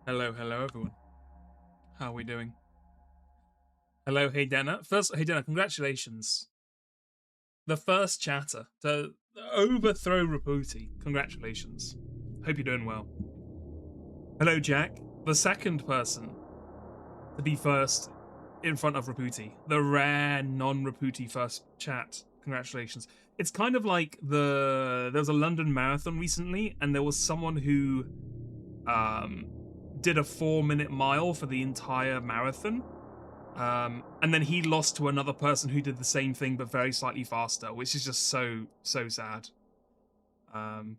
Hello, hello, everyone. How are we doing? Hello, hey Dana. First, hey Dana, congratulations. The first chatter to overthrow Raputi. Congratulations. Hope you're doing well. Hello, Jack. The second person to be first in front of Raputi. The rare non-Raputi first chat. Congratulations. It's kind of like there was a London marathon recently, and there was someone who did a 4-minute mile for the entire marathon. And then he lost to another person who did the same thing but very slightly faster, which is just so sad. And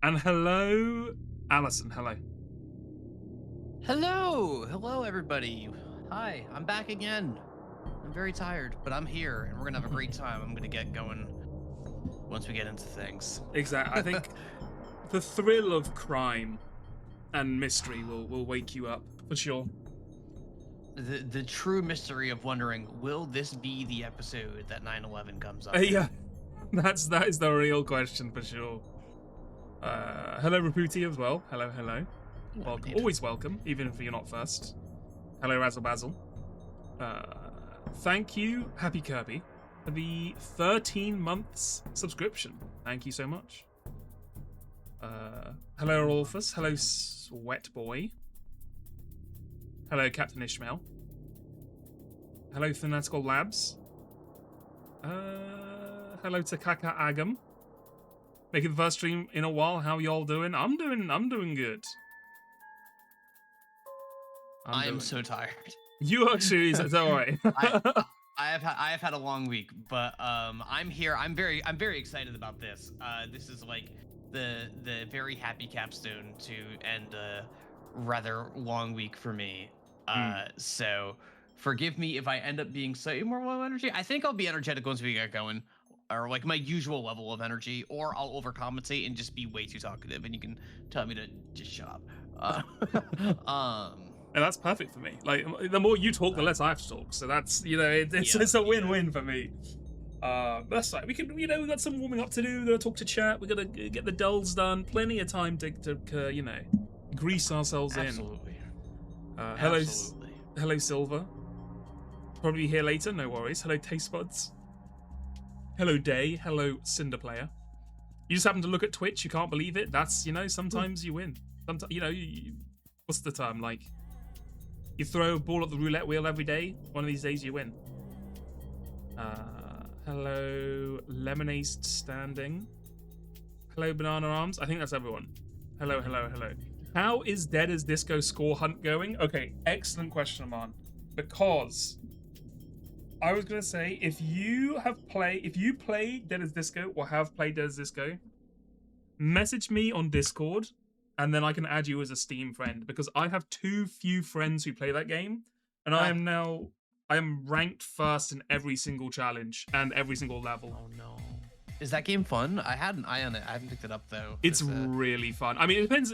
hello, Allison. Hello. Hello everybody. Hi, I'm back again. I'm very tired, but I'm here and we're gonna have a great time. I'm gonna get going once we get into things. Exactly. I think the thrill of crime and mystery will wake you up for sure. The true mystery of wondering, will this be the episode that 9/11 comes up? Yeah, that is the real question for sure. Hello, Raputi as well. Hello, hello. Welcome. Always welcome, even if you're not first. Hello, Razzle Basil. Thank you, Happy Kirby, for the 13 months subscription. Thank you so much. Hello, Rolfus. Hello, Sweat Boy. Hello, Captain Ishmael. Hello, Fanatical Labs. Hello, Takaka Agam. Making the first stream in a while. How y'all doing? I'm doing good. I'm so tired. You actually, it's alright. I have had a long week, but I'm here. I'm very excited about this. This is like the very happy capstone to end a rather long week for me. So forgive me if I end up being slightly more low energy. I think I'll be energetic once we get going, or like my usual level of energy, or I'll overcompensate and just be way too talkative, and you can tell me to just shut up. And that's perfect for me. Like, the more you talk, the less I have to talk. So that's, it's a win-win for me. That's right. We can, we've got some warming up to do. We're gonna talk to chat. We're gonna get the dulls done. Plenty of time to grease ourselves Absolutely. in. Absolutely. Hello, Silver. Probably here later. No worries. Hello, Taste Buds. Hello, Day. Hello, Cinder Player. You just happen to look at Twitch. You can't believe it. That's, sometimes you win. Sometimes, what's the term? Like, you throw a ball at the roulette wheel every day. One of these days you win. Hello, Lemonade Standing. Hello, Banana Arms. I think that's everyone. Hello, hello, hello. How is Dead as Disco score hunt going? Okay, excellent question, Aman. Because I was gonna say, if you play Dead as Disco or have played Dead as Disco, message me on Discord, and then I can add you as a Steam friend, because I have too few friends who play that game, and I am ranked first in every single challenge and every single level. Oh no. Is that game fun? I had an eye on it. I haven't picked it up though. It's really fun. I mean, it depends.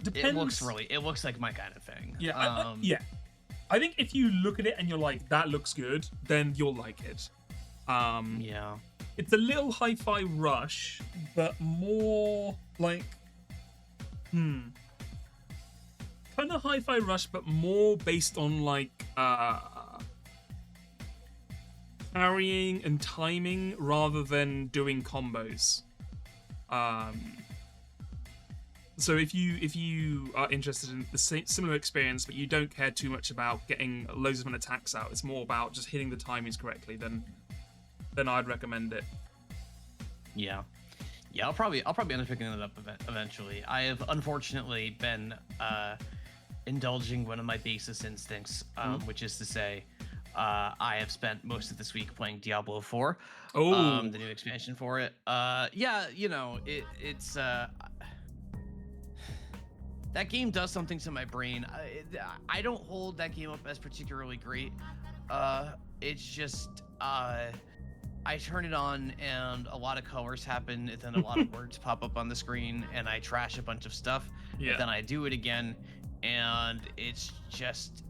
Depends. It looks like my kind of thing. Yeah. Yeah. I think if you look at it and you're like, that looks good, then you'll like it. Yeah. It's a little hi-fi rush, but more like, kind of hi-fi rush, but more based on like parrying and timing rather than doing combos. So if you are interested in the similar experience, but you don't care too much about getting loads of attacks out, it's more about just hitting the timings correctly, then I'd recommend it. Yeah. I'll probably end up picking it up eventually. I have unfortunately been indulging one of my basest instincts, which is to say, I have spent most of this week playing Diablo 4. Oh, the new expansion for it. It's that game does something to my brain. I don't hold that game up as particularly great. It's just I turn it on and a lot of colors happen, and then a lot of words pop up on the screen, and I trash a bunch of stuff. yeah. And then I do it again, and it's just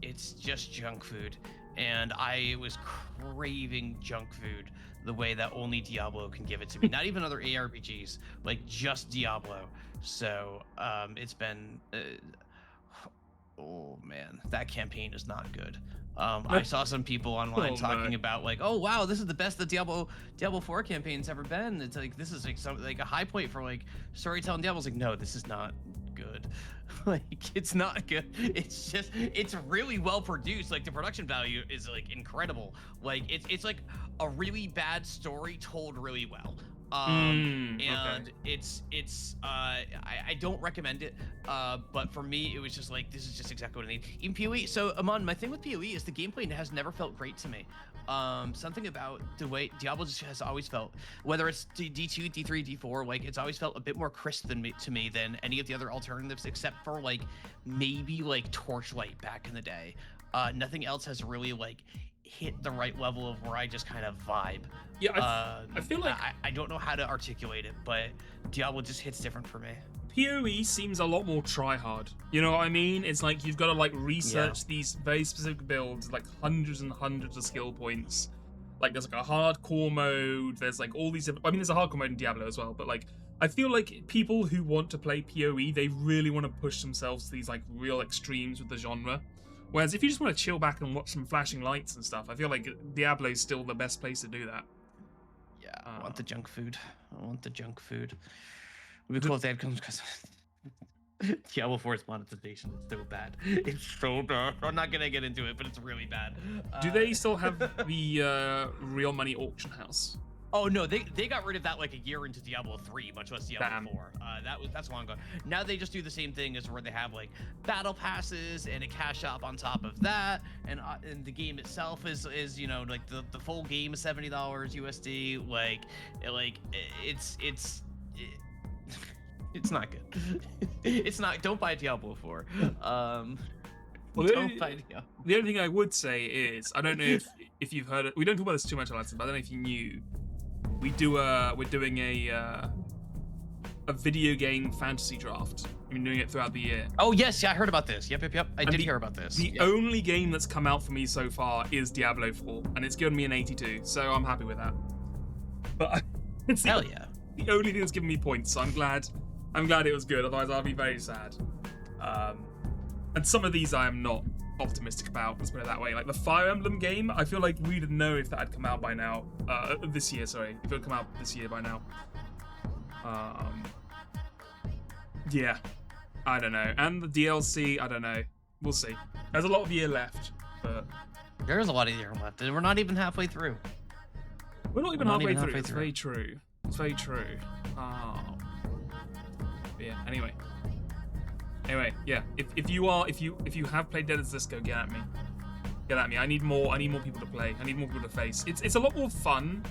junk food. And I was craving junk food the way that only Diablo can give it to me. Not even other ARPGs, like just Diablo. So it's been oh man, that campaign is not good. I saw some people online talking about like, oh wow, this is the best the Diablo 4 campaign's ever been. It's like this is like some like a high point for like storytelling. Diablo's like, no, this is not good. Like it's not good. It's just it's really well produced. Like the production value is like incredible. Like it's like a really bad story told really well. And it's I don't recommend it, but for me it was just like this is just exactly what I need. Even PoE. So Amon, my thing with PoE is the gameplay has never felt great to me. Something about the way Diablo just has always felt, whether it's D2, D3, D4, like it's always felt a bit more crisp to me than any of the other alternatives, except for like maybe like Torchlight back in the day. Nothing else has really like hit the right level of where I just kind of vibe. Yeah, I feel like I don't know how to articulate it, but Diablo just hits different for me. PoE seems a lot more try-hard. You know what I mean? It's like you've got to like research these very specific builds, like hundreds and hundreds of skill points. Like there's like a hardcore mode. There's like all these. I mean, there's a hardcore mode in Diablo as well. But like, I feel like people who want to play PoE, they really want to push themselves to these like real extremes with the genre. Whereas if you just want to chill back and watch some flashing lights and stuff, I feel like Diablo's still the best place to do that. Yeah, I want the junk food. I want the junk food. We'll be close to comes because Diablo 4's monetization is so bad. It's so bad. I'm not gonna get into it, but it's really bad. Do they still have the real money auction house? Oh no, they got rid of that like a year into Diablo 3, much less Diablo 4. That's long gone. Now they just do the same thing as where they have like battle passes and a cash shop on top of that, and the game itself is you know like the full game is $70 USD. It's not good. It's not. Don't buy Diablo 4. Well, the only thing I would say is I don't know if you've heard it. We don't talk about this too much, Allison, but I don't know if you knew. We're doing a video game fantasy draft. We've been doing it throughout the year. Oh yes, yeah, I heard about this. Yep. I did hear about this. The only game that's come out for me so far is Diablo 4, and it's given me an 82, so I'm happy with that. But it's hell yeah, the only thing that's given me points. So I'm glad it was good. Otherwise, I'll be very sad. And some of these I am not optimistic about, let's put it that way. Like the Fire Emblem game, I feel like we'd know if that had come out by now. This year, sorry. If it had come out this year by now. Yeah. I don't know. And the DLC, I don't know. We'll see. There's a lot of year left, but... There's a lot of year left, and we're not even halfway through. We're not even halfway through. It's very true. It's very true. Yeah, anyway, yeah. If you have played Dead as Disco, get at me. Get at me. I need more people to play. I need more people to face. It's a lot more fun.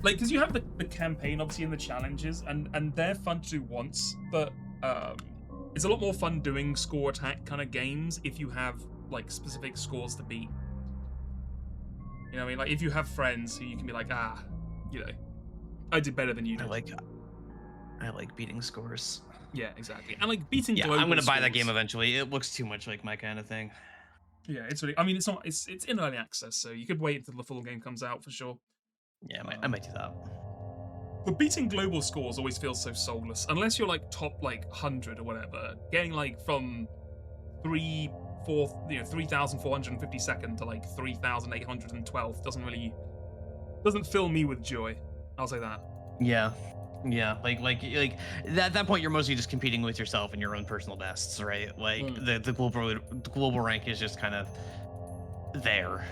Like, because you have the campaign, obviously, and the challenges, and they're fun to do once, but it's a lot more fun doing score attack kind of games if you have, like, specific scores to beat. You know what I mean? Like, if you have friends who you can be like, you know, I did better than you did. I like beating scores. Yeah, exactly. And like beating global I'm gonna buy scores. That game eventually. It looks too much like my kind of thing. Yeah, it's really. I mean, it's not. It's in early access, so you could wait until the full game comes out for sure. Yeah, I might do that. But beating global scores always feels so soulless, unless you're like top like 100 or whatever. Getting like from 3,452nd to like 3,812 doesn't fill me with joy. I'll say that. Yeah, like at that point you're mostly just competing with yourself and your own personal bests, right? Like the global rank is just kind of there.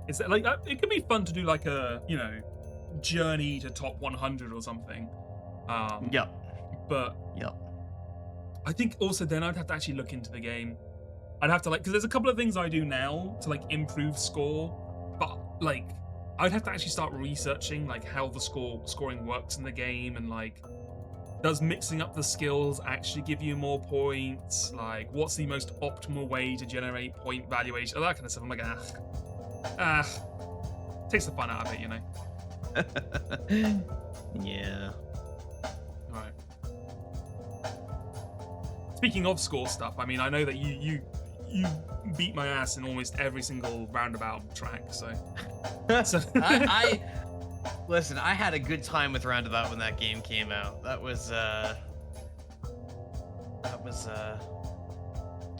It's like it could be fun to do like a journey to top 100 or something. But I think also then I'd have to actually look into the game. I'd have to because there's a couple of things I do now to like improve score, but like I'd have to actually start researching like how the scoring works in the game, and like does mixing up the skills actually give you more points? Like what's the most optimal way to generate point valuation? All that kind of stuff. I'm like takes the fun out of it, Yeah. Alright. Speaking of score stuff, I mean I know that you beat my ass in almost every single roundabout track, so I Listen, I had a good time with Roundabout when that game came out. That was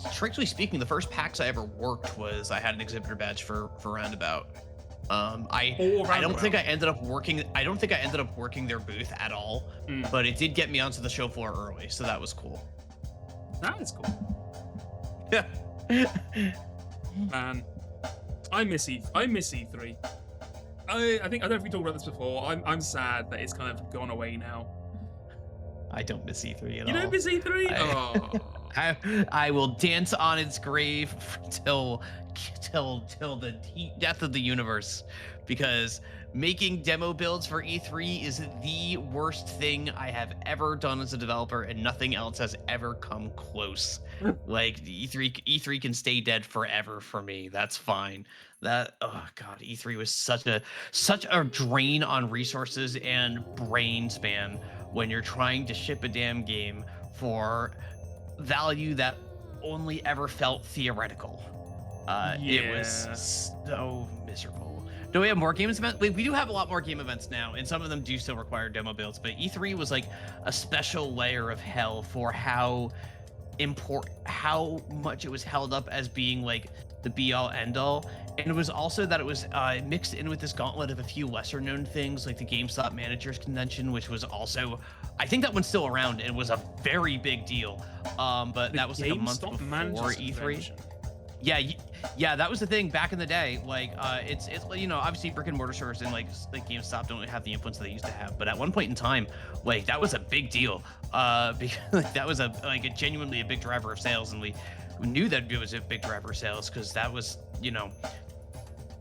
strictly speaking, the first PAX I ever worked was I had an exhibitor badge for Roundabout. I don't think I ended up working. I don't think I ended up working their booth at all, but it did get me onto the show floor early, so that was cool. That is cool. Yeah. Man, I miss E3. I think I don't know if we talked about this before. I'm sad that it's kind of gone away now. I don't miss E3 at all. You don't miss E3? I will dance on its grave till the death of the universe, because making demo builds for E3 is the worst thing I have ever done as a developer, and nothing else has ever come close. Like E3 can stay dead forever for me. That's fine. Oh god, E3 was such a drain on resources and brain span when you're trying to ship a damn game for value that only ever felt theoretical. It was so miserable. Do we have more game events? We do have a lot more game events now, and some of them do still require demo builds, but E3 was like a special layer of hell for how much it was held up as being like the be-all end-all. And it was also that it was mixed in with this gauntlet of a few lesser-known things, like the GameStop Managers Convention, which was also, I think that one's still around and was a very big deal. But that was like a month before E3. Convention. Yeah, that was the thing back in the day. Like, it's obviously brick and mortar stores and like GameStop don't have the influence they used to have. But at one point in time, like that was a big deal. Because that was a genuinely a big driver of sales, and we knew that it was a big driver of sales because that was,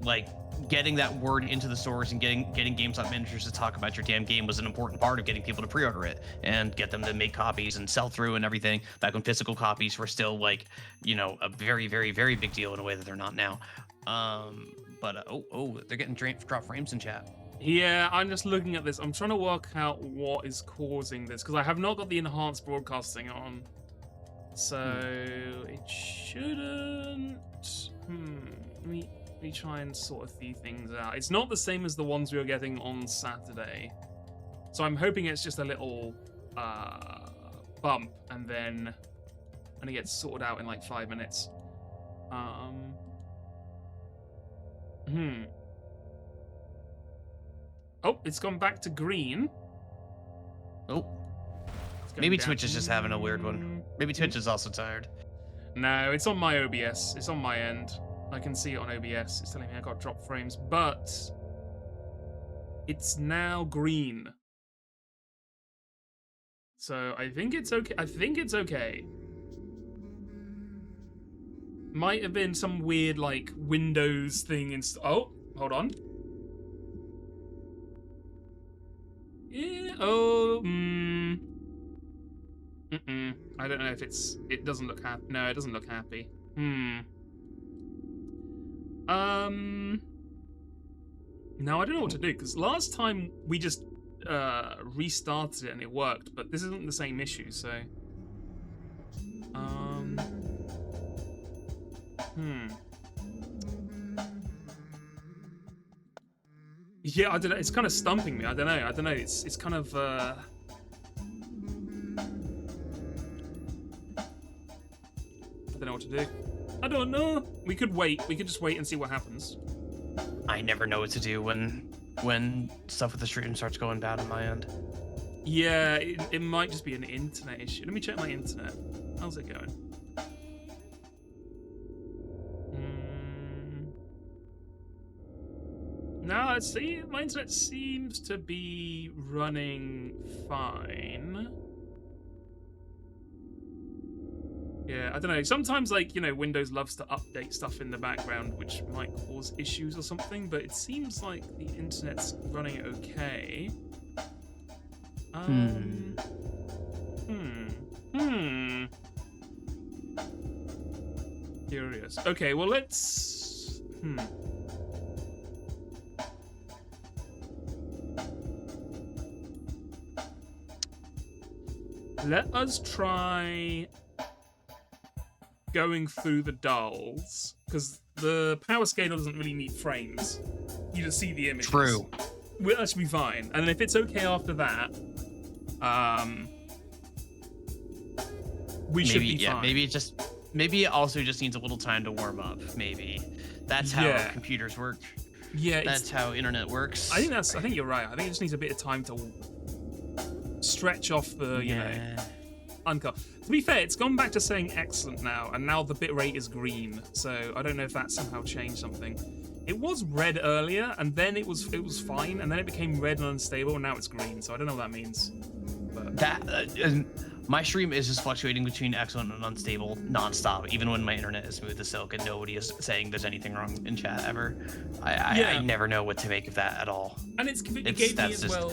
like getting that word into the stores and getting GameStop managers to talk about your damn game was an important part of getting people to pre-order it and get them to make copies and sell through and everything. Back when physical copies were still like, a very, very, very big deal in a way that they're not now. But they're getting drop frames in chat. Yeah, I'm just looking at this. I'm trying to work out what is causing this because I have not got the enhanced broadcasting on. So it shouldn't. Let me try and sort a few things out. It's not the same as the ones we were getting on Saturday. So I'm hoping it's just a little bump and then it gets sorted out in like 5 minutes. Oh, it's gone back to green. Oh. Maybe down. Twitch is just having a weird one. Maybe Twitch is also tired. No, it's on my OBS. It's on my end. I can see it on OBS. It's telling me I got drop frames, but it's now green. So I think it's okay. Might have been some weird like Windows thing. Oh, hold on. Yeah. Oh. I don't know if it doesn't look happy. No, it doesn't look happy. Now I don't know what to do because last time we just restarted it and it worked, but this isn't the same issue, so yeah, I don't know. It's kind of stumping me. I don't know. It's kind of I don't know what to do. I don't know. We could wait. We could just wait and see what happens. I never know what to do when stuff with the stream starts going bad on my end. Yeah, it might just be an internet issue. Let me check my internet. How's it going? No, let's see. My internet seems to be running fine. Yeah, I don't know. Sometimes, like, Windows loves to update stuff in the background, which might cause issues or something, but it seems like the internet's running okay. Curious. Okay, well, let's... Let us try going through the dulls, because the power scaler doesn't really need frames. You just see the images. True. that should be fine. And if it's okay after that, we should be fine. Maybe it also just needs a little time to warm up. Maybe that's how computers work. Yeah, that's how internet works. I think you're right. I think it just needs a bit of time to stretch off the uncut. To be fair, it's gone back to saying excellent now, and now the bitrate is green. So I don't know if that somehow changed something. It was red earlier, and then it was fine, and then it became red and unstable, and now it's green. So I don't know what that means. But my stream is just fluctuating between excellent and unstable nonstop, even when my internet is smooth as silk and nobody is saying there's anything wrong in chat ever. I never know what to make of that at all. And it gave me as well.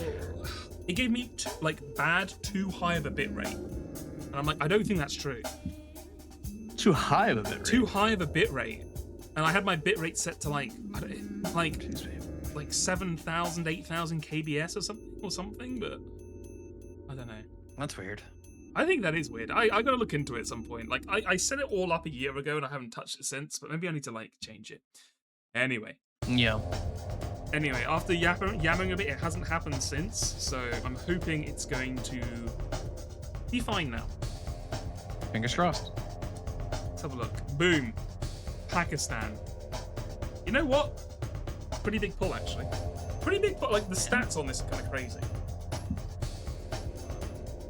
It gave me like bad, too high of a bitrate, and I'm like, I don't think that's true. Too high of a bitrate. Too high of a bitrate, and I had my bitrate set to like 7,000, 8,000 kbs or something, but I don't know. That's weird. I think that is weird. I gotta look into it at some point. Like I set it all up a year ago and I haven't touched it since, but maybe I need to like change it. Anyway. Yeah. Anyway, after yammering a bit, it hasn't happened since, so I'm hoping it's going to be fine now. Fingers crossed. Let's have a look. Boom. Pakistan. You know what? Pretty big pull, actually. Pretty big pull. Like, the stats on this are kind of crazy.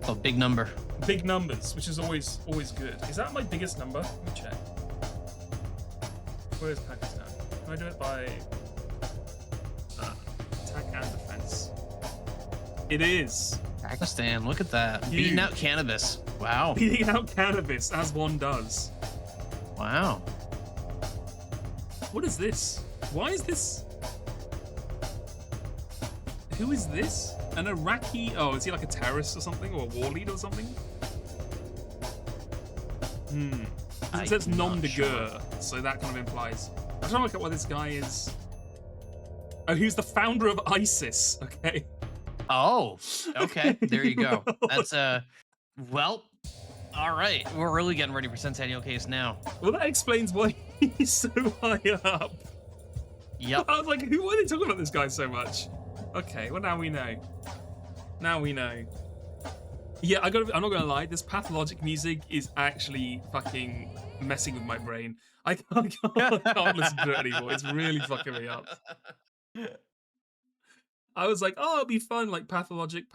Oh, big number. Big numbers, which is always good. Is that my biggest number? Let me check. Where's Pakistan? Can I do it by attack and defense? It is. Pakistan, look at that. Huge. Beating out cannabis. Wow. Beating out cannabis, as one does. Wow. What is this? Why is this? Who is this? An Iraqi? Oh, is he like a terrorist or something? Or a war leader or something? It says nom de guerre, so that kind of implies. I'm trying to look at what this guy is. Oh, he's the founder of ISIS. Okay. Oh, okay. There you go. That's well, all right. We're really getting ready for Centennial Case now. Well, that explains why he's so high up. Yep. I was like, why are they talking about this guy so much? Okay, well now we know. Now we know. Yeah, I'm not gonna lie, this pathologic music is actually fucking messing with my brain. I can't listen to it anymore. It's really fucking me up. I was like, oh, it'll be fun, like pathologic,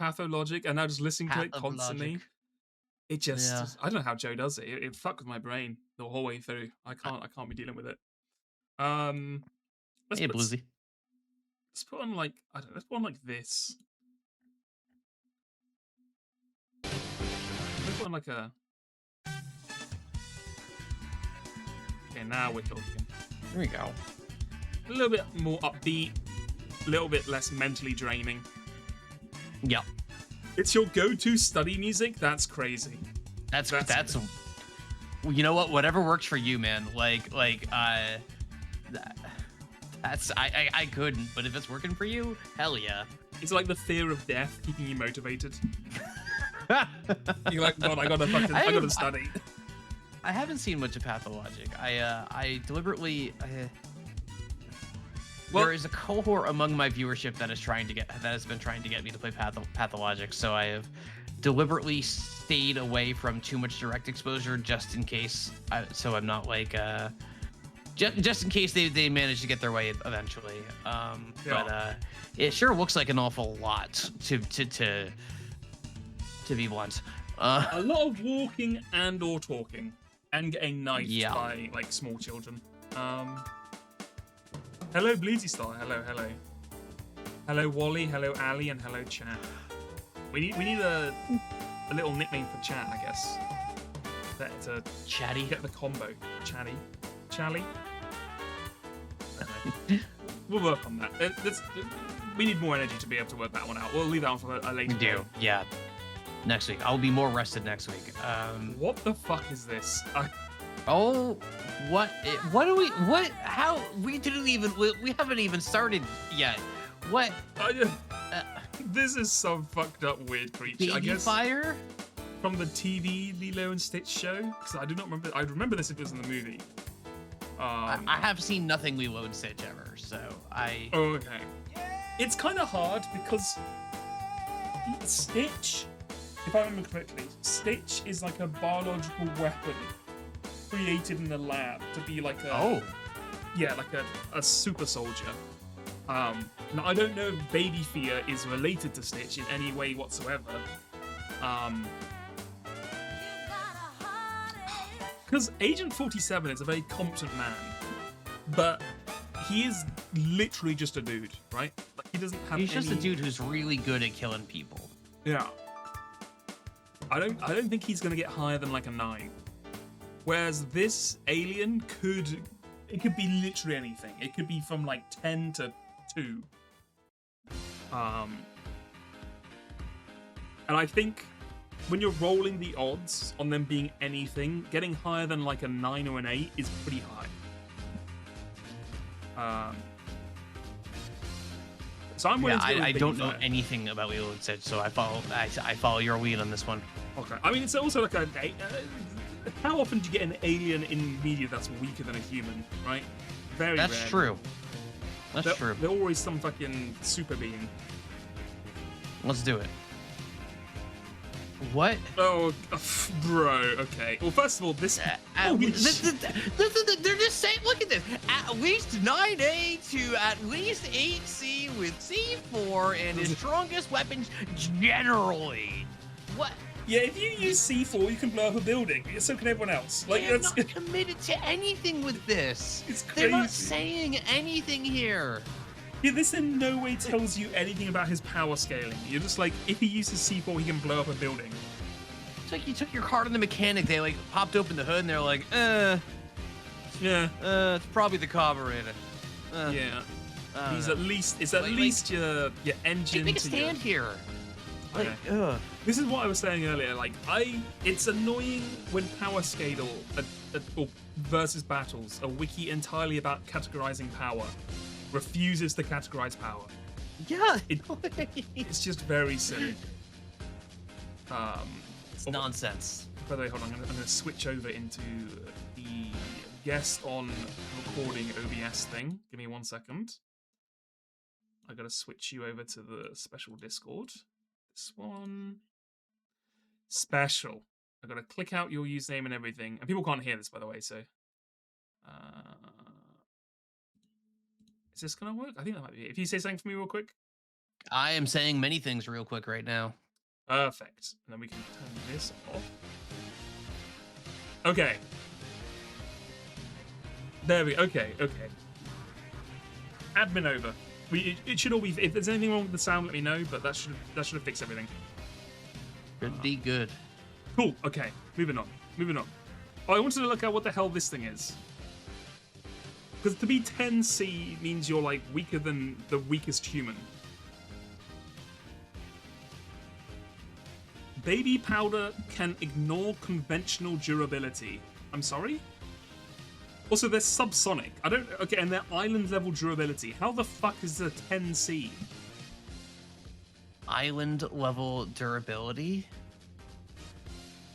and now just listening to it constantly. It just, I don't know how Joe does it. It fucked with my brain the whole way through. I can't be dealing with it. Hey, Bluesy. Let's put on like, I don't know, let's put on like this. Let's put on like a... Okay, now we're talking. There we go. A little bit more upbeat, a little bit less mentally draining. Yep. It's your go-to study music? That's crazy. That's you know what? Whatever works for you, man. I couldn't, but if it's working for you, hell yeah. It's like the fear of death keeping you motivated. You're like, God, I gotta study. I haven't seen much of Pathologic. I deliberately. Well, there is a cohort among my viewership that has been trying to get me to play Pathologic, so I have deliberately stayed away from too much direct exposure just in case. So I'm not like. Just in case they manage to get their way eventually. But it sure looks like an awful lot to be blunt. A lot of walking and or talking and getting knifed by like small children. Hello Bleezy Star. Hello. Hello Wally. Hello Ali, and hello Chat. We need a little nickname for Chat, I guess. To Chatty. Get the combo. Chatty. Chally? We'll work on that. We need more energy to be able to work that one out. We'll leave that one for a later. We do, yeah. Next week. I'll be more rested next week. What the fuck is this? Oh, how, we haven't even started yet. What? This is some fucked up weird creature. I guess. Fire? From the TV Lilo and Stitch show? Because I do not remember. I'd remember this if it was in the movie. I have seen nothing Lilo and Stitch ever, so I. Oh, okay. it's kind of hard because Stitch, if I remember correctly, Stitch is like a biological weapon created in the lab to be like a a super soldier. Now I don't know if Baby Fear is related to Stitch in any way whatsoever. Because Agent 47 is a very competent man, but he is literally just a dude, right? Like he doesn't have. He's just a dude who's really good at killing people. Yeah. I don't think he's gonna get higher than like a 9. Whereas this alien could be literally anything. It could be from like 10 to 2. And I think when you're rolling the odds on them being anything, getting higher than like a 9 or an 8 is pretty high. So I'm willing to go with I don't Baby know Fear. anything about what you said, so I follow your lead on this one. Okay. I mean, it's also like how often do you get an alien in media that's weaker than a human, right? Very That's rarely. true. That's true. They're always some fucking super being. Let's do it. What? Oh, bro. Okay. Well, first of all, this. They're just saying. Look at this. At least 9A to at least 8C with C4 and his strongest weapons generally. What? Yeah, if you use C4, you can blow up a building. So can everyone else. Like They're that's. not committed to anything with this. It's They're not crazy. saying anything here. Yeah, this in no way tells you anything about his power scaling. You're just like, if he uses C4, he can blow up a building. It's like you took your car to the mechanic. They like popped open the hood and they're like, Yeah. it's probably the carburetor. Yeah. He's know. at least. It's at least your engine. Make a to stand here. Like, Okay. This is what I was saying earlier. Like, it's annoying when power scale or versus battles, a wiki entirely about categorizing power, refuses to categorize power. Yeah. It's just very silly. It's nonsense. By the way, hold on. I'm gonna switch over into the guest on recording OBS thing. Give me 1 second. I gotta switch you over to the special Discord. This one. Special. I gotta click out your username and everything. And people can't hear this, by the way, so. Is this gonna work? I think that might be it. If you say something for me real quick. I am saying many things real quick right now. Perfect. And then we can turn this off. Okay. There we okay. Admin over. It should all be. If there's anything wrong with the sound, let me know. But that should have fixed everything. Should be good. Cool. Okay. Moving on. Oh, I wanted to look at what the hell this thing is. Because to be 10C means you're like weaker than the weakest human. Baby powder can ignore conventional durability. I'm sorry? Also, they're subsonic. Okay, and they're island level durability. How the fuck is a 10C? Island level durability?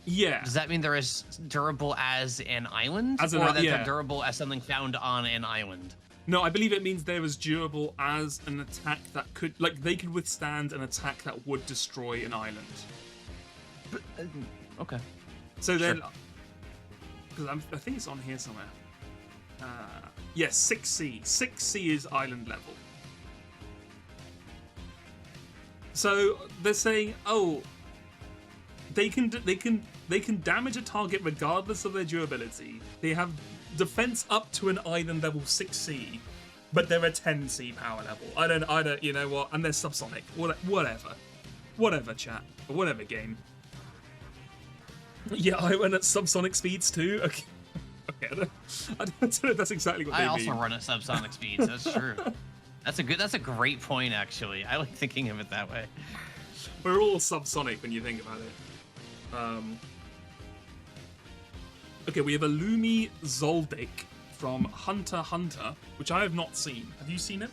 Yeah. Does that mean they're as durable as an island? As or that yeah. they're durable as something found on an island? No, I believe it means they're as durable as an attack that could, like, they could withstand an attack that would destroy an island. But, okay. So then, because I think it's on here somewhere. Yes, 6C. 6C is island level. So they're saying, oh, they can damage a target regardless of their durability. They have defense up to an island level 6C, but they're a 10C power level. I don't. You know what? And they're subsonic. Whatever, chat. Or whatever game. Yeah, I went at subsonic speeds too. Okay. I don't know if that's exactly what they mean. I also run at subsonic speeds. That's true. That's a great point, actually. I like thinking of it that way. We're all subsonic when you think about it. Okay, we have a Lumi Zoldyck from Hunter x Hunter, which I have not seen. Have you seen it?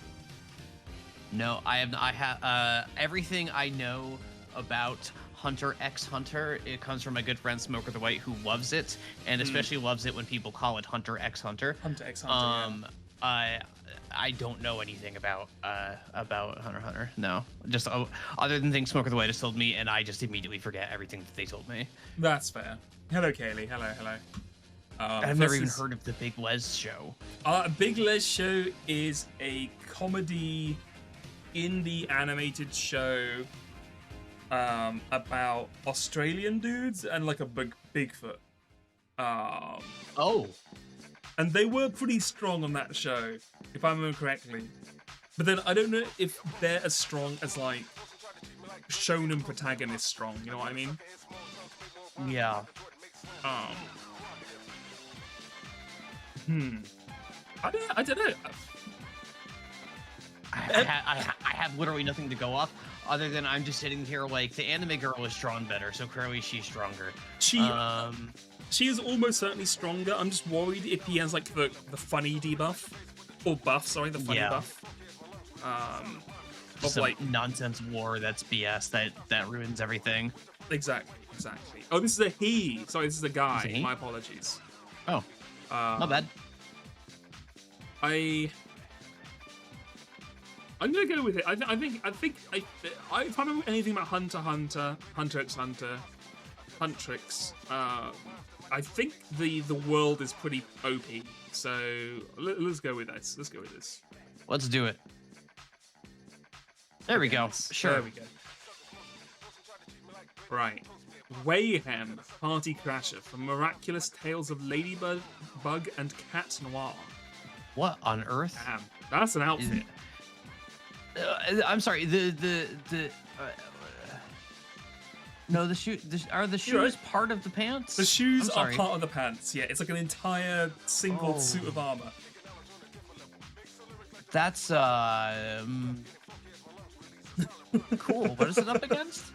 No, I have. Everything I know about Hunter x Hunter, it comes from my good friend Smoker the White, who loves it, and especially loves it when people call it Hunter x Hunter. Hunter x Hunter. I don't know anything about Hunter x Hunter. No, just other than things Smoker the White has told me, and I just immediately forget everything that they told me. That's fair. Hello, Kaylee. Hello. I've never even heard of the Big Les show. Big Les Show is a comedy indie animated show about Australian dudes and like a Bigfoot. Oh. And they were pretty strong on that show, if I remember correctly. But then I don't know if they're as strong as like shonen protagonists strong. You know what I mean? Yeah. I don't know. I have literally nothing to go off other than I'm just sitting here like the anime girl is drawn better, so clearly she's stronger. She is almost certainly stronger. I'm just worried if he has like the funny debuff or buff. Sorry, the funny buff. Just like nonsense war that's BS that ruins everything. Exactly. Oh, this is a he. Sorry, this is a guy. Is it he? My apologies. Oh, not bad. I'm gonna go with it. I think if I remember anything about Hunter x Hunter, Huntrix, I think the world is pretty OP. So let's go with this. Let's do it. There we go. Sure. There we go. Right. Wayhem, Party Crasher from Miraculous Tales of Ladybug and Cat Noir. What on earth? Damn, that's an outfit. I'm sorry. No, the shoe. Are the shoes part of the pants? The shoes are part of the pants. Yeah, it's like an entire single suit of armor. That's cool. What is it up against?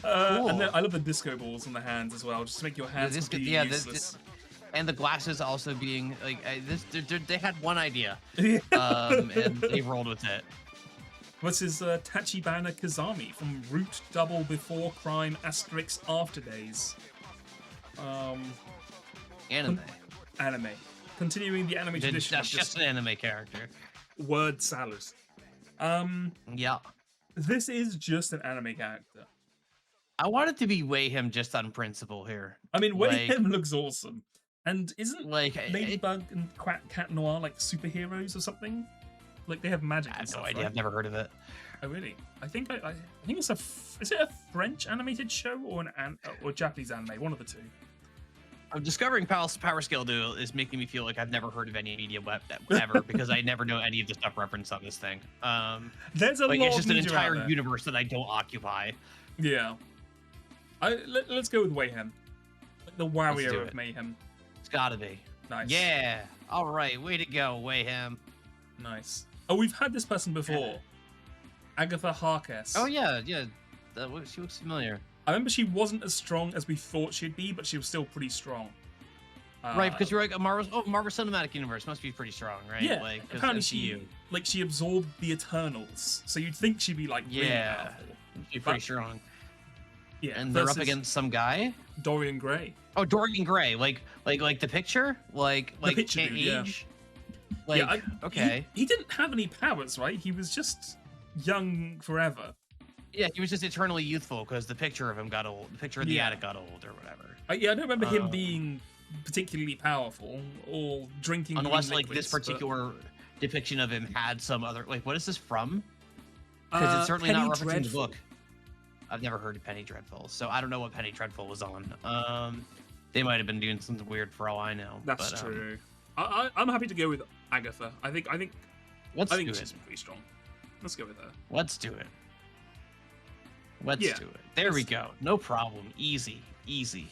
Cool. And then I love the disco balls on the hands as well, just to make your hands useless. And the glasses also being like they had one idea, and they rolled with it. What's his Tachibana Kazami from Root Double Before Crime Asterix After Days? Anime. Continuing the anime tradition. That's just an anime character. Word salad. Yeah. This is just an anime character. I want it to be Wayhem just on principle here. I mean, Wayhem looks awesome. And isn't like Ladybug and Cat Noir like superheroes or something? Like they have magic. I have stuff, no idea. right? I've never heard of it. Oh really? I think it's is it a French animated show or or Japanese anime? One of the two. I'm discovering Power Scale Duel is making me feel like I've never heard of any media ever because I never know any of the stuff referenced on this thing. There's a lot it's just of an entire universe that I don't occupy. Yeah. Let's go with Wayhem. Like the warrior of mayhem. It's gotta be. Nice. Yeah. All right. Way to go, Wayhem. Nice. Oh, we've had this person before. Agatha Harkness. Oh yeah. She looks familiar. I remember she wasn't as strong as we thought she'd be, but she was still pretty strong. Right, because you're like Marvel Cinematic Universe must be pretty strong, right? Yeah. Like, apparently she absorbed the Eternals, so you'd think she'd be like really powerful. She's pretty strong. Yeah. And they're up against some guy. Dorian Gray. Oh, Dorian Gray, like the picture, like the picture can't dude, age. Like, yeah, okay. He didn't have any powers, right? He was just young forever. Yeah, he was just eternally youthful because the picture of him got old. The picture of the attic got old or whatever. I don't remember him being particularly powerful or drinking. Unless like this particular depiction of him had some other what is this from? Because it's certainly not referencing the book. I've never heard of Penny Dreadful, so I don't know what Penny Dreadful was on. They might have been doing something weird for all I know. That's true. I'm happy to go with Agatha. I think she's pretty strong. Let's go with her. Let's do it. Let's do it. There we go. No problem. Easy peasy.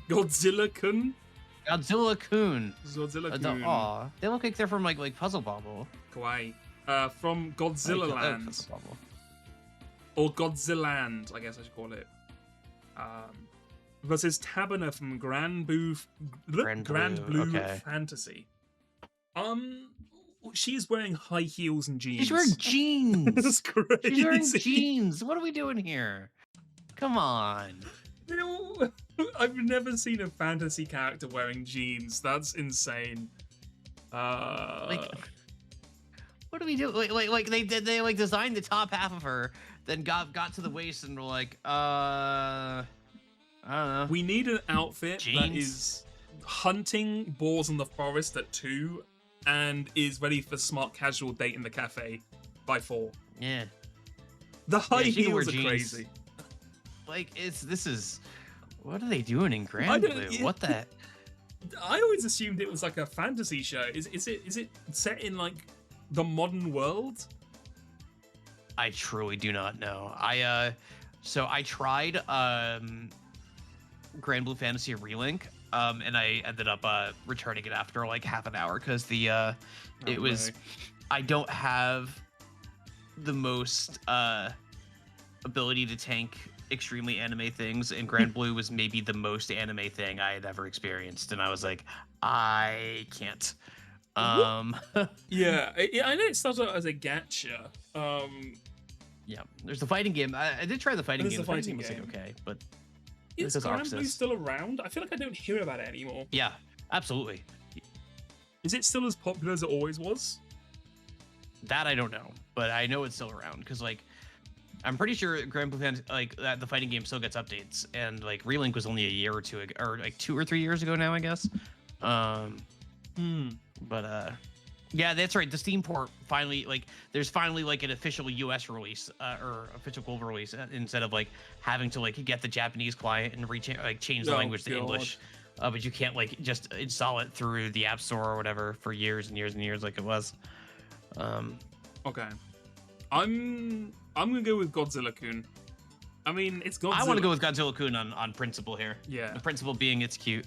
Godzilla-kun. Aw, they look like they're from like Puzzle Bobble. Kawaii. From Godzilla Land. Or Godziland, I guess I should call it. Versus Tabana from Grand Blue Fantasy. She's wearing high heels and jeans. She's wearing jeans. That's crazy. She's wearing jeans. What are we doing here? Come on. You know, I've never seen a fantasy character wearing jeans. That's insane. Like, what do we do? Like they like designed the top half of her, then got to the waist and were like, I don't know. we need an outfit that Jeans? is hunting boars in the forest at 2 and is ready for smart casual date in the cafe by 4. Yeah. The high she can wear heels are jeans. crazy. Like this is. What are they doing in I Grand don't- Blue? yeah. What the? I always assumed it was like a fantasy show. Is it set in like the modern world? I truly do not know. So I tried Grand Blue Fantasy Relink, and I ended up returning it after like half an hour because it was no. I don't have the most ability to tank extremely anime things, and Grand Blue was maybe the most anime thing I had ever experienced, and I was like, I can't. Yeah, I know it started out as a gacha. Yeah, there's the fighting game. I did try the fighting There's game. the The fighting fighting game was like game. okay, but Is There's Grand Blue Arxis. still around? I feel like I don't hear about it anymore. yeah, absolutely. Is it still as popular as it always was? That I don't know, but I know it's still around because like I'm pretty sure Grand Blue Fantasy, like that the fighting game still gets updates, and like Relink was only a year or two ago, or like 2 or 3 years ago now, I guess. But yeah, that's right. The Steam port finally like there's finally like an official US release or official global release instead of like having to like get the Japanese client and change the Oh, language to God. English. But you can't like just install it through the App Store or whatever for years and years and years like it was. Okay. I'm gonna go with Godzilla-kun. I mean, it's Godzilla. I want to go with Godzilla-kun on principle here. Yeah, The principle being it's cute.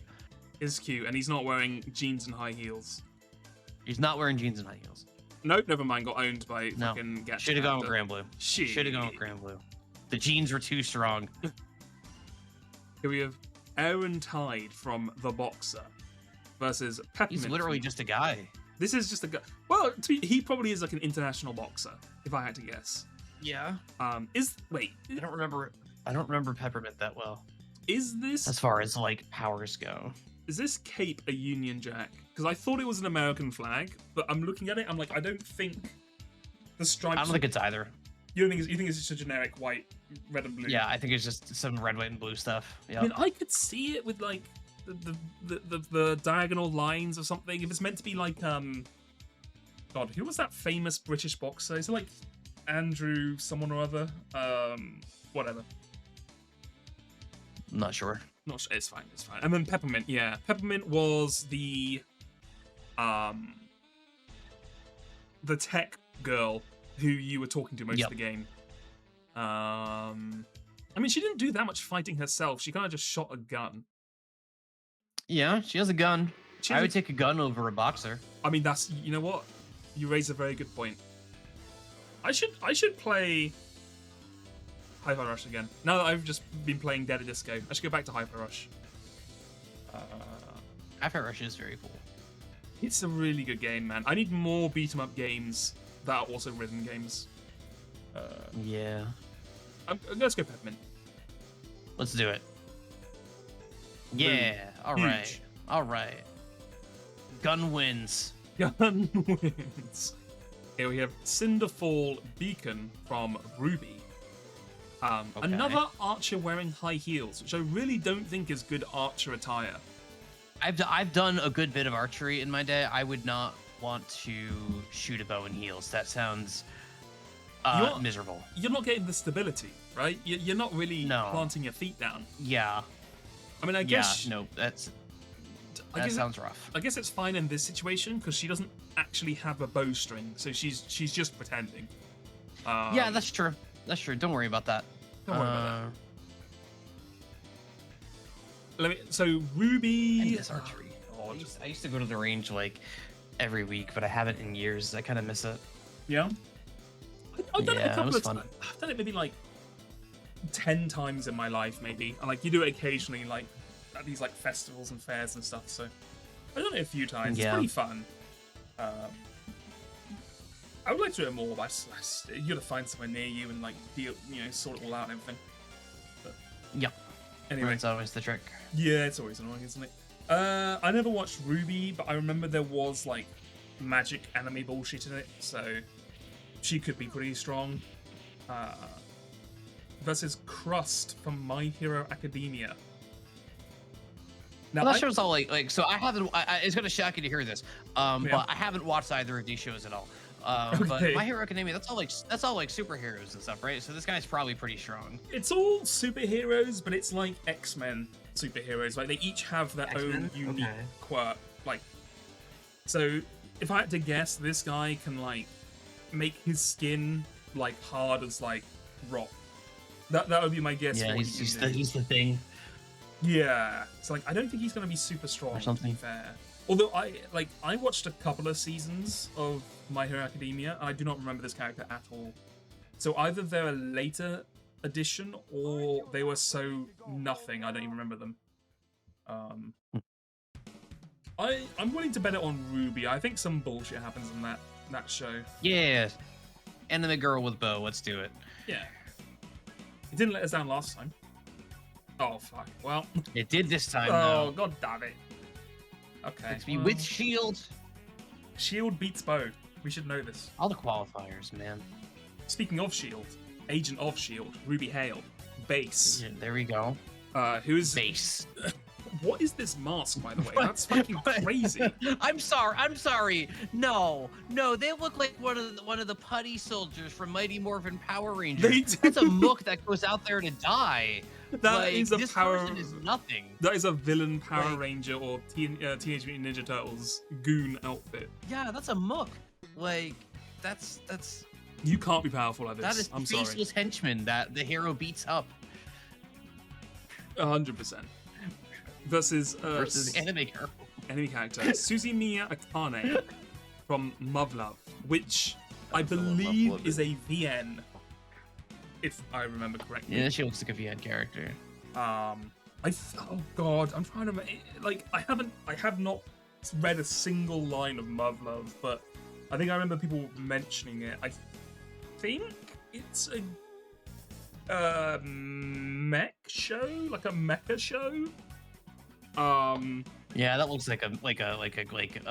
it's cute, and he's not wearing jeans and high heels. He's not wearing jeans and high heels. Nope, never mind. Got owned by No. fucking gacha. Should have gone with character. Grand Blue. Shit. Should have gone with Grand Blue. The jeans were too strong. Here we have Aaron Tide from The Boxer versus Peppermint. He's literally from- just a guy. This is just a guy. Well, he probably is like an international boxer, if I had to guess. Yeah. Wait, I don't remember Peppermint that well. is this As far as like powers go. is this cape a Union Jack? Because I thought it was an American flag, but I'm looking at it. I'm like, I don't think the stripes. I don't think it's either. You think it's just a generic white, red and blue? Yeah, I think it's just some red, white, and blue stuff. Yeah. I mean, I could see it with like the diagonal lines or something. If it's meant to be like God, who was that famous British boxer? Is it like Andrew someone or other? Whatever. I'm not sure. Not sure. It's fine. It's fine. And then Peppermint. Yeah, Peppermint was the tech girl who you were talking to most Yep. of the game. I mean, she didn't do that much fighting herself. She kind of just shot a gun. Yeah, she has a gun. She I has would take a gun over a boxer. I mean, that's, you know what? You raise a very good point. I should play Hi-Fi Rush again. Now that I've just been playing Dead Disco, I should go back to Hi-Fi Rush. Hi-Fi Rush is very cool. It's a really good game, man. I need more beat 'em up games that are also rhythm games. Yeah. Let's go Peppermint. Let's do it. Yeah. All Huge. right. All right. Gun wins. Gun wins. Here we have Cinderfall Beacon from Ruby. Okay. Another archer wearing high heels, which I really don't think is good archer attire. I've done a good bit of archery in my day. I would not want to shoot a bow and heels. That sounds You're- miserable. You're not getting the stability, right? You're not really No. planting your feet down. Yeah. I mean, I guess No, I that guess sounds rough. I guess it's fine in this situation because she doesn't actually have a bowstring, so she's just pretending. Yeah, that's true. That's true. Don't worry about that. Don't worry about So Ruby. I miss archery. I used to go to the range like every week, but I haven't in years. I kind of miss it. Yeah. I've done it Yeah, a it couple was of fun. times. I've done it maybe like 10 times in my life, maybe. And like you do it occasionally, like at these like festivals and fairs and stuff. So I've done it a few times. Yeah. It's pretty fun. I would like to do it more, but you gotta find somewhere near you and like deal, sort it all out and everything. But Yep. anyway, That's always the trick. yeah, it's always annoying, isn't it? I never watched Ruby, but I remember there was like magic anime bullshit in it, so she could be pretty strong. Versus Crust from My Hero Academia. Now, Well, that show's all like so. I haven't. It's gonna shock you to hear this, but I haven't watched either of these shows at all. But Okay. My Hero Academia, that's all like superheroes and stuff, right? So this guy's probably pretty strong. It's all superheroes, but it's like X-Men superheroes. Like they each have their own unique quirk. Like, so if I had to guess, this guy can like make his skin like hard as like rock. That would be my guess. Yeah, for he's the thing. Yeah, so like I don't think he's gonna be super strong. Or something. To be fair. Although I watched a couple of seasons of My Hero Academia, and I do not remember this character at all. So either they're a later addition, or they were so nothing I don't even remember them. I'm willing to bet it on Ruby. I think some bullshit happens in that show. Yeah, anime girl with bow. Let's do it. Yeah. It didn't let us down last time. Oh fuck. Well. It did this time. Oh though. god damn it. Okay. Let's be with shield. Shield beats bow. We should know this. All the qualifiers, man. Speaking of Shield, Agent of Shield, Ruby Hale, Base. Yeah, there we go. Who is Base? What is this mask, by the way? That's fucking crazy. I'm sorry. No, they look like one of the putty soldiers from Mighty Morphin Power Rangers. They do. That's a mook that goes out there to die. That is a this power. person is nothing. That is a villain Power Ranger or Teenage Mutant Ninja Turtles goon outfit. Yeah, that's a mook. Like, that's. You can't be powerful at this. That is I'm sorry. faceless henchman that the hero beats up. 100%. Versus anime girl. Enemy character Suzumiya Akane from Muv-Luv, which I believe is a VN, if I remember correctly. Yeah, she looks like a VN character. Oh god, I'm trying to I have not read a single line of Muv-Luv, but I think I remember people mentioning it. I think it's a mech show, like a mecha show. Yeah, that looks like a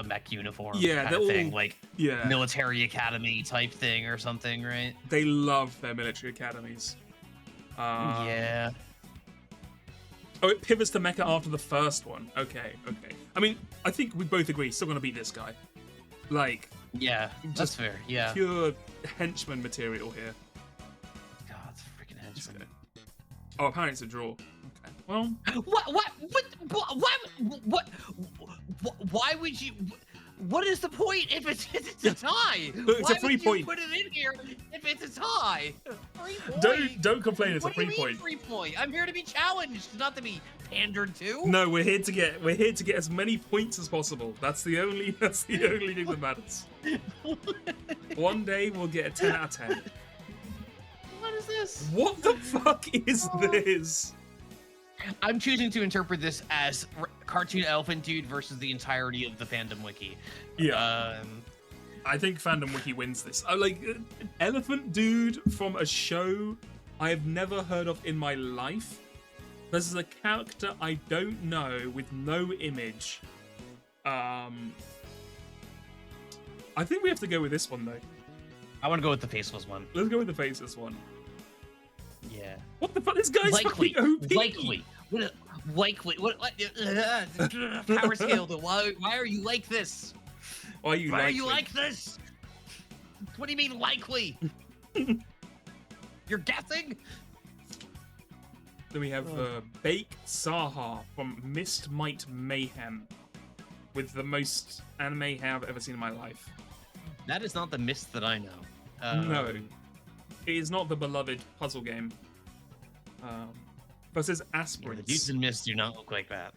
mech uniform. Yeah, kind of thing, like yeah, military academy type thing or something, right? they love their military academies. Yeah. Oh, it pivots to mecha after the first one. Okay. I mean, I think we both agree, still gonna beat this guy. Like, Yeah, that's just fair. Yeah. pure henchman material here. God, it's a freaking henchman. Oh, apparently it's a draw. Okay. Well, why would you? What is the point if it's a tie? It's a 3 point. Why would you put it in here if it's a tie? 3 point. don't complain. It's What a do you 3 mean point. 3 point? I'm here to be challenged, not to be pandered to. No, we're here to get as many points as possible. That's the only thing that matters. One day we'll get a 10 out of 10. What is this? What the fuck is this? I'm choosing to interpret this as cartoon elephant dude versus the entirety of the fandom wiki. Yeah. I think Fandom Wiki wins this. Elephant Dude from a show I have never heard of in my life. This is a character I don't know with no image. I think we have to go with this one though. I want to go with the faceless one. Let's go with the faceless one. Yeah. What the fuck? This guy's fucking OP. Likely. What? Power scale. Why are you like this? Why are you like this? What do you mean likely? You're guessing? Then we have Bake Saha from Mist Might Mayhem, with the most anime hair I've ever seen in my life. That is not the mist that I know. No, it is not the beloved puzzle game. Versus Yeah, Aspirants the dudes in mist do not look like that.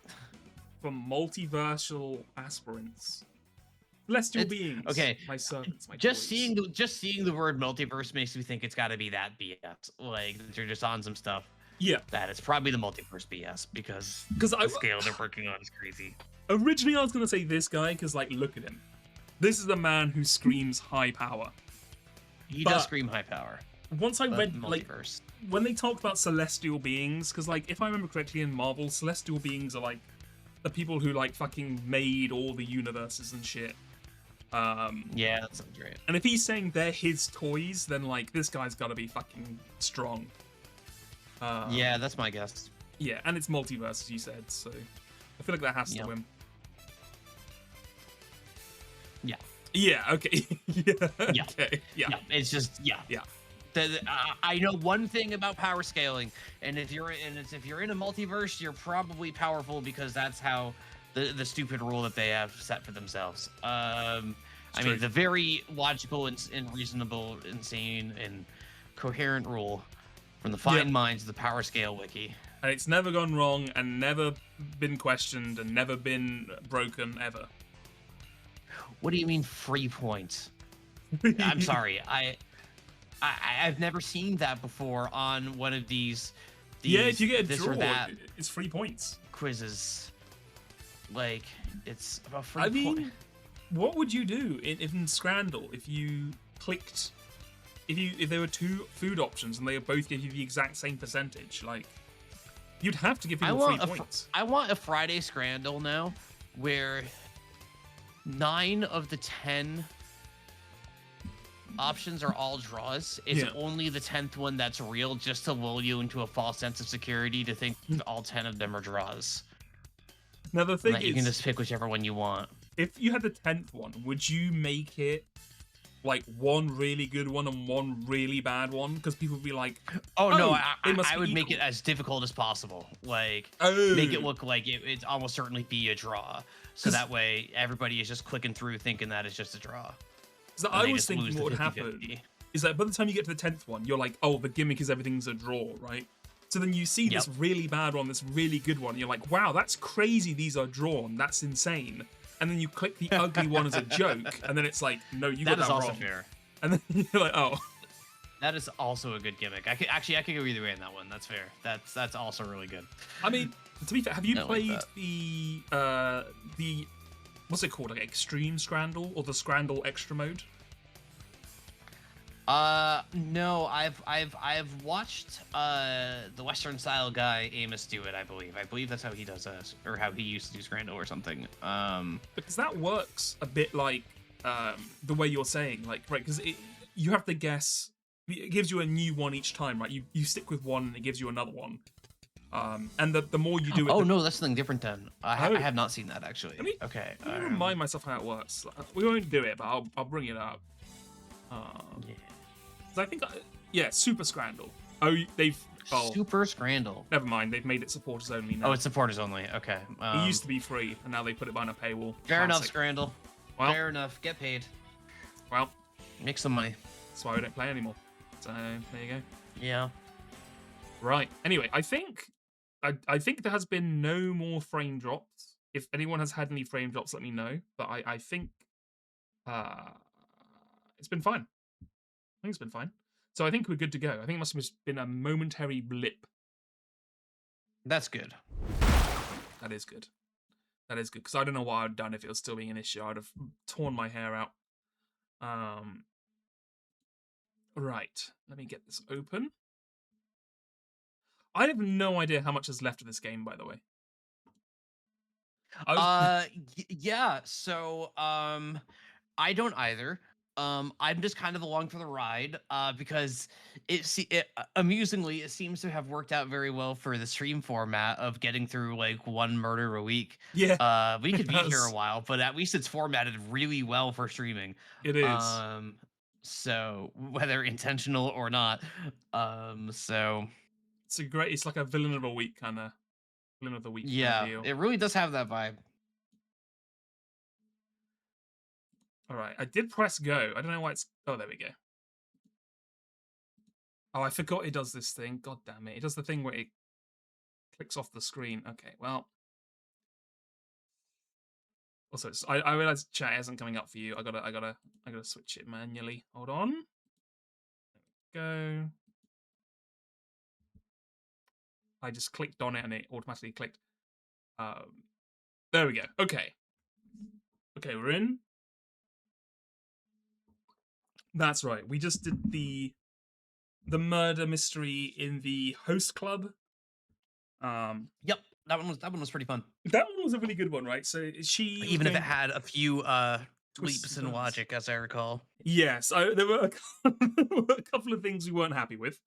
from Multiversal Aspirants. Celestial beings. Okay. My servants, my Just toys. seeing the word multiverse makes me think it's got to be that BS. Like they're just on some stuff. Yeah, That it's probably the multiverse BS because because the scale they're working on is crazy. originally I was gonna say this guy because look at him. This is the man who screams high power. He But- does scream high power. Once I But read multiverse. when they talk about celestial beings, because if I remember correctly in Marvel, celestial beings are the people who fucking made all the universes and shit. Yeah, that sounds right. And if he's saying they're his toys, then like this guy's got to be fucking strong. Yeah, that's my guess. Yeah, and it's multiverse, as you said, so I feel like that has to win. Yeah. Yeah. Okay. Yeah. Yeah. Okay. Yeah. It's just Yeah. I know one thing about power scaling, and if you're in a multiverse, you're probably powerful because that's how the stupid rule that they have set for themselves. I mean, the very logical and reasonable, insane, and coherent rule from the fine minds of the Power Scale Wiki. And it's never gone wrong, and never been questioned, and never been broken ever. What do you mean free points? I'm sorry, I've never seen that before on one of these yeah, if you get a this draw, or that it's 3 points. quizzes. Like, it's about free I mean, what would you do in Scrandle if you clicked, if there were 2 food options and they both give you the exact same percentage? Like, you'd have to give people 3 points. I want a Friday Scrandle now, where 9 of the 10 options are all draws. It's only the 10th one that's real, just to lull you into a false sense of security to think all 10 of them are draws. Now the thing is, you can just pick whichever one you want. If you had the 10th one, would you make it like one really good one and one really bad one? Because people would be like, "Oh no, I would make it as difficult as possible. Like, make it look like it's almost certainly be a draw. So that way, everybody is just clicking through thinking that it's just a draw." So I was thinking what would happen is that by the time you get to the 10th one, you're like, "Oh, the gimmick is everything's a draw, right?" So then you see this really bad one, this really good one, and you're like, "Wow, that's crazy. These are drawn. That's insane." And then you click the ugly one as a joke, and then it's like, "No, you got that wrong." That is also fair. And then you're like, "Oh." That is also a good gimmick. I could go either way in that one. That's fair. That's also really good. I mean, to be fair, have you played the what's it called, like Extreme Scrandle or the Scrandle Extra mode? No, I've watched the Western style guy Amos do it. I believe that's how he does or how he used to do Scrandle or something. Because that works a bit like the way you're saying, like, right? Because you have to guess. It gives you a new one each time, right? You stick with one, and it gives you another one. And the more you do it. Oh no, that's something different then. I have not seen that actually. Let me, okay. Let me remind myself how it works. We won't do it, but I'll bring it up. Yeah. I think, Super Scrandle. Oh, Super Scrandle. Never mind, they've made it supporters only now. Oh, it's supporters only. Okay. It used to be free, and now they put it behind a paywall. Fair enough, Scrandle. Well, fair enough. Get paid. Well, make some money. That's why we don't play anymore. So there you go. Yeah. Right. Anyway, I think there has been no more frame drops. If anyone has had any frame drops, let me know. But I think it's been fine. I think it's been fine. So I think we're good to go. I think it must have just been a momentary blip. That's good. That is good. That is good. Because I don't know what I'd done if it was still being an issue. I'd have torn my hair out. Right. Let me get this open. I have no idea how much is left of this game, by the way. Yeah. So, I don't either. I'm just kind of along for the ride, because amusingly, it seems to have worked out very well for the stream format of getting through like one murder a week. Yeah. We could be here a while, but at least it's formatted really well for streaming. It is. So whether intentional or not, so it's like a villain of a week kind of deal. Yeah, it really does have that vibe. All right, I did press go. I don't know why it's... Oh, there we go. Oh, I forgot it does this thing. God damn it. It does the thing where it clicks off the screen. Okay, well... Also, I realize chat isn't coming up for you. I gotta switch it manually. Hold on. There we go. I just clicked on it and it automatically clicked. There we go. Okay. Okay, we're in. That's right. We just did the murder mystery in the host club. Yep, that one was pretty fun. That one was a really good one, right? So she if it had a few twists leaps and in turns. logic, as I recall. Yes, there were a couple of things we weren't happy with,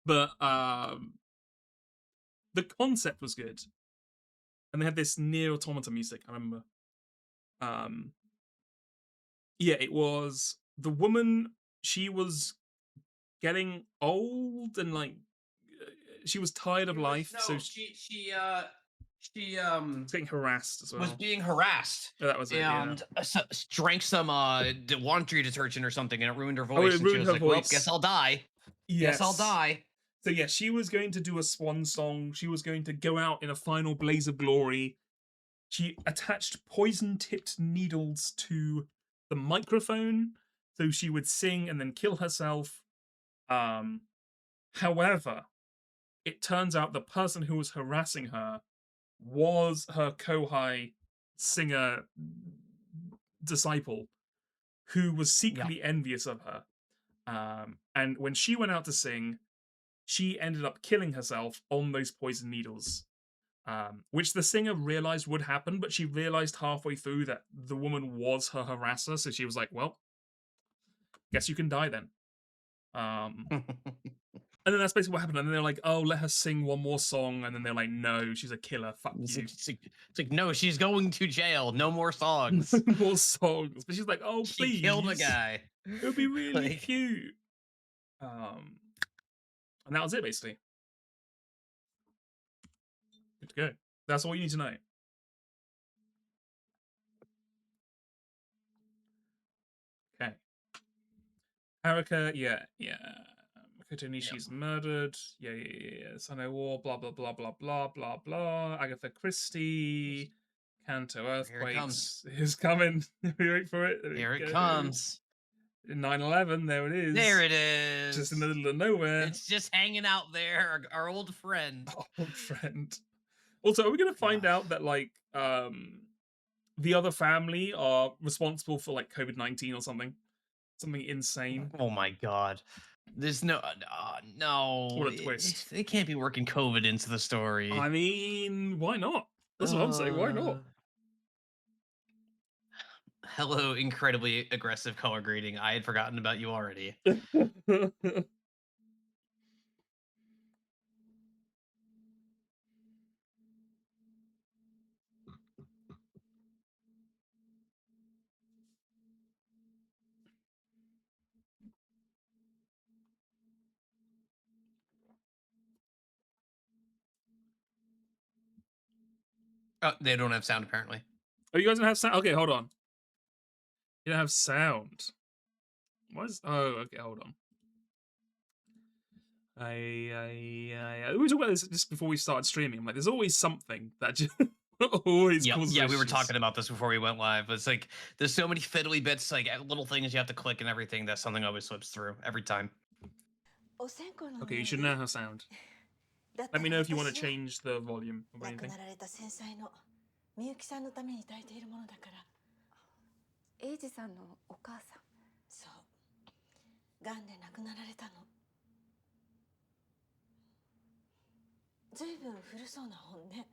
but the concept was good, and they had this near automata music. I remember. Um, yeah, it was the woman. She was getting old and like she was tired of life, so She she's getting harassed as was well. being harassed Yeah, that was it. Yeah. and drank some laundry detergent or something, and it ruined her Oh, voice. it And she ruined was her like, "Well, guess voice. I'll die. Guess I'll Yes. die." So yeah, she was going to do a swan song. She was going to go out in a final blaze of glory. She attached poison-tipped needles to the microphone, so she would sing and then kill herself. Um, However, it turns out the person who was harassing her was her Kohai singer disciple who was Yeah. secretly envious of her. And when she went out to sing, she ended up killing herself on those poison needles, which the singer realized would happen, but she realized halfway through that the woman was her harasser, so she was like, well, guess you can die then. And then that's basically what happened. And then they're like, oh, let her sing one more song. And then they're like, no, she's a killer. Fuck It's you. like, no, she's going to jail. No more songs. No more songs. But she's like, oh, She please. killed a guy. It would be really Like, cute. And that was it, basically. Good to go. That's all you need to know. Okay. Haruka, yeah. Makoto Nishi's murdered. Yeah. Sano War, blah, blah, blah, blah, blah, blah, blah. Agatha Christie. Kanto Earthquakes is coming. Wait for it. Here it comes. 9/11, there it is. There it is. Just in the middle of nowhere. It's just hanging out there. Our old friend. Old friend. Also, are we gonna find out that like the other family are responsible for like COVID-19 or something? Something insane. Oh my god. There's no no. What a twist. They can't be working COVID into the story. I mean, why not? That's what I'm saying. Why not? Hello, incredibly aggressive color grading. I had forgotten about you already. Oh, they don't have sound apparently. Oh, you guys don't have sound? Okay, hold on. You don't have sound. What is? Oh, okay, hold on. We were talking about this just before we started streaming. I'm like, there's always something that just always causes Yeah, we were issues. talking about this before we went live. It's like there's so many fiddly bits, like little things you have to click and everything, that something always slips through every time. Okay, you should now have sound. Let me know if you want to change the volume or anything. みゆきさんのために炊いているものだから。英二さんのお母さん。そう。癌で亡くなられたの。ずいぶん古そうな本ね。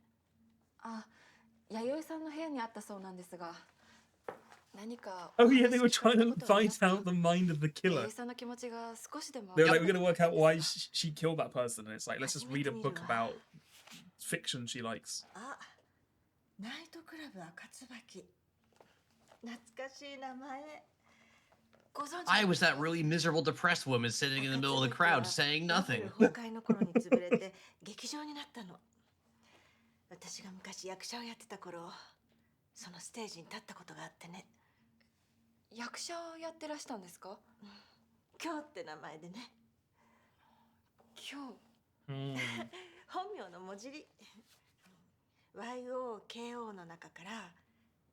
あ、弥生さんの部屋にあったそうなんですが。Oh yeah, they were trying to find out the mind of the killer. They were like, we're going to work out why she killed that person. And it's like, let's just read a book about fiction she likes. ナイトクラブ赤椿。懐かしい名前。I was that really miserable, depressed woman sitting in the middle of the crowd saying nothing. 崩壊の頃に潰れて劇場になったの。私が昔役者をやってた頃、そのステージに立ったことがあってね。役者をやってらしたんですか？今日って名前でね。今日。本名の文字り。YOKO の中から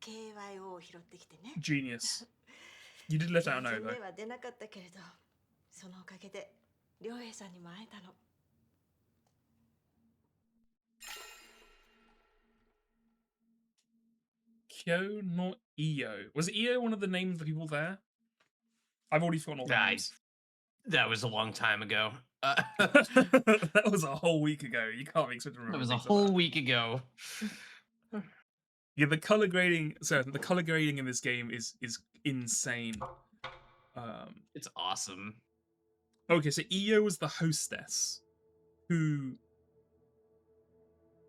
KYO を拾ってきてね。Genius. You did let out know though. 全然は出なかったけれど、そのおかげで良平さんにも会えたの。Kyo, not Io. Was Io one of the names of the people there? I've already forgotten all the names. That was a long time ago. That was a whole week ago. You can't be expected to remember. That was a whole week ago. Yeah, the color grading. So the color grading in this game is insane. It's awesome. Okay, so Io was the hostess who.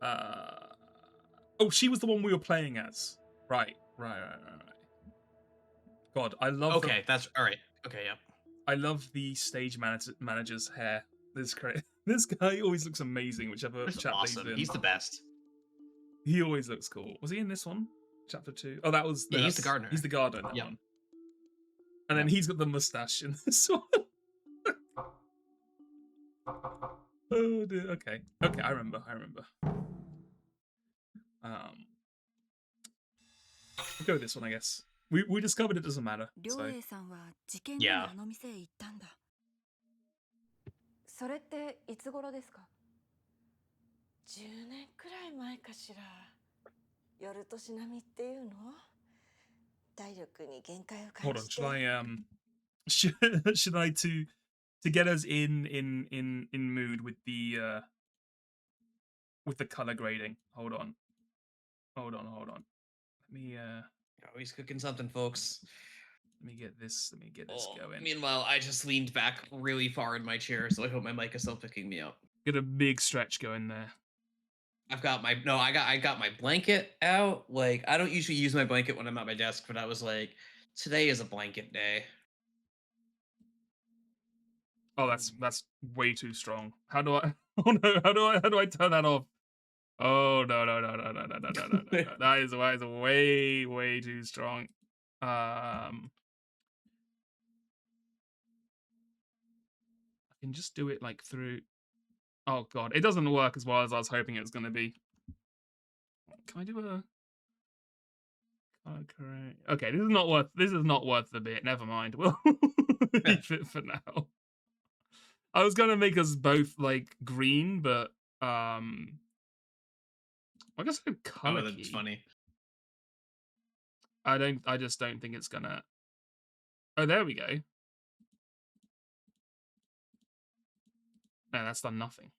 Oh, she was the one we were playing as. Right. God, I love. Okay, that's all right. Okay, yeah. I love the stage manager's hair. This this guy always looks amazing, whichever That's chapter awesome. he's in. He's the best. He always looks cool. Was he in this one? Chapter 2? Oh, that was. Yeah, he's the gardener. He's the gardener in that Yep. one. And then he's got the mustache in this one. Oh dear. Okay, I remember. We'll go with this one, I guess. We discovered it doesn't matter. So. Yeah. それっていつ頃ですか？10年くらい前かしら。夜年並みっていうの？体力に限界を感 Hold on, じて。 should I to get us in mood with the color grading? Hold on. Let me Oh, he's cooking something, folks. let me get this going. Meanwhile, I just leaned back really far in my chair, so I hope my mic is still picking me up. Get a big stretch going there. I got my blanket out. Like, I don't usually use my blanket when I'm at my desk, but I was like, today is a blanket day. Oh, that's way too strong. How do I? Oh no! How do I turn that off? Oh no! That is way too strong. I can just do it like through. Oh god, it doesn't work as well as I was hoping it was going to be. Can I do a? Okay. Okay, this is not worth the bit. Never mind. We'll leave it for now. I was gonna make us both like green, but I guess a color Oh, that's key. funny. I just don't think it's gonna. Oh, there we go. No, that's done nothing.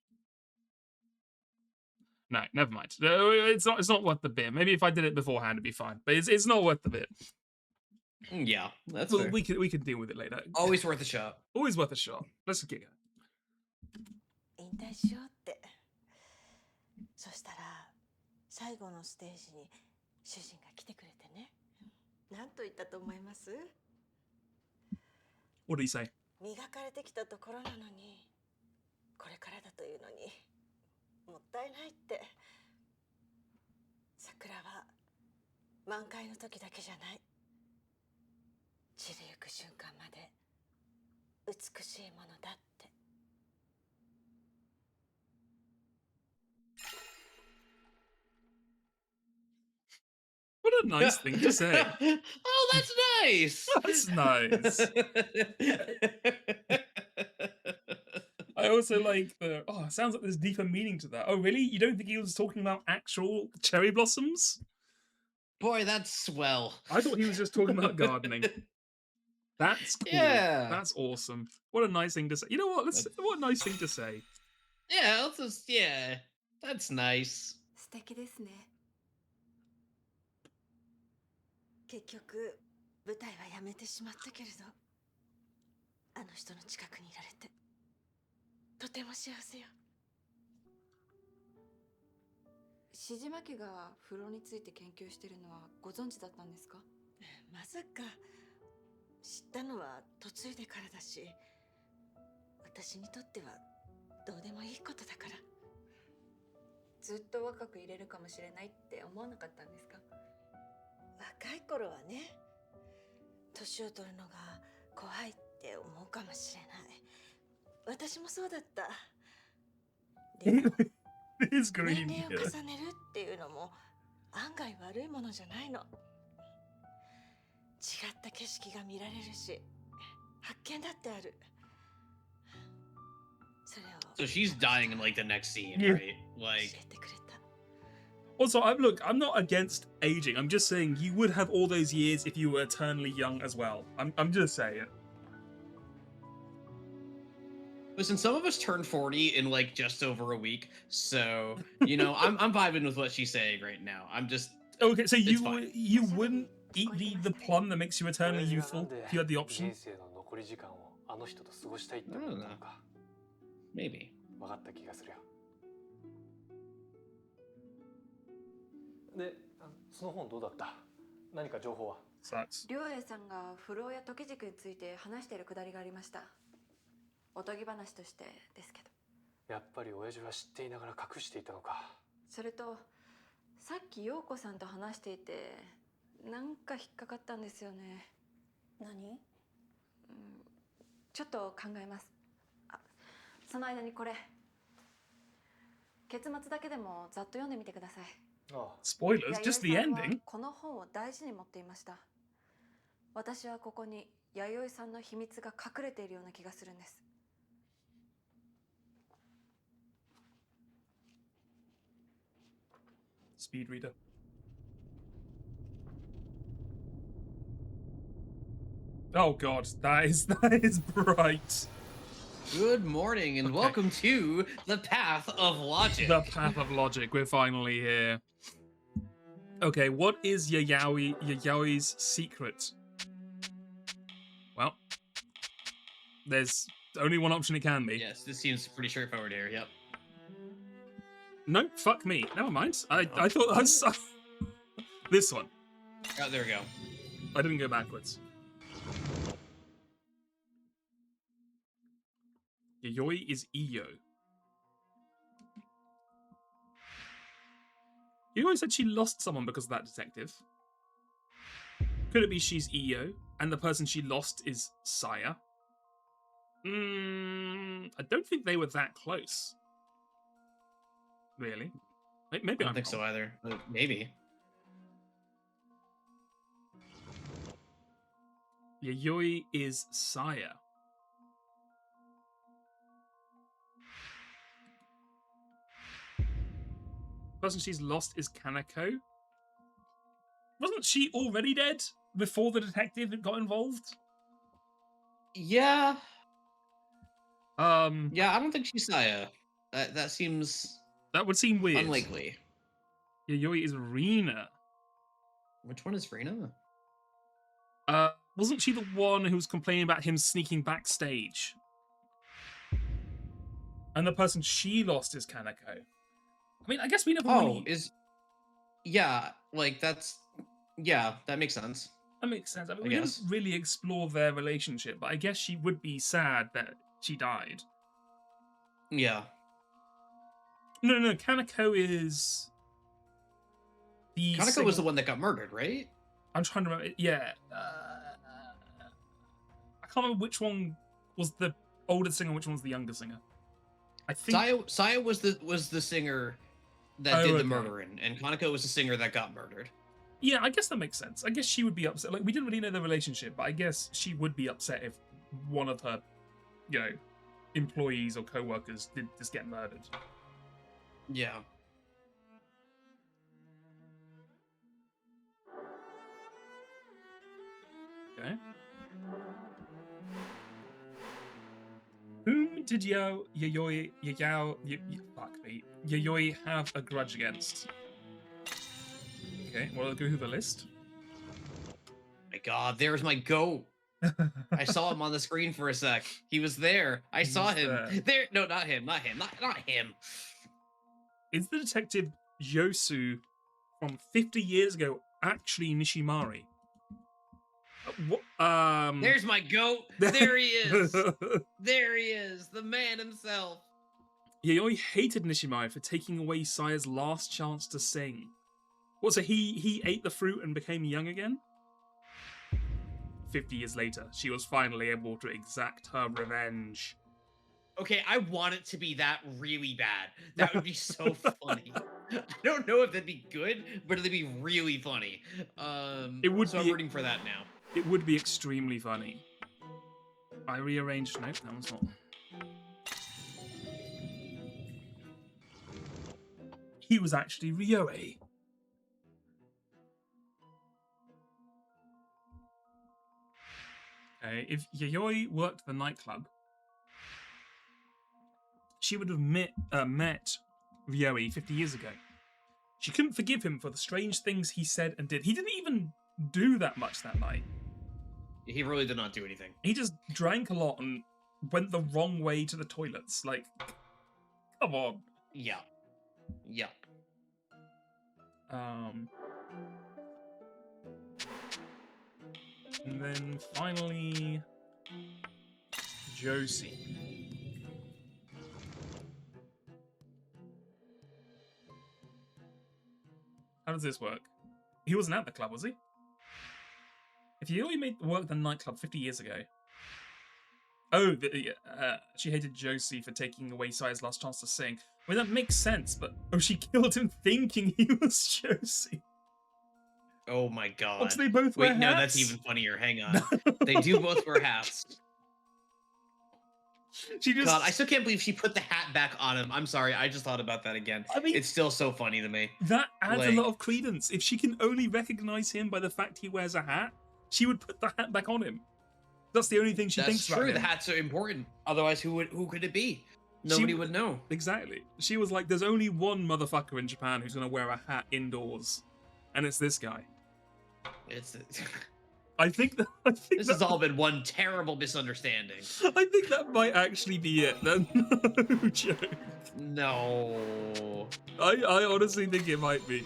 No, never mind. No, it's not worth the bit. Maybe if I did it beforehand, it'd be fine. But it's not worth the bit. Yeah, that's Well, fair. we can deal with it later. Always worth a shot. Always worth a shot. Let's get going. 引退しようって。そしたら最後のステージに主人が来てくれてね。何と言ったと思います？ What did he say? 磨かれてきたところなのに、これからだというのにもったいないって。桜は満開の時だけじゃない。散りゆく瞬間まで美しいものだって。 What a nice thing to say. Oh, that's nice. That's nice. I also like the. Oh, it sounds like there's deeper meaning to that. Oh, really? You don't think he was talking about actual cherry blossoms? Boy, that's swell. I thought he was just talking about gardening. That's cool. Yeah. That's awesome. What a nice thing to say. You know what? What a nice thing to say. Yeah, that's nice. 素敵ですね。結局舞台はやめてしまったけれど、あの人の近くにいられてとても幸せよ。しじま家が風呂について研究してるのはご存知だったんですか？まさか知ったのは嫁いでからだし、私にとってはどうでもいいことだから。ずっと若くいれるかもしれないって思わなかったんですか？若い頃はね、年を取るのが怖いって思うかもしれない。私もそうだった。でも It's green. 年齢を重ねるっていうのも案外悪いものじゃないの。違った景色が見られるし、発見だってある。それを So she's dying in like the next scene, Yeah. right? 教 Like, えてくれた。 Also, I'm not against aging. I'm just saying you would have all those years if you were eternally young as well. I'm just saying. listen, some of us turn 40 in like just over a week, so you know, I'm vibing with what she's saying right now. I'm just Okay, so It's fine. you wouldn't eat the plum that makes you eternally 親父が youthful なんで if you had the option? 人生の残り時間をあの人と過ごしたいって思ったのか Maybe. 分かった気がするよ。で、その本どうだった？何か情報は？ Sucks. 良栄さんが不老や時軸について話しているくだりがありました。おとぎ話としてですけど。やっぱり親父は知っていながら隠していたのか。それとさっき陽子さんと話していてなんか引っかかったんですよね。何？ちょっと考えます。あ、その間にこれ結末だけでもざっと読んでみてください。ああ、 Spoilers, just the 弥生さんは ending. この本を大事に持っていました。私はここに弥生さんの秘密が隠れているような気がするんです。Speed reader. Oh god, that is bright. Good morning and Okay. welcome to the Path of Logic. The path of logic. We're finally here. Okay, what is Yayaoi's secret? Well, there's only one option it can be. Yes, this seems pretty straightforward here. Yep. No, fuck me. Never mind. I thought that's this one. Oh, there we go. I didn't go backwards. Yayoi is Iyo. Yayoi said she lost someone because of that detective. Could it be she's Iyo and the person she lost is Saya? I don't think they were that close. Really? Maybe I don't I'm think so wrong. either. Maybe. Yayoi is Saya. Person she's lost is Kanako. Wasn't she already dead before the detective got involved? Yeah. Yeah, I don't think she's Saya. That seems that would seem weird. unlikely. Yayoi is Rina. Which one is Rena? Wasn't she the one who was complaining about him sneaking backstage? And the person she lost is Kanako. I mean, I guess we never really... Yeah, like that's... Yeah, that makes sense. That makes sense. I mean, I we guess. didn't really explore their relationship, but I guess she would be sad that she died. Yeah. No, Kanako is... Kanako was the one that got murdered, right? I'm trying to remember. Yeah. I can't remember which one was the older singer, which one was the younger singer. I think Saya was the singer that did the okay. murdering, and Kanako was the singer that got murdered. Yeah, I guess that makes sense. I guess she would be upset. Like, we didn't really know their relationship, but I guess she would be upset if one of her, employees or co-workers did just get murdered. Yeah. Okay. Whom did Yayoi have a grudge against? Okay, well, I'll go through the list. My God, there's my goat. I saw him on the screen for a sec. He was there. I saw was him. There. No, not him. Not him. Not him. Is the detective Yosu from 50 years ago actually Nishimari? There's my goat. There he is. There he is. The man himself. Yayoi hated Nishimari for taking away Saya's last chance to sing. What, so he ate the fruit and became young again? 50 years later, she was finally able to exact her revenge. Okay, I want it to be that really bad. That would be so funny. I don't know if that'd be good, but it'd be really funny. It would so be, I'm rooting for that now. It would be extremely funny. I rearranged. Nope, that one's not. He was actually Ryoei. Okay, if Yayoi worked the nightclub, she would have met Ryoei 50 years ago. She couldn't forgive him for the strange things he said and did. He didn't even do that much that night. He really did not do anything. He just drank a lot and went the wrong way to the toilets. Like, come on. Yeah. Yeah. And then finally, Josie. How does this work? He wasn't at the club, was he? If he only worked the nightclub 50 years ago. Oh, she hated Josie for taking away Saya's last chance to sing. Well, that makes sense, but she killed him thinking he was Josie. Oh my god. Because they both wear Wait, hats. no, that's even funnier. Hang on. They do both wear hats. She just... God, I still can't believe she put the hat back on him. I'm sorry, I just thought about that again. I mean, it's still so funny to me. That adds a lot of credence. If she can only recognize him by the fact he wears a hat, she would put the hat back on him. That's the only thing she thinks about him. That's true, the hats are important. Otherwise, who could it be? Nobody would know. Exactly. She was like, there's only one motherfucker in Japan who's going to wear a hat indoors. And it's this guy. I think this has all been one terrible misunderstanding. I think that might actually be it. No joke. No. I honestly think it might be.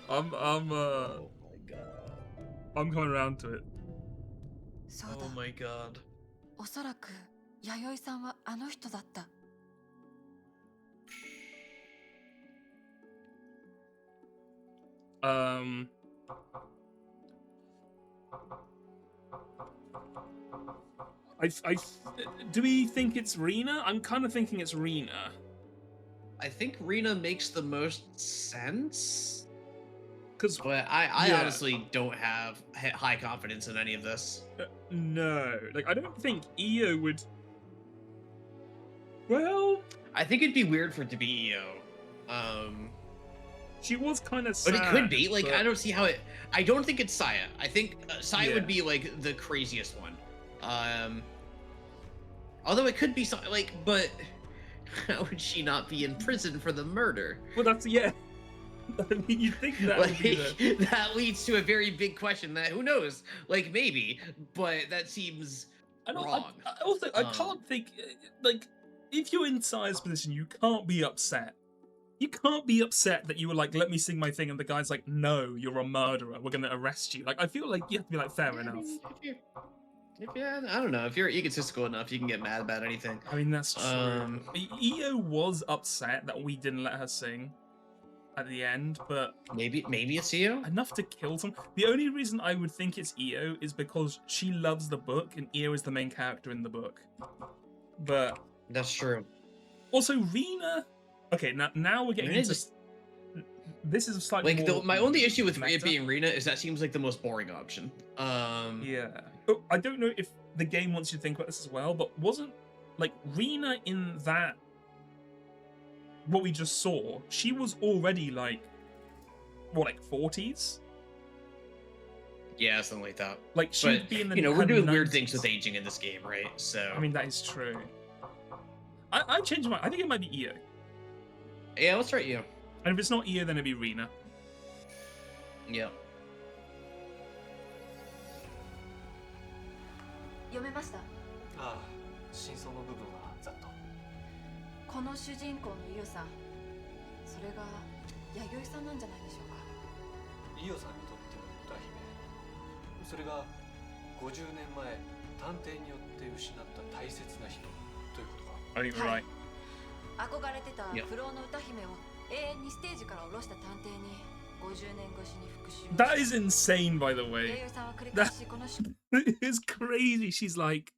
Oh my god. I'm coming around to it. Oh my god. おそらく弥生さんはあの人だった。Do we think it's Rina? I'm kind of thinking it's Rina. I think Rina makes the most sense. But I honestly don't have high confidence in any of this. No, like I don't think Io would. Well, I think it'd be weird for it to be Io. She was kind of sad. But it could be. Like, I don't see how it... I don't think it's Saya. I think Saya would be, like, the craziest one. Although it could be... Like, but... How would she not be in prison for the murder? Well, that's... Yeah. I mean, you'd think that would be the... That leads to a very big question that... Who knows? Like, maybe. But that seems wrong. I can't think... Like, if you're in Saya's position, you can't be upset. You can't be upset that you were like, let me sing my thing, and the guy's like, no, you're a murderer. We're gonna arrest you. Like, I feel like you have to be like, fair enough. I don't know. If you're egotistical enough, you can get mad about anything. I mean, that's true. Io was upset that we didn't let her sing at the end, but maybe it's Io. Enough to kill someone. The only reason I would think it's Io is because she loves the book, and Io is the main character in the book. But that's true. Also, Rina. Okay, now we're getting into... This is slightly more... my only issue with it being Rina is that seems like the most boring option. Yeah. Oh, I don't know if the game wants you to think about this as well, but wasn't, like, Rina in that... What we just saw, she was already, like... What, like, 40s? Yeah, something like that. Like, she'd be in the... You know, we're doing weird things with aging in this game, right? So... I mean, that is true. I changed my... I think it might be Io. Yeah, let's try Io. And if it's not Io, then it'd be Rina. Yeah. 読めました。ああ、真相の部分はざっと。この主人公のイオさん、それが弥生さんなんじゃないでしょうか。イオさんにとっての歌姫、それが50年前探偵によって失った大切な人ということか。Are you right? 憧れてた不老の歌姫を永遠にステージから下ろした探偵に50年越しに復讐。 That is insane, by the way. 弥生さんは繰り返しこの It's crazy. She's like,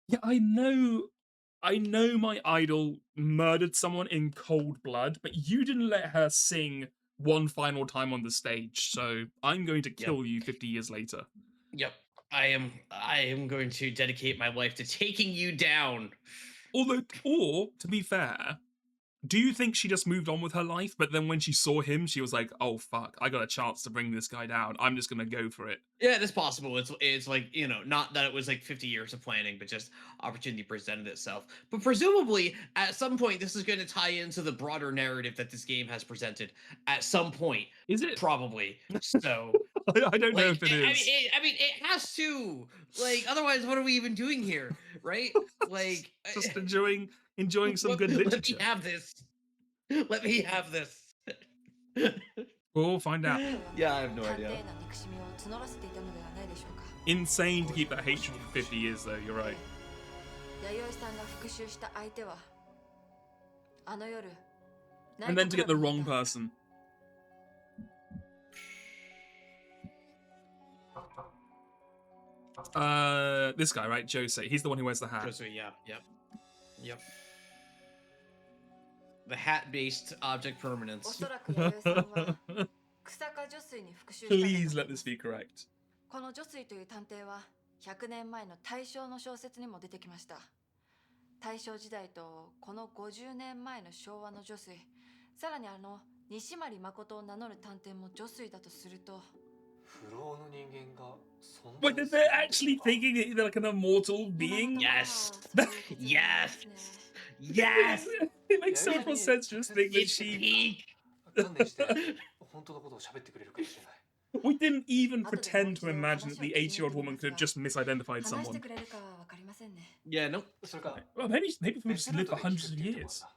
yeah, I know my idol murdered someone in cold blood, but you didn't let her sing one final time on the stage, so I'm going to kill you 50 years later. Yep. I am going to dedicate my life to taking you down. Although, or to be fair, Do you think she just moved on with her life, but then when she saw him, she was like, "Oh fuck, I got a chance to bring this guy down. I'm just gonna go for it." Yeah, that's possible. It's like, you know, not that it was like 50 years of planning, but just opportunity presented itself. But presumably, at some point, this is going to tie into the broader narrative that this game has presented. At some point, Is it? probably. So, I don't know like, if it is. I mean, it has to. Like, otherwise, what are we even doing here, right? Like, Just enjoying some good let me literature. have this. Let me have this. We'll find out. Yeah, I have no 探 idea. 偵な憎しみを募らせていたのではないでしょうか。 Insane to keep that hatred for 50 years, though. You're right. 弥生さんが復讐した相手はあの夜 And then to get the wrong person. This guy, right? Jose. He's the one who wears the hat. Jose, yeah, yep. The hat-based object お permanence. そらく弥生さんは草加女水に復讐したのだと思い Please ま let す this be correct. この女水という探偵は100年前の大正の小説にも出てきました。大正時代とこの50年前の昭和の女水、さらに西丸誠を名乗る探偵も女水だとすると、不老の人間が存 Wait, 在 they're する actually thinking it like an immortal being? Yes. そういう結論ですね Yes. It makes so much more sense to just think that It's she. peak. 観念して本当のことを喋ってくれるかもしれない。 We didn't even pretend to imagine that the 80-year-old woman could have just misidentified 話して someone. くれるかはわかりませんね。 Yeah, no. それか Well, maybe we 別 just ルー live ト for で聞く hundreds っ of ていうところ years. だ。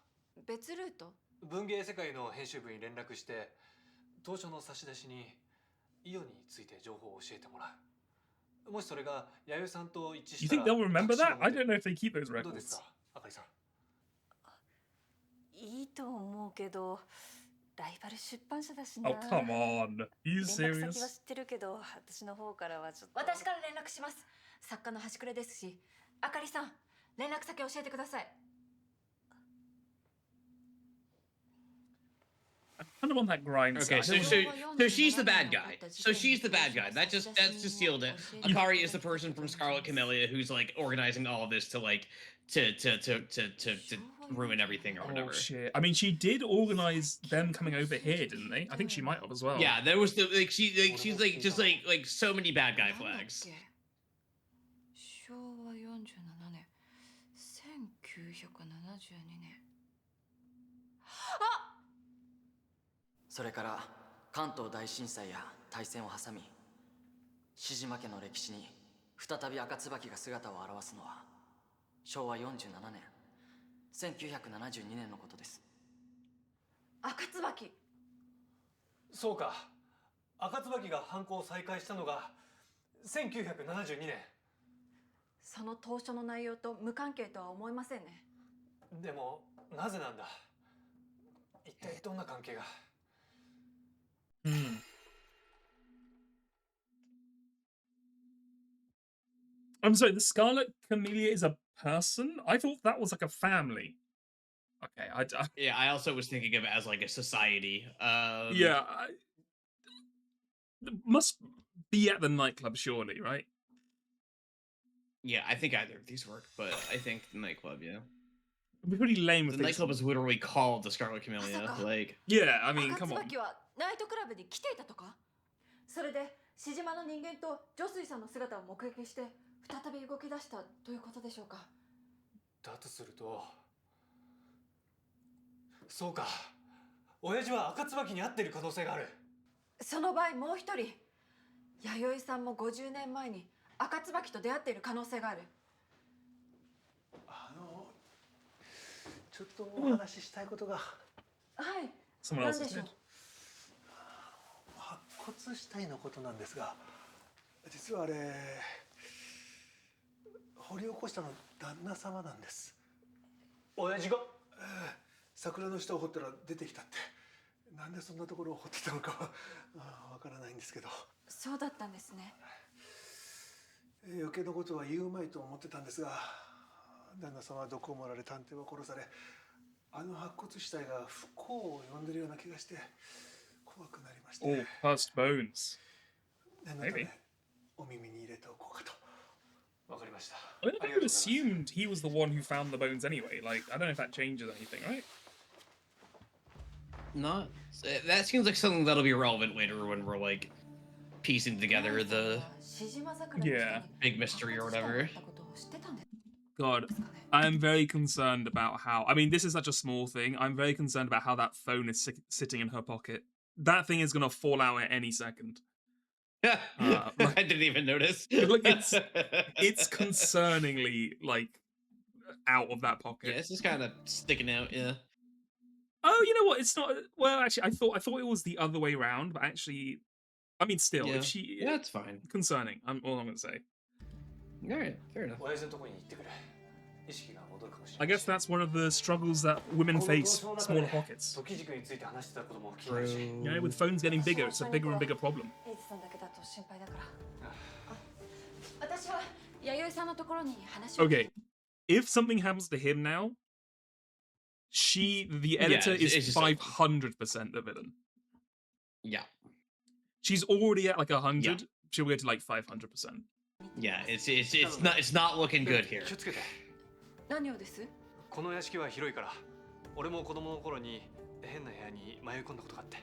別ルート？文芸世界の編集部に連絡して当初の差出しにイオについて情報を教えてもらう。もしそれが弥生さんと一致 You した think ら they'll remember 確信 that? を I 持て don't know if they keep those どうです records. か、あかりさん。いいと思うけどライバル出版社だしな。 Oh, come on. Are you 連絡先は serious? 知ってるけど私の方からはちょっと。私から連絡します。作家の端くれですし、あかりさん、連絡先教えてください。I kind of want that grind Okay, side. so she's the bad guy. So she's the bad guy. That's just sealed it. Akari is the person from Scarlet Camellia who's like organizing all of this to like to ruin everything or Oh whatever. shit! I mean, she did organize them coming over here, didn't they? I think she might have as well. Yeah, there was the like she's like just like so many bad guy なんだっ flags. け？昭和47年、1972年。あ！それから関東大震災や大戦を挟み志島家の歴史に再び赤椿が姿を現すのは昭和47年1972年のことです。赤椿。そうか、赤椿が犯行を再開したのが1972年。その当初の内容と無関係とは思えませんね。でもなぜなんだ、一体どんな関係が。 Hmm. I'm sorry, the Scarlet Camellia is a person? I thought that was like a family. Okay, Yeah, I also was thinking of it as like a society. yeah, must be at the nightclub, surely, right? Yeah, I think either of these work, but I think the nightclub, yeah. It'd be pretty lame if The they... nightclub is literally called the Scarlet Camellia. Masaka. Like, Yeah, I mean, 赤 come on. 椿はナイトクラブに来ていたとか？それで志島の人間と女水さんの姿を目撃して再び動き出したということでしょうか。だとすると、そうか、親父は赤椿に会っている可能性がある。その場合もう一人弥生さんも50年前に赤椿と出会っている可能性がある。ちょっとお話ししたいことが。はい。 Someone else 何 is でしょ dead. う。白骨死体のことなんですが、実はあれ掘り起こしたの旦那様なんです。親父が、桜の下を掘ったら出てきたって。なんでそんなところを掘ってたのかはわからないんですけど。そうだったんですね。余計なことは言うまいと思ってたんですが、旦那様は毒を盛られ探偵は殺され、あの白骨死体が不幸を呼んでるような気がして怖くなりまして。 Oh, cursed bones. 念のた Maybe. めお耳に入れておこうかと。わかりました。 I mean, I kind of assumed he was the one who found the bones anyway. Like, I don't know if that changes anything, right? not. That seems like something that'll be relevant later when we're like piecing together the Yeah. big mystery or whatever. God, I am very concerned about how. I mean, this is such a small thing. I'm very concerned about how that phone is sitting in her pocket. That thing is gonna fall out at any second. I Like, didn't even notice. like it's concerningly like out of that pocket. Yeah, it's just kind of sticking out. Yeah. Oh, you know what? It's not. Well, actually, I thought it was the other way around, but actually, I mean, still, Yeah. if she, Yeah, it's fine. Concerning. I'm all I'm gonna say. All right, fair enough. I guess that's one of the struggles that women face: smaller pockets. True. You know, with phones getting bigger, it's a bigger and bigger problem. エイジさんだけだと心配だから私は弥生さんのところに話を Okay, if something happens to him now, the editor it's is just over. 500% the villain. Yeah. She's already at like 100. She'll go to like 500%. Yeah, it's not looking good here. 何をです？この屋敷は広いから、俺も子供の頃に変な部屋に迷い込んだことがあって。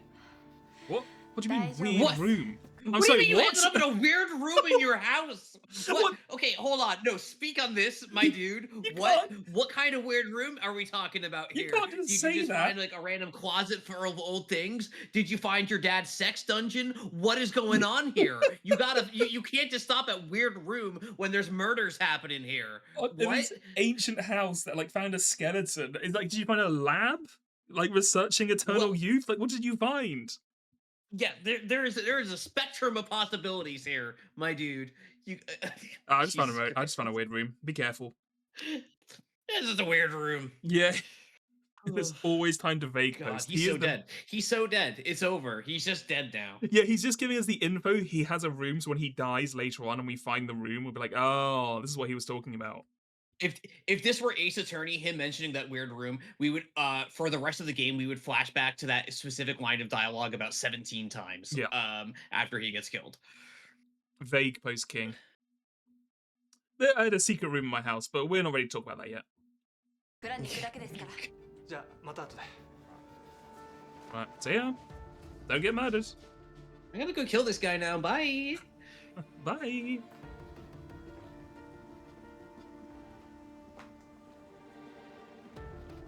What? What do you mean Daijoubu. weird What? room? I'm What do you sorry, mean you what? ended up in a weird room in your house? What? Okay, hold on. No, speak on this, my dude. What kind of weird room are we talking about You here? can't just Did say you just that. find like a random closet full of old things? Did you find your dad's sex dungeon? What is going on here? You can't just stop at weird room when there's murders happening here. What? This ancient house that like found a skeleton. Is like, did you find a lab? Like researching eternal youth? Like, what did you find? Yeah, there is a spectrum of possibilities here, my dude. I just found a weird room. Be careful. This is a weird room. Yeah. There's always time to vague God, post. he's so dead. He's so dead. It's over. He's just dead now. Yeah, he's just giving us the info. He has a room, so when he dies later on and we find the room, we'll be like, oh, this is what he was talking about. If this were Ace Attorney, him mentioning that weird room, we would for the rest of the game we would flash back to that specific line of dialogue about 17 times. Yeah. After he gets killed. Vague post king. I had a secret room in my house, but we're not ready to talk about that yet. プランに行くだけですから。じゃあまた後で。 Right, so yeah, don't get murdered. I'm gonna go kill this guy now. Bye. Bye.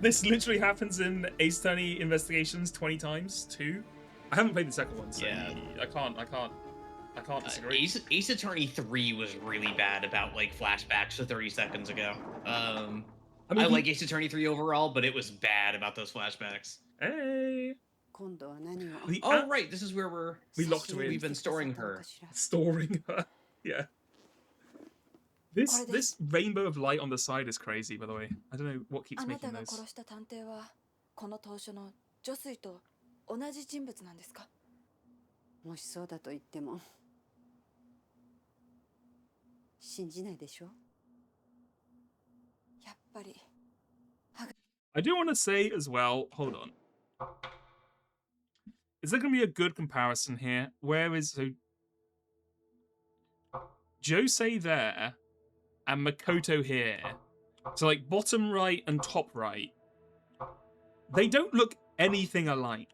This literally happens in Ace Attorney Investigations 20 times too. I haven't played the second one, so Yeah. I can't disagree. Ace Attorney 3 was really bad about like flashbacks to 30 seconds ago. I like Ace Attorney 3 overall, but it was bad about those flashbacks. Hey. Oh right, this is where we locked her in. We've been storing her. Storing her. Yeah. This rainbow of light on the side is crazy, by the way. I don't know what keeps あな making たが those. 殺した探偵はこの投書の女水と同じ人物なんですか？もしそうだと言っても信じないでしょ。やっぱり。 I do want to say as well, hold on. Is there going to be a good comparison here? Where is so Josei there and Makoto here? So like bottom right and top right. They don't look anything alike.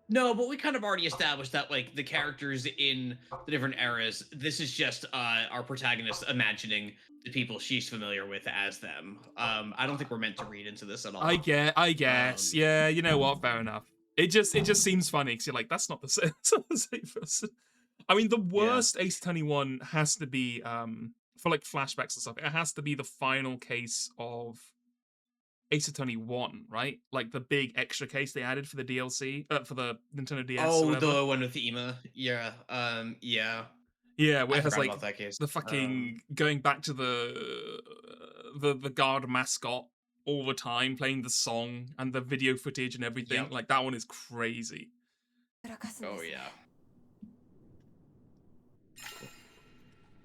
No, but we kind of already established that like the characters in the different eras, this is just our protagonist imagining the people she's familiar with as them. I don't think we're meant to read into this at all. I guess. Yeah, you know what? Fair enough. It just seems funny because you're like, that's not the same, it's not the same person. I mean, the worst Ace Attorney one has to be for like flashbacks and stuff. It has to be the final case of Ace Attorney 1, right? Like the big extra case they added for the DLC, for the Nintendo DS. Oh, the one with Ema. Yeah. Yeah. Yeah, where I it has forgot like about that case. the fucking going back to the guard mascot all the time, playing the song and the video footage and everything. Yep. Like that one is crazy. Oh yeah.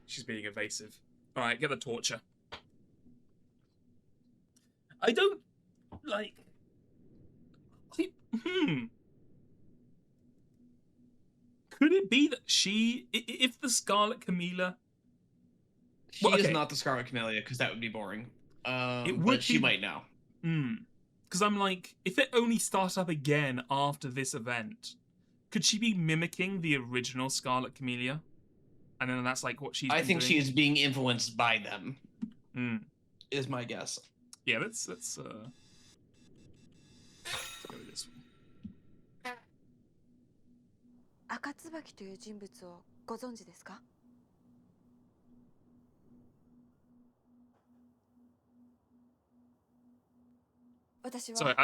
She's being evasive. All right, get the torture. I don't like. Could it be that if the Scarlet Camilla? She is not the Scarlet Camellia because that would be boring. It would but she be- might now. because I'm like, if it only starts up again after this event, could she be mimicking the original Scarlet Camellia? And then that's like what she's I been think doing? she is being influenced by them. Is my guess. Yeah, let's go with this one. 赤椿という人物をご存知ですか？私は Sorry,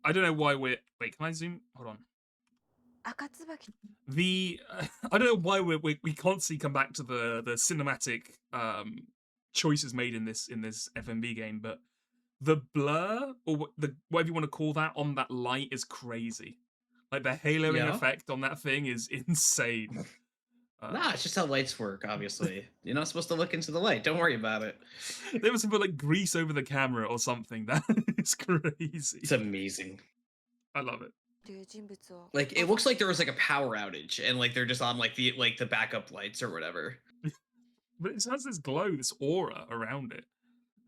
I don't know why we're... Wait, can I zoom? Hold on. 赤椿 I don't know why we constantly come back to the cinematic choices made in this FMV game, but the blur or whatever you want to call that on that light is crazy. Like the haloing effect on that thing is insane. Nah, it's just how lights work. Obviously, you're not supposed to look into the light. Don't worry about it. There was some like grease over the camera or something. That is crazy. It's amazing. I love it. Like it looks like there was like a power outage, and like they're just on like the backup lights or whatever. But it has this glow, this aura around it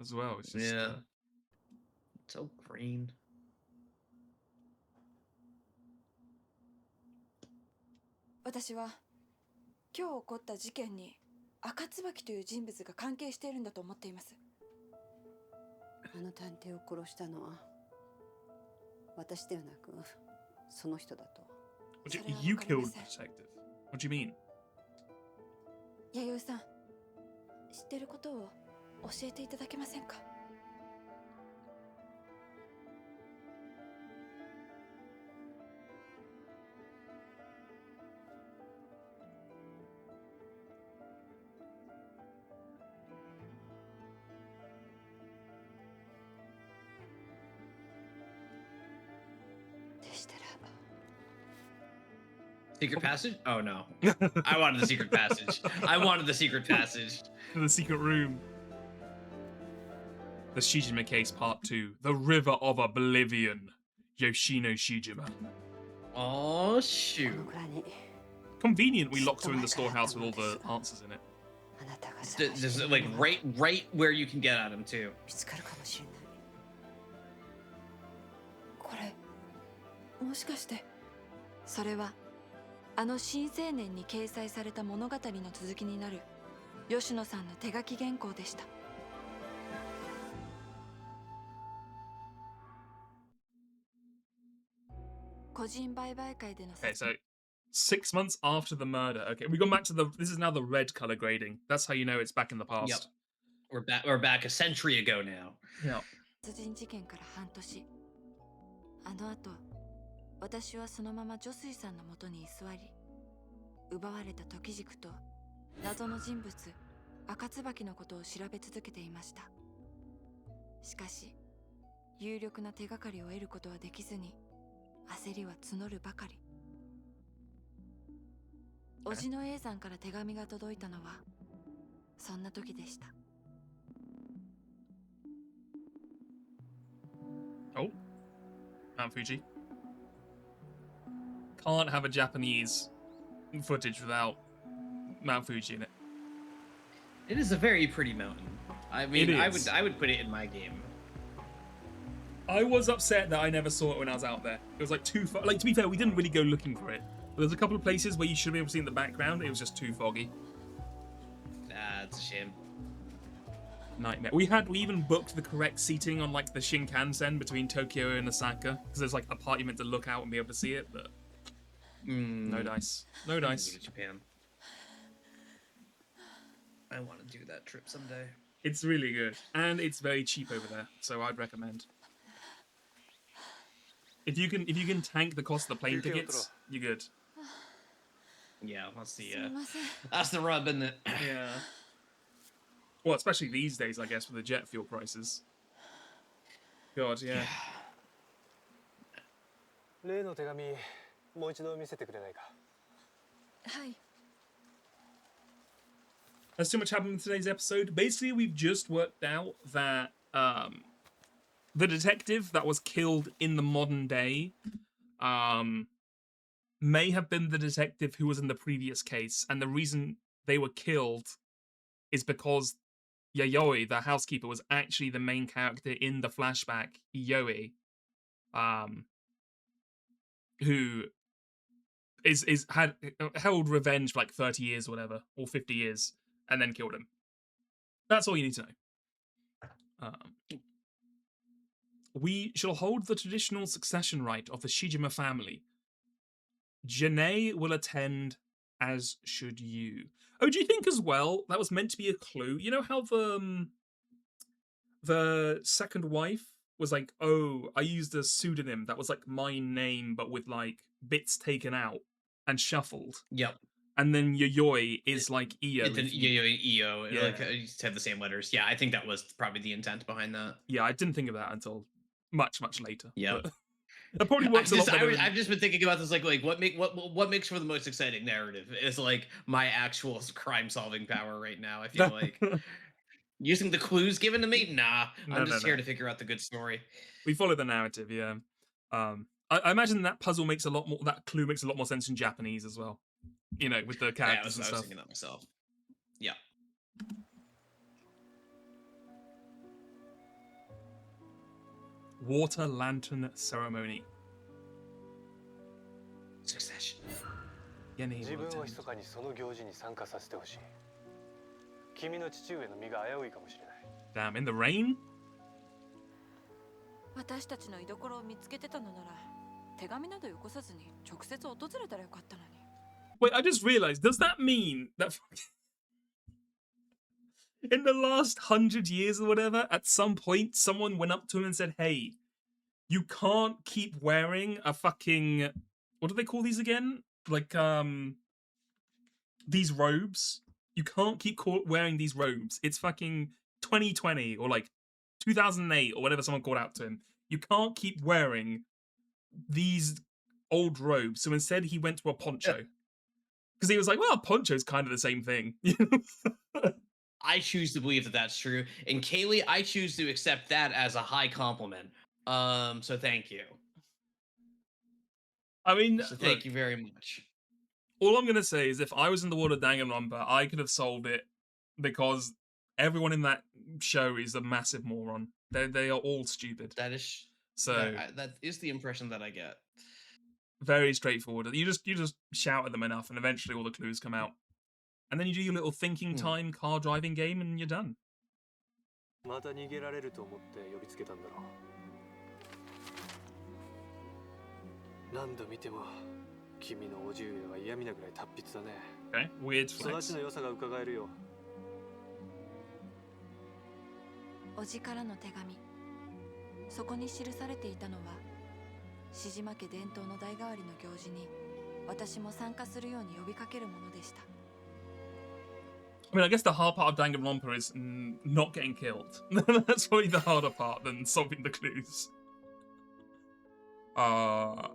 as well. It's just, It's so green. 私は今日起こった事件に赤椿という人物が関係しているんだと思っています。あの探偵を殺したのは私ではなくその人だと。You killed the detective. What do you mean? 弥生さん、知ってることを教えていただけませんか？Secret passage? Oh no. I wanted the secret passage. I wanted the secret passage. The secret room. The Shijima Case Part 2. The River of Oblivion. Yoshino Shijima. Oh shoot. Convenient we locked her in the storehouse with all the answers in it. Just like right where you can get at him too. これもしかしてそれはあの新青年に掲載された物語の続きになる吉野さんの手書き原稿でした。個人売買会での Okay, so 6 months after the murder. Okay, we gone back to this is now the red color grading. That's how you know it's back in the past. Yep. We're back a century ago now. Yeah. 殺人事件から半年。あの後、私はそのまま女水さんのもとに居座り、奪われた時軸と謎の人物赤椿のことを調べ続けていました。しかし、有力な手がかりを得ることはできずに、焦りは募るばかり。叔父の永山から手紙が届いたのは、そんな時でした。Oh, Mount Fuji. Can't have a Japanese footage without Mount Fuji in it. It is a very pretty mountain. I mean, I would put it in my game. I was upset that I never saw it when I was out there. It was like too far. Like, to be fair, we didn't really go looking for it. But there's a couple of places where you should be able to see in the background. It was just too foggy. Nah, it's a shame. Nightmare. We even booked the correct seating on like the Shinkansen between Tokyo and Osaka because there's like a part you meant to look out and be able to see it, but no dice. No dice. Japan. I want to do that trip someday. It's really good and it's very cheap over there, so I'd recommend. If you can tank the cost of the plane tickets, you're good. Yeah, that's the rub, isn't it? Yeah. Well, especially these days, I guess, with the jet fuel prices. God, yeah. 例の手紙、もう一度見せてくれないか。はい。There's too much happened in today's episode. Basically, we've just worked out that the detective that was killed in the modern day may have been the detective who was in the previous case, and the reason they were killed is because Yayoi, the housekeeper, was actually the main character in the flashback, Yoi, who had held revenge for like 30 years or whatever, or 50 years, and then killed him. That's all you need to know. We shall hold the traditional succession right of the Shijima family. Janae will attend, as should you. Oh, do you think as well that was meant to be a clue? You know how the second wife was like, oh, I used a pseudonym that was like my name, but with like bits taken out and shuffled. Yep. And then Yayoi is like Io. Io. Yeah. Like, it used to have the same letters. Yeah, I think that was probably the intent behind that. Yeah, I didn't think of that until much later. Yeah. That probably works a lot better. I've just been thinking about this, like what makes for the most exciting narrative is like my actual crime solving power right now. I feel like using the clues given to me. Nah, I'm just here to figure out the good story. We follow the narrative, yeah. I imagine that puzzle makes a lot more. That clue makes a lot more sense in Japanese as well. You know, with the characters and stuff. I was thinking that myself. Yeah. Water lantern ceremony. Succession. 自分を密かにその行事に参加させてほしい。君の父上の身が危ういかもしれない。Damn, in the rain? 私たちの居所を見つけてたのなら、手紙などよこさずに直接訪れたらよかったのに。Wait, I just realized, does that mean that in the last 100 years or whatever, at some point, someone went up to him and said, hey, you can't keep wearing a fucking, what do they call these again? Like, these robes. You can't keep wearing these robes. It's fucking 2020 or like 2008 or whatever someone called out to him. You can't keep wearing these old robes. So instead he went to a poncho. Because he was like, well, a poncho's kind of the same thing. I choose to believe that that's true. And Kaylee, I choose to accept that as a high compliment. So thank you. I mean, so thank you very much. All I'm going to say is if I was in the world of Danganronpa, I could have solved it because everyone in that show is a massive moron. They are all stupid. That is so. That is the impression that I get. Very straightforward. You just shout at them enough, and eventually all the clues come out. And then you do your little thinking time car driving game, and you're done. また逃げられると思って呼びつけたんだろう。何度見ても君のおじ上は嫌味なぐらい達筆だね。Okay, weird flex. 育ちの良さが伺えるよ。おじからの手紙。そこに記されていたのは、志島家伝統の代替わりの行事に私も参加するように呼びかけるものでした。I mean, I guess the hard part of Danganronpa is not getting killed. That's probably the harder part than solving the clues. I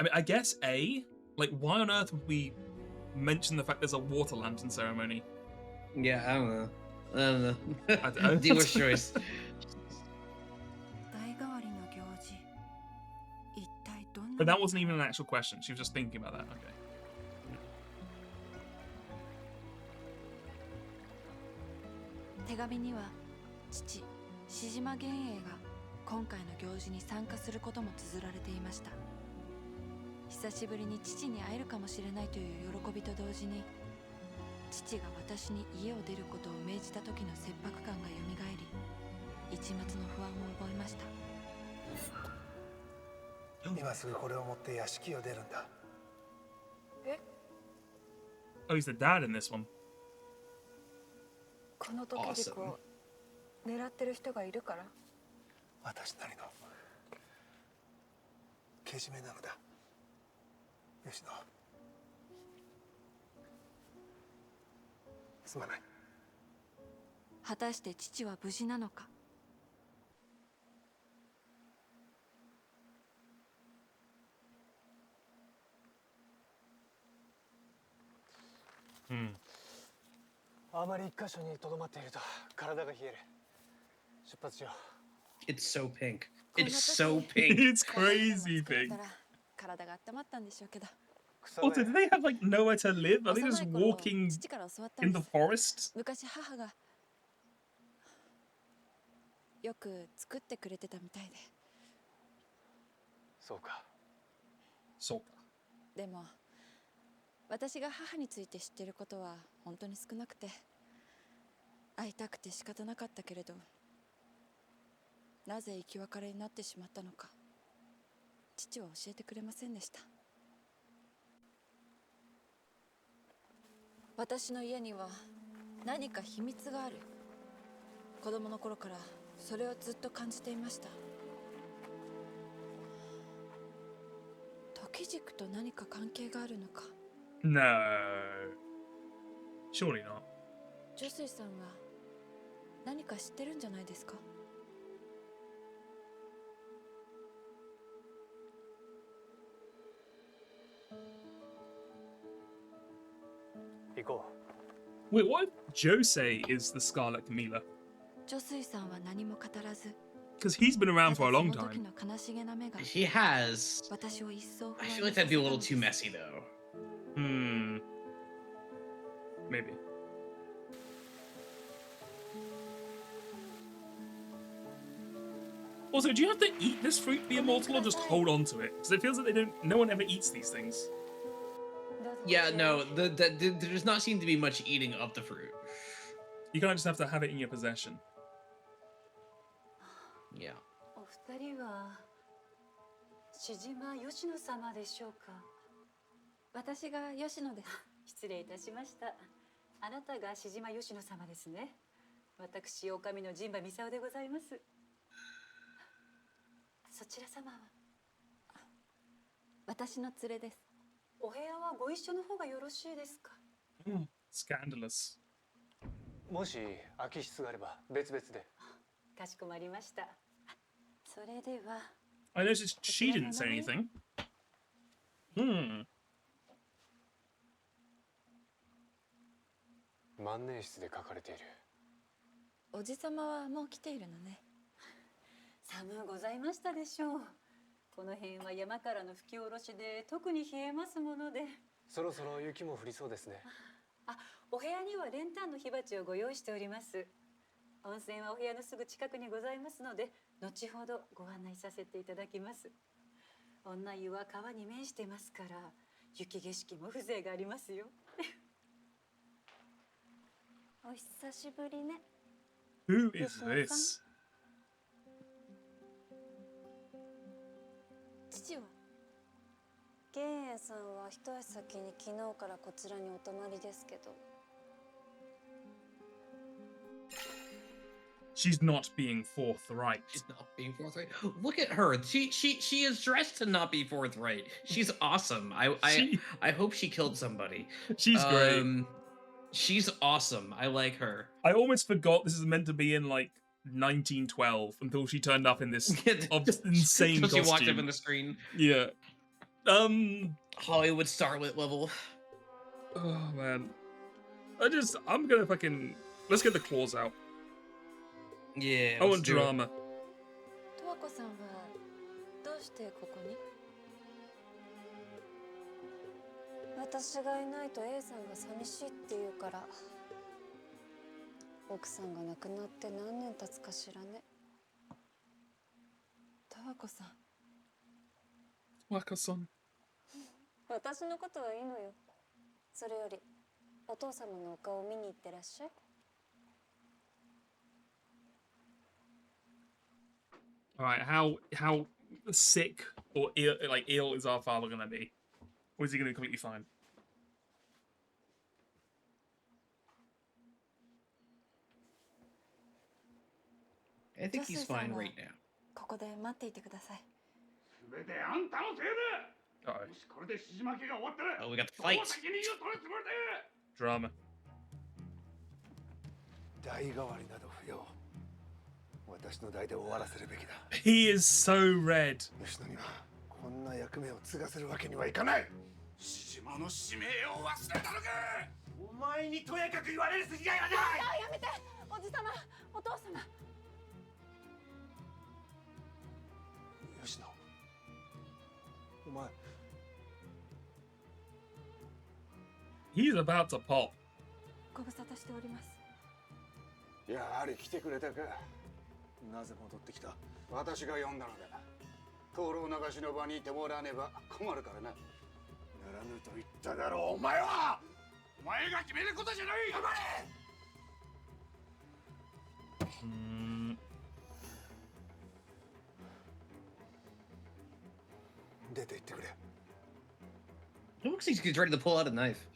mean, I guess A, like, why on earth would we mention the fact there's a water lantern ceremony? Yeah, I don't know. Dealer's choice. But that wasn't even an actual question. She was just thinking about that. Okay. 手紙には父志島源英が今回の行事に参加することも綴られていました。久しぶりに父に会えるかもしれないという喜びと同時に、父が私に家を出ることを命じた時の切迫感がよみがえり、一抹の不安を覚えました。今すぐこれを持って屋敷を出るんだ。え？ Oh, he's the dad in this one. この時軸を狙ってる人がいるから。私なりのけじめなのだ。吉野。すまない。果たして父は無事なのか。あまり一箇所に留まっていると体が冷える。出発しよう。It's so pink. It's so pink. It's crazy pink. 体が温まったんでしょうけど。Also, do they have like nowhere to live? Are they 幼 just い頃 walking 父から教わった in んで the す。 forest? 昔母がよく作ってくれてたみたいで。そうか。そうか。でも私が母について知っていることは本当に少なくて、会いたくて仕方なかったけれど、なぜ生き別れになってしまったのか父は教えてくれませんでした。私の家には何か秘密がある。子供の頃からそれをずっと感じていました。時軸と何か関係があるのか。 No. Surely not. ジョスイさんは何か知ってるんじゃないですか。行こ Wait, what if Jose is the Scarlet Camila? ジョスイさんは何も語らず、 Because he's been た around だ for a そ long の時 time. の悲しげな目が He has. 私を一層不 I 安 feel に like さ that'd せ be a た little のです。 too messy though. Maybe. Also, do you have to eat this fruit to be immortal or just hold on to it? Because it feels like they don't. No one ever eats these things. Yeah, no, there does not seem to be much eating of the fruit. You kind of just have to have it in your possession. Yeah. お二人は志島吉野様でしょうか。私が吉野です。失礼いたしました。あなたが志島吉野様ですね。私、女将の陣馬操でございます。そちら様は私の連れです。お部屋はご一緒の方がよろしいですか。Scandalous. う。もし空き室があれば別々で。かしこまりました。それでは。I noticed she didn't say anything. 万年筆で書かれている。おじさまはもう来ているのね。寒うございましたでしょう。この辺は山からの吹き下ろしで特に冷えますもので。そろそろ雪も降りそうですね。あ、お部屋には練炭の火鉢をご用意しております。温泉はお部屋のすぐ近くにございますので、後ほどご案内させていただきます。女湯は川に面してますから、雪景色も風情がありますよ。お久しぶりね。 Who is this? 父は玄英さんは一足先に昨日からこちらにお泊まりですけど。 She's not being forthright. She's not being forthright. Look at her. She is dressed to not be forthright. She's awesome. I hope she killed somebody. She's great. She's awesome. I like her. I almost forgot this is meant to be in like 1912 until she turned up in this insane Until costume. she walked up in the screen. Yeah. Hollywood starlet level. Oh man. I'm gonna fucking let's get the claws out. Yeah. I want drama. 十和子さんはどうしてここに？私がいないと A さんが寂しいって言うから。奥さんが亡くなって何年経つかしらね。十和子さん。Waka son. 私のことはいいのよ。それよりお父様のお顔を見に行ってらっしゃい。All right, how sick or ill is our father gonna be? Or is he gonna be completely fine? I think he's fine right now. ここで待っていてください。全てあんたのせいだ。 Uh-oh. もしこれで獅子負けが終わったら、 Oh, we got the fight. どう責任を取るつもりだ。 Drama. 代替わりなど不要。私の代で終わらせるべきだ。He is so red. 吉野にはこんな役目を継がせるわけにはいかない。獅子の使命を忘れたのか。お前にとやかく言われる筋合いはない。やめて、おじさま、お父様。吉野、お前 He's about to pop. ご無沙汰しております。やはり来てくれたか。なぜ戻ってきた？私が呼んだのだ。灯籠流しの場にいてもらわねば困るからな。ならぬと言っただろう。お前はお前が決めることじゃない。頑張れ。出て行ってくれ。 It looks like he's ready to pull out a knife.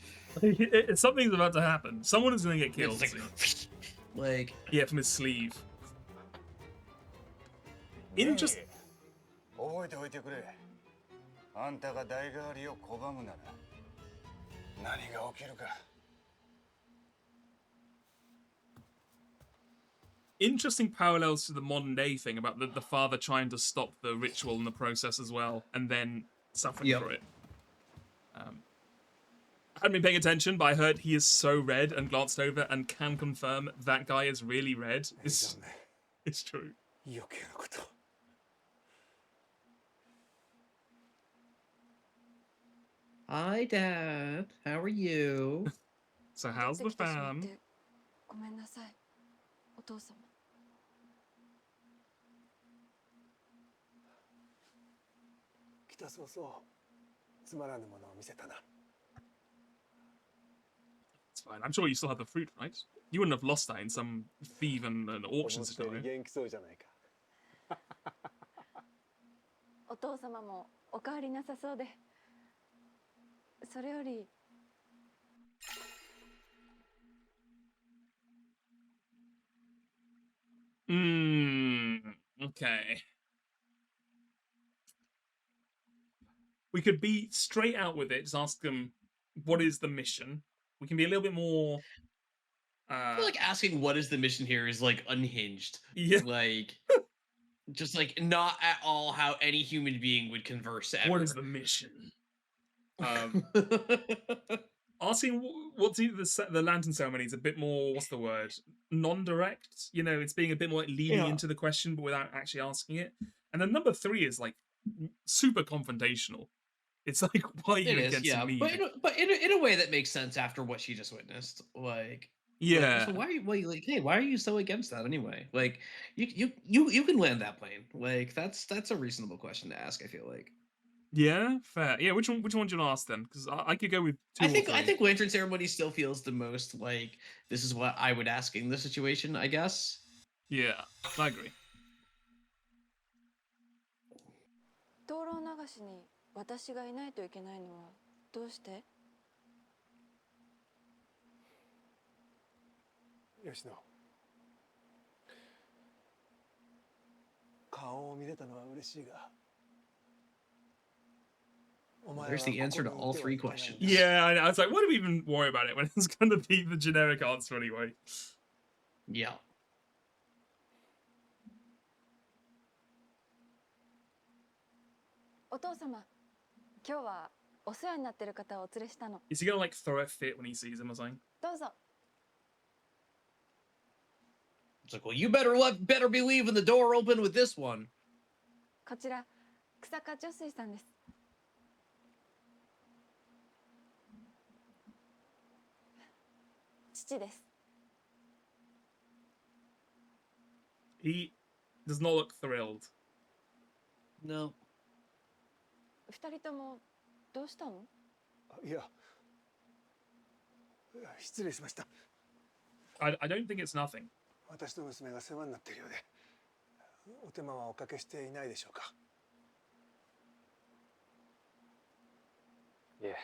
Something's about to happen. Someone is going to get killed. Like, yeah, from his sleeve. Interesting. 覚えておいてくれ。あんたが代替わりを拒むなら何が起きるか。Interesting parallels to the modern day thing about the father trying to stop the ritual and the process as well, and then suffering for it. I hadn't been paying attention, but I heard he is so red and glanced over and can confirm that guy is really red. It's true. 余計なこと。Hi, Dad. How are you? So how's the fam? ごめんなさい、お父様。来た早々つまらぬものを見せたな。It's fine. I'm sure you still have the fruit, right? You wouldn't have lost that in some thief and an auction scenario. 元気そうじゃないか。お父様もお変わりなさそうで。それより。Okay. We could be straight out with it. Just ask them, what is the mission? We can be a little bit more. I feel like asking what is the mission here is like unhinged. Yeah. Like, just like not at all how any human being would converse ever. What is the mission? Asking what's the lantern ceremony is a bit more, what's the word? Non-direct. You know, it's being a bit more leading into the question, but without actually asking it. And then number 3 is like super confrontational. It's like, why are you against me? But in a way that makes sense after what she just witnessed. Like, yeah. Like, so why are you like, hey, why are you so against that anyway? Like, you can land that plane. Like, that's a reasonable question to ask. I feel like. Yeah, fair. Yeah, which one do you want to ask then? Because I could go with 2 I think or 3. lantern ceremony still feels the most like this is what I would ask in the situation. I guess. Yeah, I agree. 灯籠流しに私がいないといけないのはどうして？吉野、顔を見れたのは嬉しいが。There's the answer to all 3 questions. Yeah, I know. I was like, why do we even worry about it when it's going to be the generic answer anyway? Yeah. お父様、今日はお世話になってる方をお連れしたの。Is he gonna like throw a fit when he sees him or something? どうぞ。 It's like, well, you better be leaving the door open with this one. こちら、草加女水さんです。父です。He does not look thrilled. No. 2人ともどうしたの？いや、失礼しました。I don't think it's nothing. 私の娘が世話になっているようで、お手間はおかけしていないでしょうか。いえ。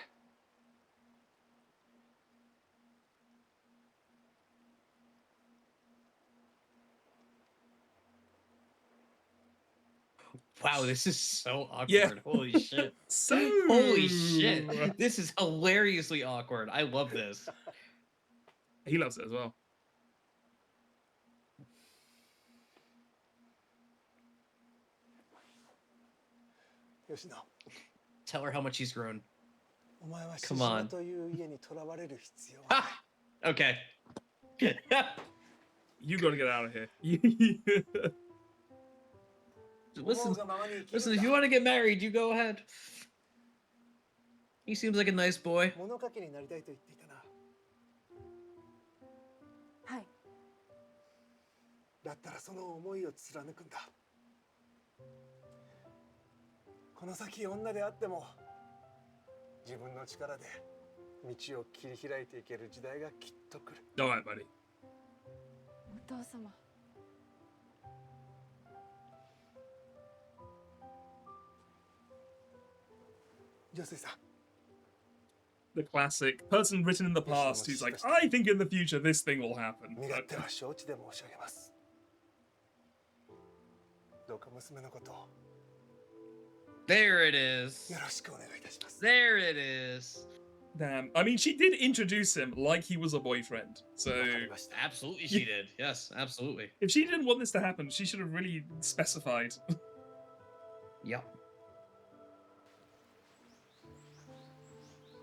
Wow, this is so awkward. Yeah. Holy shit. Holy shit. This is hilariously awkward. I love this. He loves it as well. Yoshino. Tell her how much he's grown. Come on. Okay. You gotta get out of here. Listen, if you want to get married, you go ahead. He seems like a nice boy. 物書きになりたいと言っていたな。はい。だったらその思いを貫くんだ。この先女であっても自分の力で道を切り開いていける時代がきっと来る。All right, buddy. お父様。女性さん。The classic person written in the past who's like, I think in the future this thing will happen. 身勝手は承知で申し上げます。どうか娘のことを There it is. よろしくお願いいたします。 There it is. Damn. I mean, she did introduce him like he was a boyfriend. So わかりました。 Absolutely, she did. Yes, absolutely. if she didn't want this to happen, she should have really specified. Yep.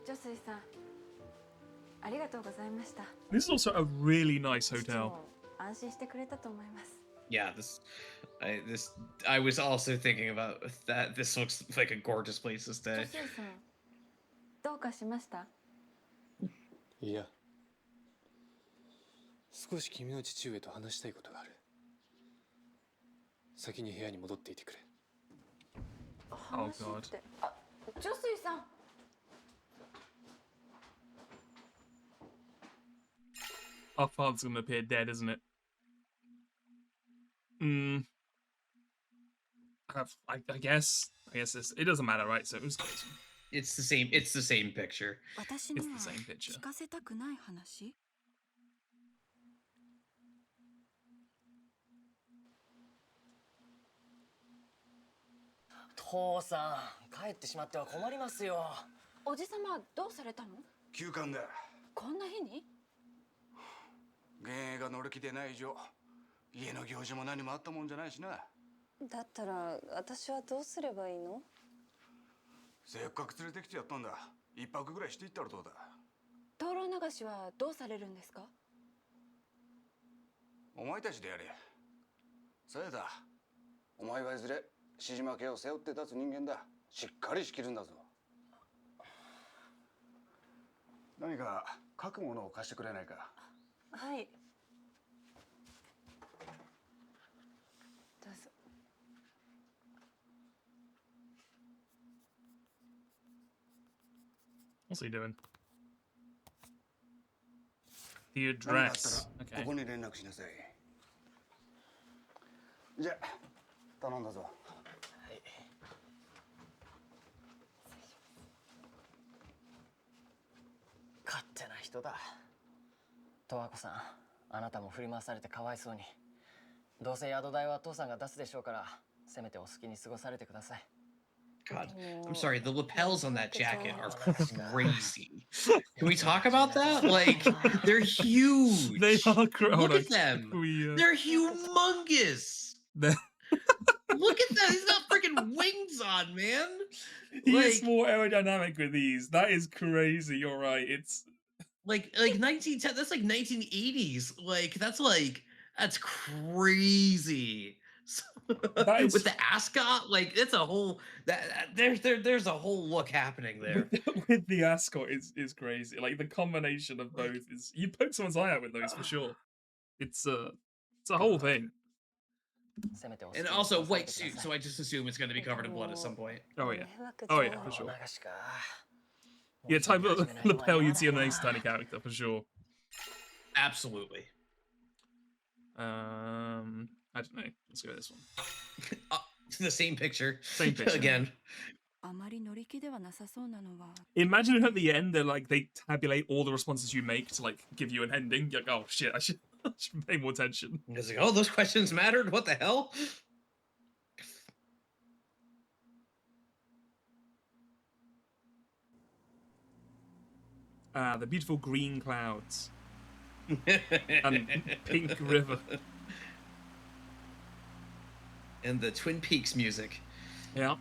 女水さん、ありがとうございました。 This is also a really nice 父 hotel. も安心してくれたと思います。 Yeah, I was also thinking about that. This looks like a gorgeous place to 女 stay. 水さん、どうかしました？いや、少し君の父上と話したいことがある。先に部屋に戻っていてくれ。話っ God. て、あ、女水さん。Our father's gonna appear dead, isn't it? I guess it doesn't matter, right? So who's close? It's the same. It's the same picture. 私に It's は the same picture. 聞かせたくない話？父さん、帰ってしまっては困りますよ。おじさまどうされたの？休館だ。こんな日に？幻影が乗り気でない以上、家の行事も何もあったもんじゃないしな。だったら私はどうすればいいの？せっかく連れてきてやったんだ。一泊ぐらいしていったらどうだ。灯籠流しはどうされるんですか？お前たちでやれ。さやだ。お前はいずれしじま家を背負って立つ人間だ。しっかり仕切るんだぞ。何か書くものを貸してくれないか。はい。どうぞ。What's he doing? The 何かあった address. ら Okay. ここに連絡しなさい。じゃあ頼んだぞ。はい。勝手な人だ。十和子さん、あなたも振り回されてかわいそうに。どうせ宿代は父さんが出すでしょうから、せめてお好きに過ごされてください。God, I'm sorry. The lapels on that jacket are crazy. Can we talk about that? Like, they're huge. They are Look at them. They're humongous. Look at that. He's got freaking wings on, man. He is more aerodynamic with these. That is crazy. You're right. It's like 1910. That's like 1980s. That's crazy. With the ascot, like it's a whole there's a whole look happening there. with the ascot is crazy. Like the combination of both is you poke someone's eye out with those for sure. It's a whole thing. And also white suit, so I just assume it's going to be covered in blood at some point. Oh yeah, for sure. Yeah, type of lapel you'd see on an Ace Attorney character for sure. Absolutely. I don't know. Let's go with this one. The same picture. Same picture. Again. あまり乗り気ではなさそうなのは。 Imagine if at the end they tabulate all the responses you make to like give you an ending. You're like, oh shit, I should pay more attention. It's like, oh, those questions mattered. What the hell? The beautiful green clouds and pink river. And the Twin Peaks music. Yeah.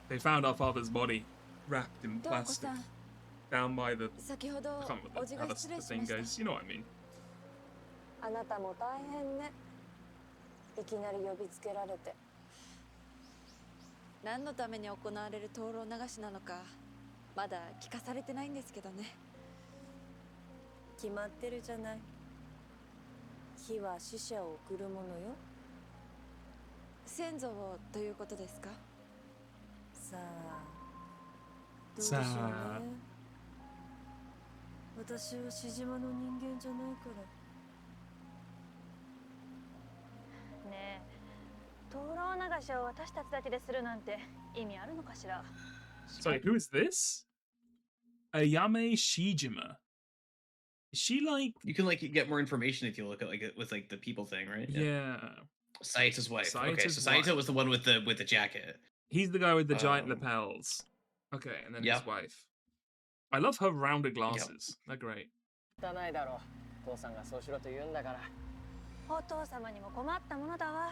They found our father's body wrapped in plastic down by the. I can't remember how the thing goes. You know what I mean. あなたも大変ね。いきなり呼びつけられて。何のために行われる灯籠流しなのかまだ聞かされてないんですけどね。決まってるじゃない。火は死者を送るものよ。先祖をということですか？さあ、どうでしょうね。私はしじまの人間じゃないから。ねえ、灯籠流しを私たちだけでするなんて意味あるのかしら。Sorry, who is this? Ayame Shijima. Is she like? You can like get more information if you look at like it with like the people thing, right? Yeah. Saito's wife. Okay, Saito's so Saito wife. was the one with the jacket. He's the guy with the giant lapels. Okay, and then his wife. I love her rounded glasses. They're great. ないだろう。父さんがそうしろと言うんだから。お父様にも困ったものだわ。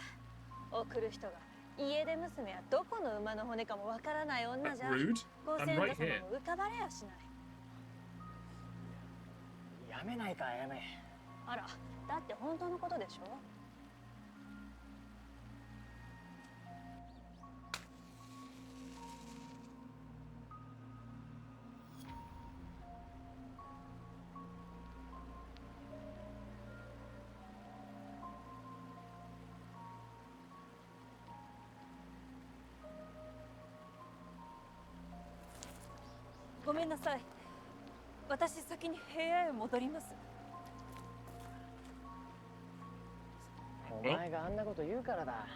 送る人が家出娘はどこの馬の骨かもわからない女じゃ。ご先祖様も浮かばれやしない。やめないか、やめ。あら、だって本当のことでしょ。ごめんなさい。私先に部屋へ戻ります。お前があんなこと言うからだ。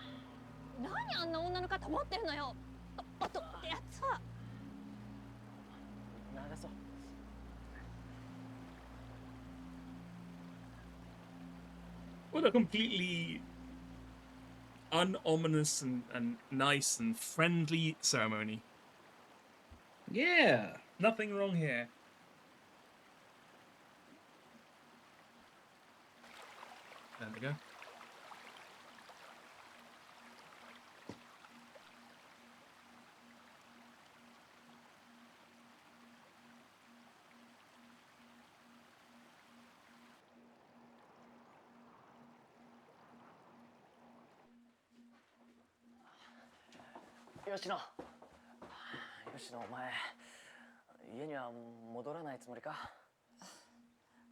何あんな女の肩持ってるのよ。おっとってやつは。流そう。What a completely unominous and nice and friendly ceremony. Yeah. Nothing wrong here. There we go. Yoshino. Yoshino, お前家には戻らないつもりか？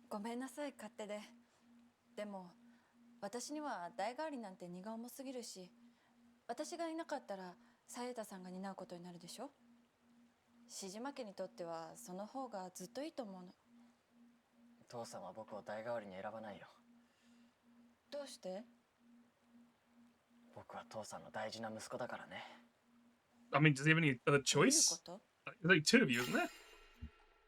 ごめんなさい、勝手で。でも私には代替わりなんて荷が重すぎるし、私がいなかったらサエタさんが担うことになるでしょ。しじま家にとってはその方がずっといいと思うの。父さんは僕を代替わりに選ばないよ。どうして？僕は父さんの大事な息子だからね。I mean, does he have any other choice? There's like two of you, isn't there?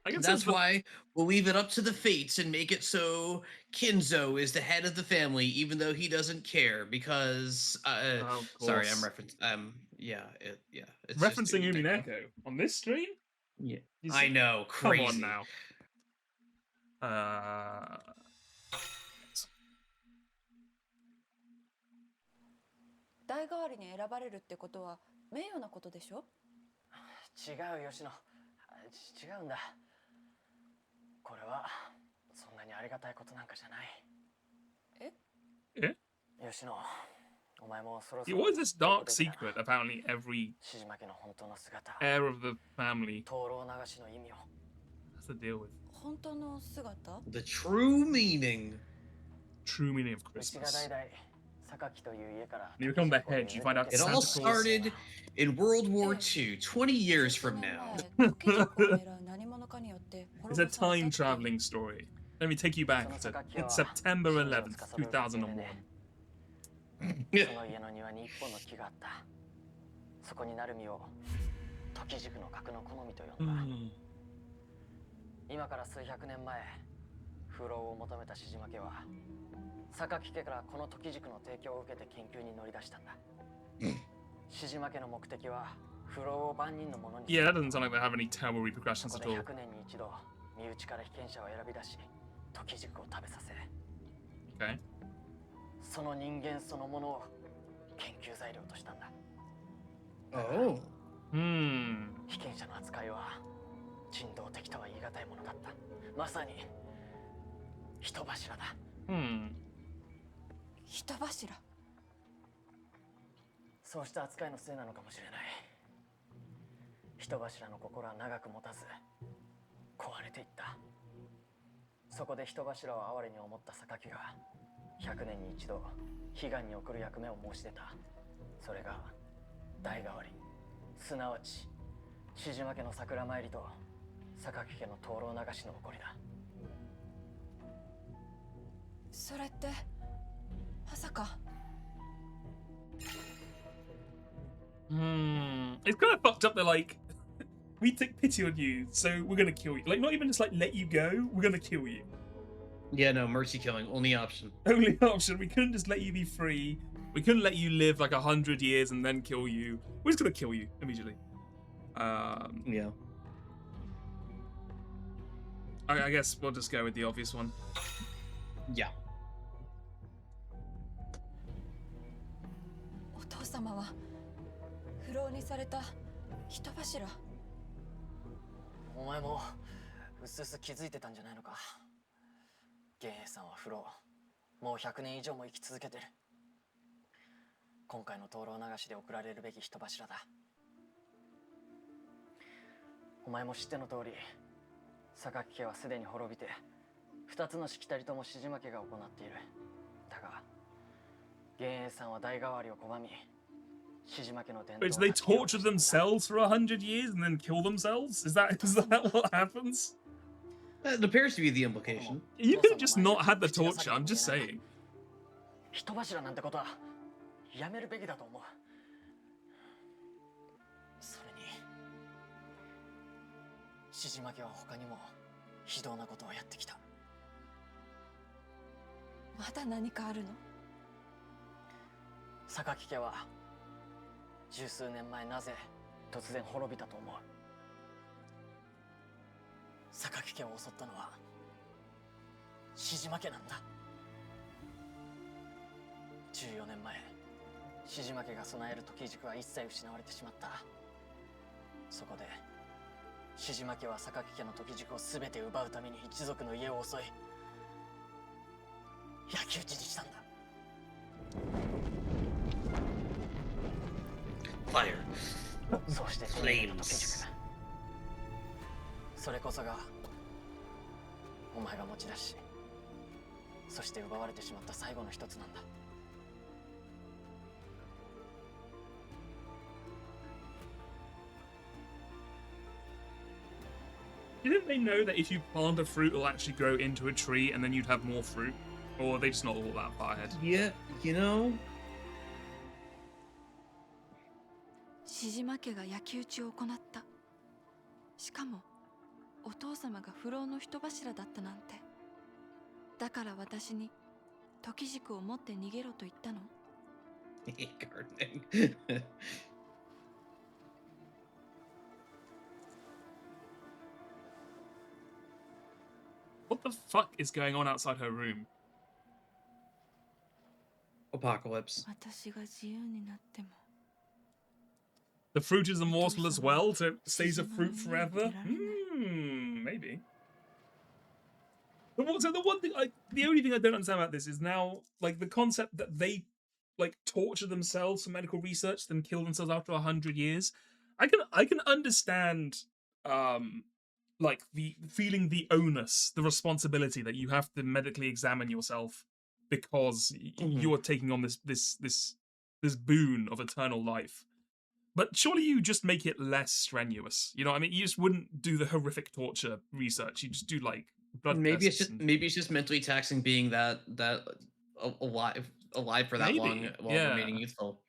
I guess That's why we'll leave it up to the fates and make it so Kinzo is the head of the family, even though he doesn't care. Because, sorry, I'm referencing. It's referencing Umineko on this stream. Yeah, I know, crazy. Come on now. 代替わりに選ばれるってことは名誉なことでしょ？違う、吉野。違うんだ。これはそんなにありがたいことなんかじゃない。え？吉野、お前もそろそ Yeah, ろ。 what is this dark secret? Apparently, every しじま家の本当の姿。heir of the family 灯籠流しの意味を。 has to deal with. 本当の姿？ The true meaning. True meaning of うちが Christmas. 代々榊という家から。 You become the head. You find out It Santa all Claus. started in World War II, 20 years from now. It's a time traveling story. Let me take you back to September 11th, 2001. その家の庭に一本の木があった。そこになる実を時軸の核の好みと呼んだ。今から数百年前、風浪を求めたしじま家は榊家からこの時軸の提供を受けて研究に乗り出したんだ。しじま家の目的は風浪を万人のものに。 Yeah, that doesn't sound like they have any terrible repercussions at all. 100年に一度身内から被験者を選び出し、時軸を食べさせ。Okay. その人間そのものを研究材料としたんだ。Oh. 被験者の扱いは人道的とは言い難いものだった。まさに人柱だ。人柱。そうした扱いのせいなのかもしれない。人柱の心は長く持たず壊れていった。そこで人柱を哀れに思った榊が100年に一度悲願に送る役目を申し出た。それが代替わり、すなわち獅島家の桜参りと榊家の灯籠流しの起こりだ。それってまさか。It's kind of fucked up. They're like, we take pity on you, so we're gonna kill you. Like, not even just like let you go. We're gonna kill you. Yeah, no, mercy killing, only option. Only option. We couldn't just let you be free. We couldn't let you live like 100 years and then kill you. We're just gonna kill you immediately. Yeah. I guess we'll just go with the obvious one. Yeah. お父様は不老にされた人柱。お前もうすうす気づいてたんじゃないのか。源平さんは不老、もう100年以上も生き続けてる。今回の灯籠流しで送られるべき人柱だ。お前も知っての通り、榊家はすでに滅びて、2つのしきたりとも獅島家が行っている。だが、源平さんは代替わりを拒み、獅島家の伝統。Wait, so they torture themselves for 100 years and then kill themselves? Is that what happens? That appears to be the implication. You could have just not had the torture. I'm just saying. 人柱なんてことはやめるべきだと思う。それに獅島家は他にも非道なことをやってきた。まだ何かあるの？榊家は十数年前なぜ突然滅びたと思う？榊家を襲ったのは獅島家なんだ。14年前、獅島家が備える時軸は一切失われてしまった。そこで獅島家は榊家の時軸を全て奪うために一族の家を襲い焼き討ちにしたんだ。Fire. そうして天皇の時軸、それこそがお前が持ち出し、そして奪われてしまった最後の一つなんだ。Didn't they know that if you plant a fruit, it'll actually grow into a tree and then you'd have more fruit? Or are they just not all that far ahead? Yeah, you know. 獅島家が焼き討ちを行った。しかもお父様が不老の人柱だったなんて。だから私に時軸を持って逃げろと言ったの？ Gardening. What the fuck is going on outside her room? Apocalypse. 私が自由になっても。The fruit is immortal as well, so it stays a fruit forever? Maybe. So the one thing, the only thing I don't understand about this is now, like, the concept that they, like, torture themselves for medical research, then kill themselves after 100 years. I can understand, like, the feeling the onus, the responsibility that you have to medically examine yourself because you're taking on this boon of eternal life. But surely you just make it less strenuous. You know what I mean? You just wouldn't do the horrific torture research. You just do like blood tests. Maybe it's just mentally taxing being that alive for that long while remaining youthful.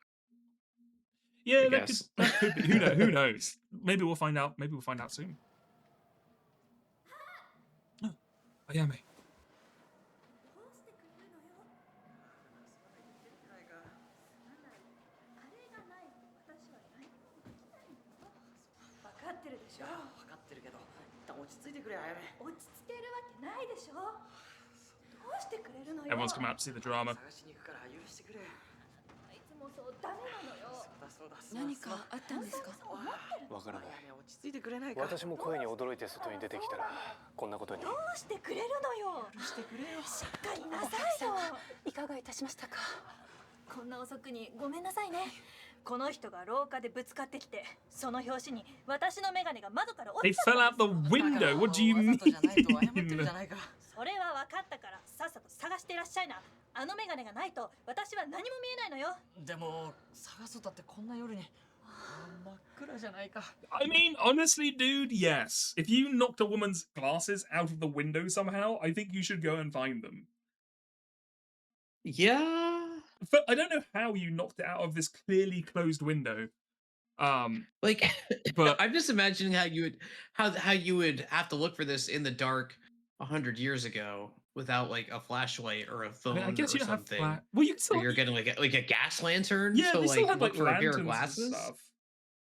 Yeah, that could be. Who knows? Maybe we'll find out. Maybe we'll find out soon. Ayame. Everyone's come out to see the drama. 何かあったんですか？わからない。私も声に驚いて外に出てきたらこんなことに。どうしてくれるのよ。してくれよ。しっかりなさいよ。いかがいたしましたか？こんな遅くにごめんなさいね。この人が廊下でぶつかってきて、その拍子に私のメガネが窓から落 They ちちゃっ fell た out ん the ですよ。 window. What do you mean? それは分かったからさっさと探していらっしゃいな。あのメガネがないと私は何も見えないのよ。でも探そうだってこんな夜に真っ暗じゃないか。 I mean, honestly, dude, yes. If you knocked a woman's glasses out of the window somehow, I think you should go and find them. Yeah. But I don't know how you knocked it out of this clearly closed window. Like, but I'm just imagining how you would have to look for this in the dark 100 years ago without like a flashlight or a phone I guess or you don't have something. well, you still Where you're getting like a gas lantern yeah, to they still like had look like for a pair lanterns of and glasses. stuff.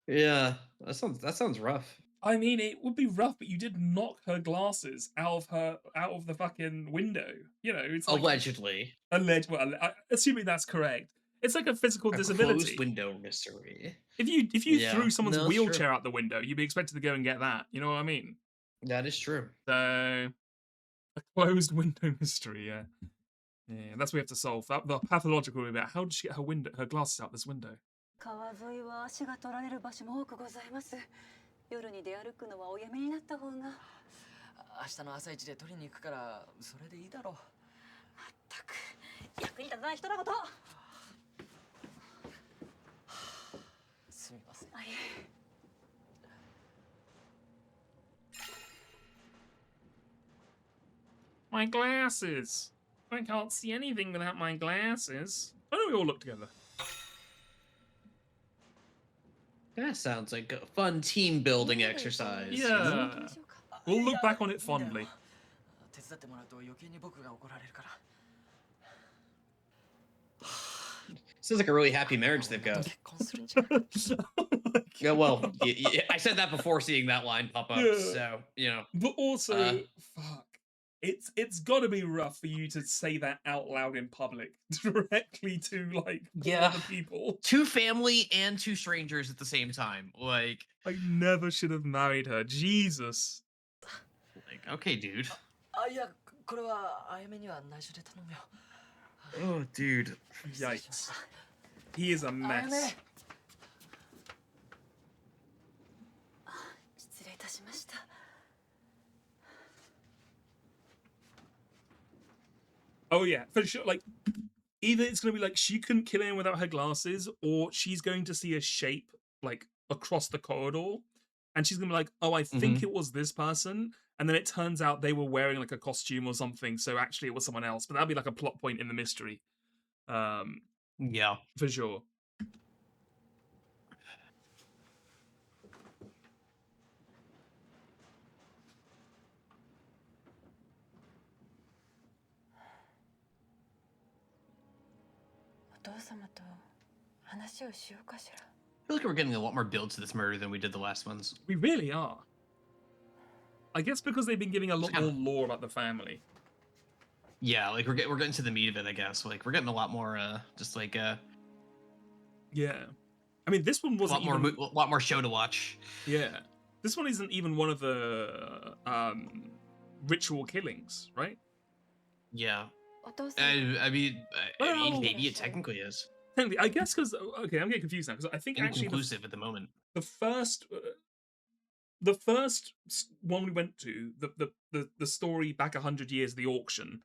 Yeah, that sounds rough. I mean, it would be rough, but you did knock her glasses out of the fucking window. You know, it's like Allegedly. Well, assuming that's correct. It's like a physical A disability. closed window mystery. If you Yeah, threw someone's no, it's true. wheelchair out the window, you'd be expected to go and get that. You know what I mean? That is true. So a closed window mystery, yeah. Yeah, that's what we have to solve. The pathological about how did she get her glasses out this window? 川沿いは足が取られる場所も多くございます。夜に出歩くのはおやめになった方が。明日の朝一で取りに行くからそれでいいだろう。まったく役に立たない人のこと。すみません。My glasses. I can't see anything without my glasses. Why don't we all look together? That sounds like a fun team building exercise. Yeah. You know? We'll look back on it fondly. 手伝ってもらうと余計に僕が怒られるから。 Sounds like a really happy marriage they've got. Yeah, well, I said that before seeing that line pop up, Yeah. so you know. But also, fuck, it's got to be rough for you to say that out loud in public directly to like other people. To family and to strangers at the same time. Like, I never should have married her. Jesus. Like, okay, dude. あ、いや、これはあやめには内緒で頼むよ。 Oh, dude. Yikes. He is a mess. 失礼いたしました。 Oh yeah, for sure. Like, either it's gonna be like she couldn't kill anyone without her glasses, or she's going to see a shape like across the corridor, and she's gonna be like, "Oh, I think it was this person," and then it turns out they were wearing like a costume or something, so actually it was someone else. But that'd be like a plot point in the mystery. Yeah, for sure. I feel like we're getting a lot more build to this murder than we did the last ones. We really are. I guess because they've been giving a lot more lore about the family. Yeah, like we're getting to the meat of it, I guess. Like we're getting a lot more, just like Yeah, I mean this one wasn't a lot more show to watch. Yeah, this one isn't even one of the ritual killings, right? Yeah. I mean, maybe it technically is. Technically, I guess because okay, I'm getting confused now because I think actually Inconclusive at the moment. The first one we went to, the story back 100 years, the auction,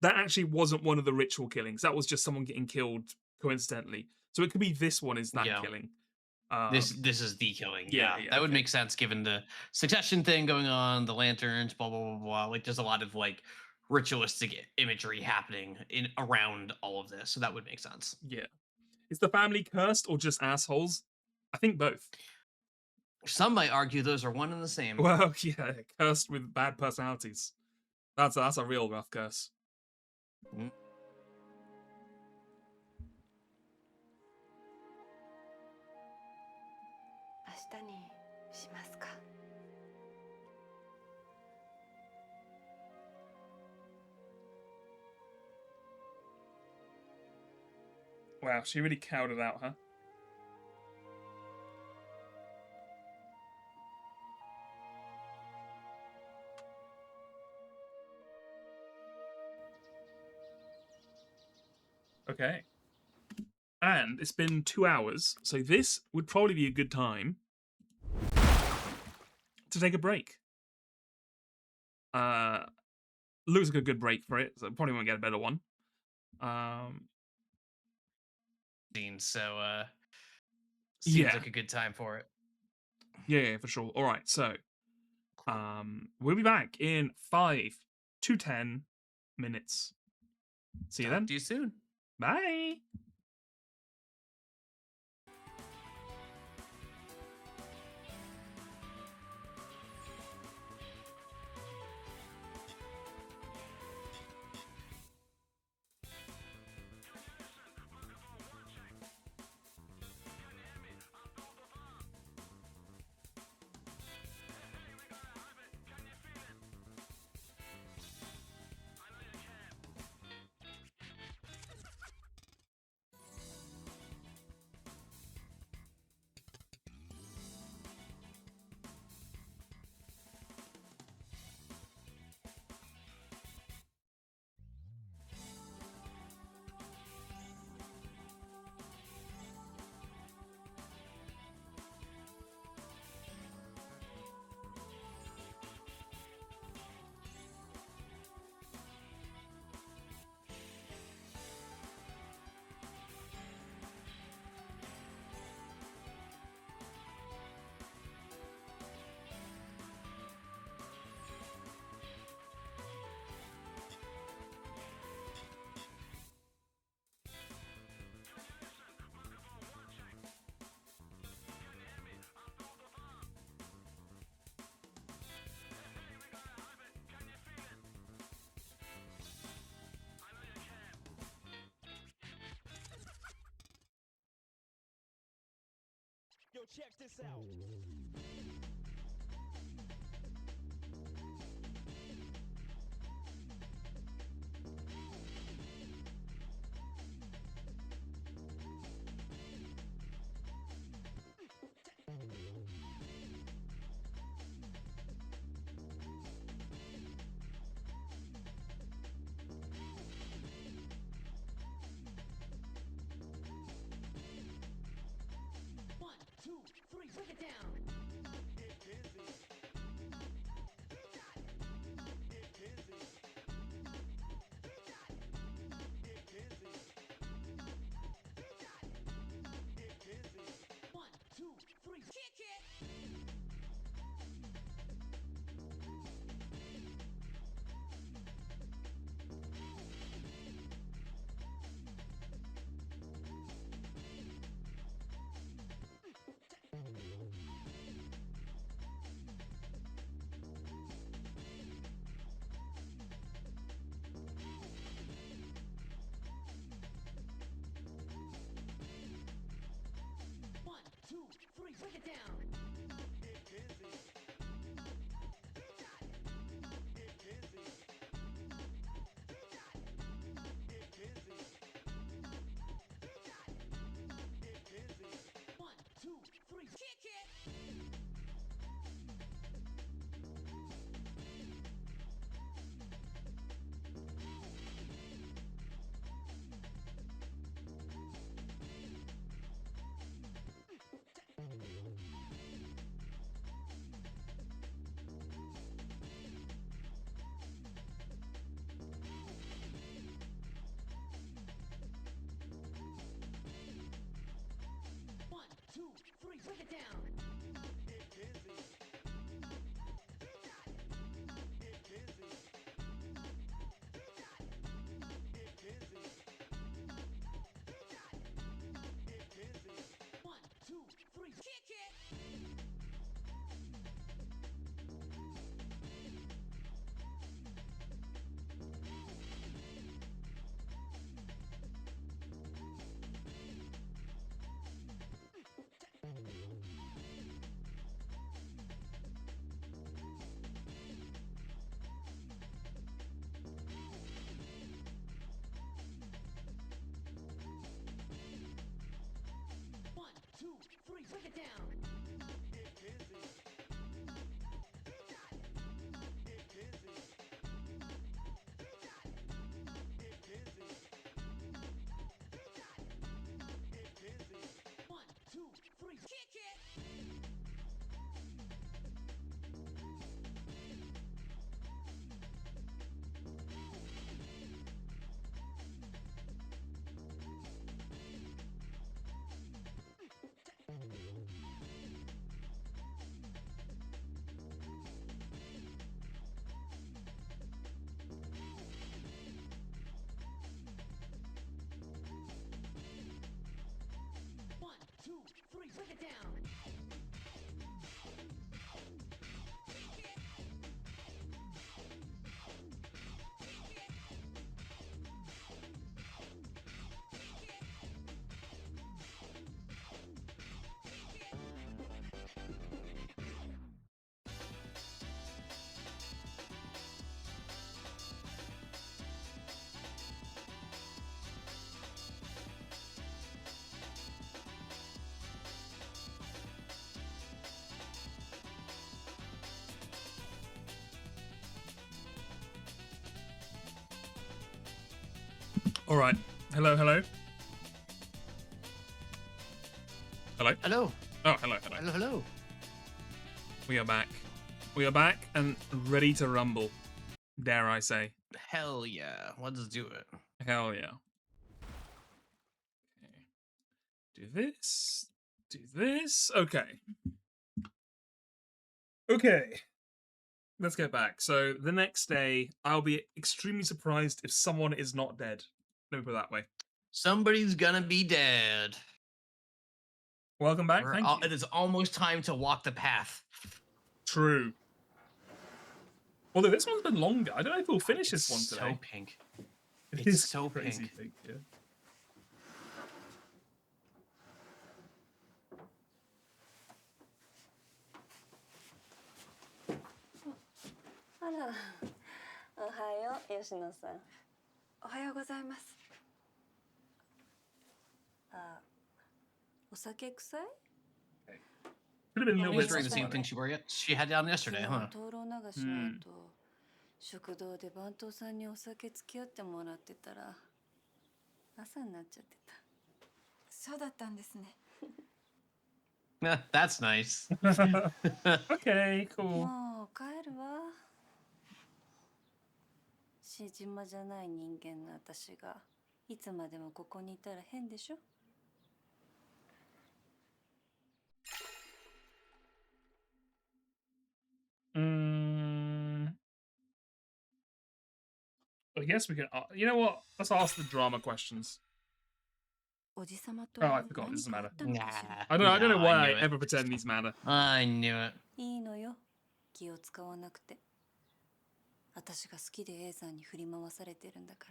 that actually wasn't one of the ritual killings. That was just someone getting killed coincidentally. So it could be this one is that killing. This is the killing. Yeah, That would make sense given the succession thing going on, the lanterns, blah blah blah blah. Like there's a lot of like ritualistic imagery happening around all of this, so that would make sense. Yeah. Is the family cursed or just assholes? I think both. Some might argue those are one and the same. Well, yeah, cursed with bad personalities. That's a real rough curse. Mm. Wow, she really cowed it out, huh? Okay. And it's been 2 hours, so this would probably be a good time to take a break. Looks like a good break for it, so probably won't get a better one. So seems Yeah. like a good time for it. Yeah, for sure. All right, so we'll be back in 5 to 10 minutes. See you then. Talk to you soon. Bye. Yo, check this out. One, two, three, break it down. One, two, three, kick it. One, two, three, break it down. One, two, three, kick it. One, two, three, break it down. One, two, three, kick it. One, two, three, break it down. All right. Hello, hello. Hello. Hello. Oh, hello, hello. Hello, hello. We are back. We are back and ready to rumble. Dare I say? Hell yeah. Let's do it. Hell yeah. Okay. Do this. Do this. Okay. Okay. Let's get back. So the next day, I'll be extremely surprised if someone is not dead. Let me put it that way. Somebody's gonna be dead. Welcome back. Thank you. It is almost time to walk the path. True. Although this one's been longer. I don't know if we'll finish this one today. So pink. It It's is so crazy pink. yeah. あら、おはよう吉野さん。おはようございます。あ、お酒臭い？ Could have been a little She's bit wearing the same thing she had down yesterday, huh? 灯籠流しの後、食堂で番頭さんにお酒付き合ってもらってたら朝になっちゃってた。そうだったんですね。That's nice. Okay, cool. もう帰るわ。しじまじゃない人間の私がいつまでもここにいたら変でしょ。I guess we can. You know what? Let's ask the drama questions. おじさまと Oh, I forgot. It doesn't 何かあ matter. ったのかしら。 I don't know why I knew it. ever pretend these matter. I knew it. いいのよ。気を使わなくて。私が好きで A さんに振り回されてるんだか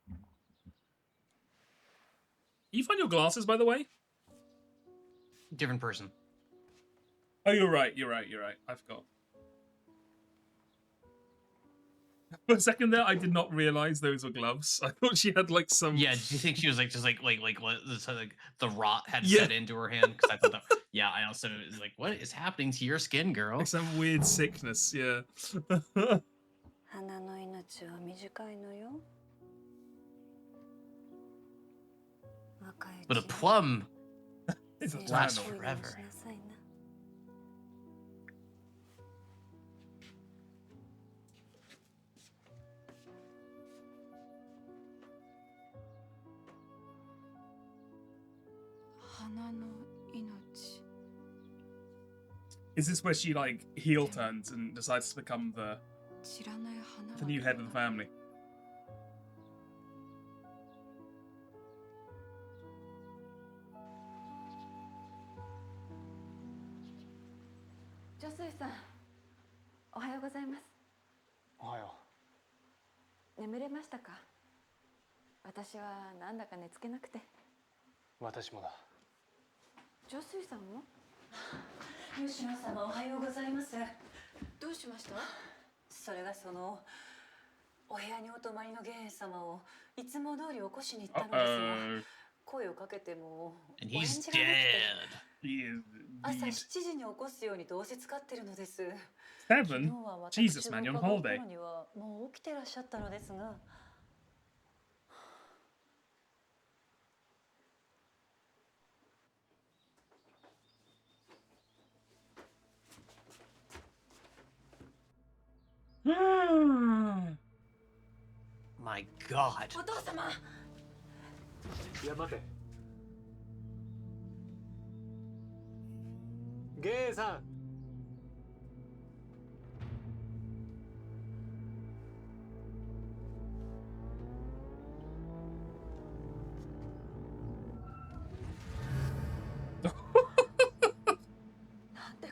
ら。You find your glasses, by the way? Different person. Oh, you're right. You're right. You're right. I forgot. For a second there, I did not realize those were gloves. I thought she had like some. Yeah, do you think she was like just like the rot had Yeah. set into her hand? Because I thought that. Yeah, I also was like, what is happening to your skin, girl? Like some weird sickness. Yeah. 花の命は短いのよ。若いうち But a plum It's a lasts flannel. forever. しなさいな。花の命。 Is this where she like heel turns and decides to become the 知らない花 the new head of the family? 女水さん、おはようございます。おはよ眠れましたか？私はなんだか寝つけなくて。う。私もだ。女水さんも？吉野様おはようございます。どうしました？それがそのお部屋にお泊まりの玄様をいつも通り起こしに行ったのですが、声をかけても And お返 he's 事がなくて dead. He is 朝 indeed. 7時に起こすようにどうせ使ってるのです。 7? 昨日は私 Jesus, が man, you're on 伺う holiday. 頃にはもう起きてらっしゃったのですが。My God. お父様。いや待て。ゲイさん。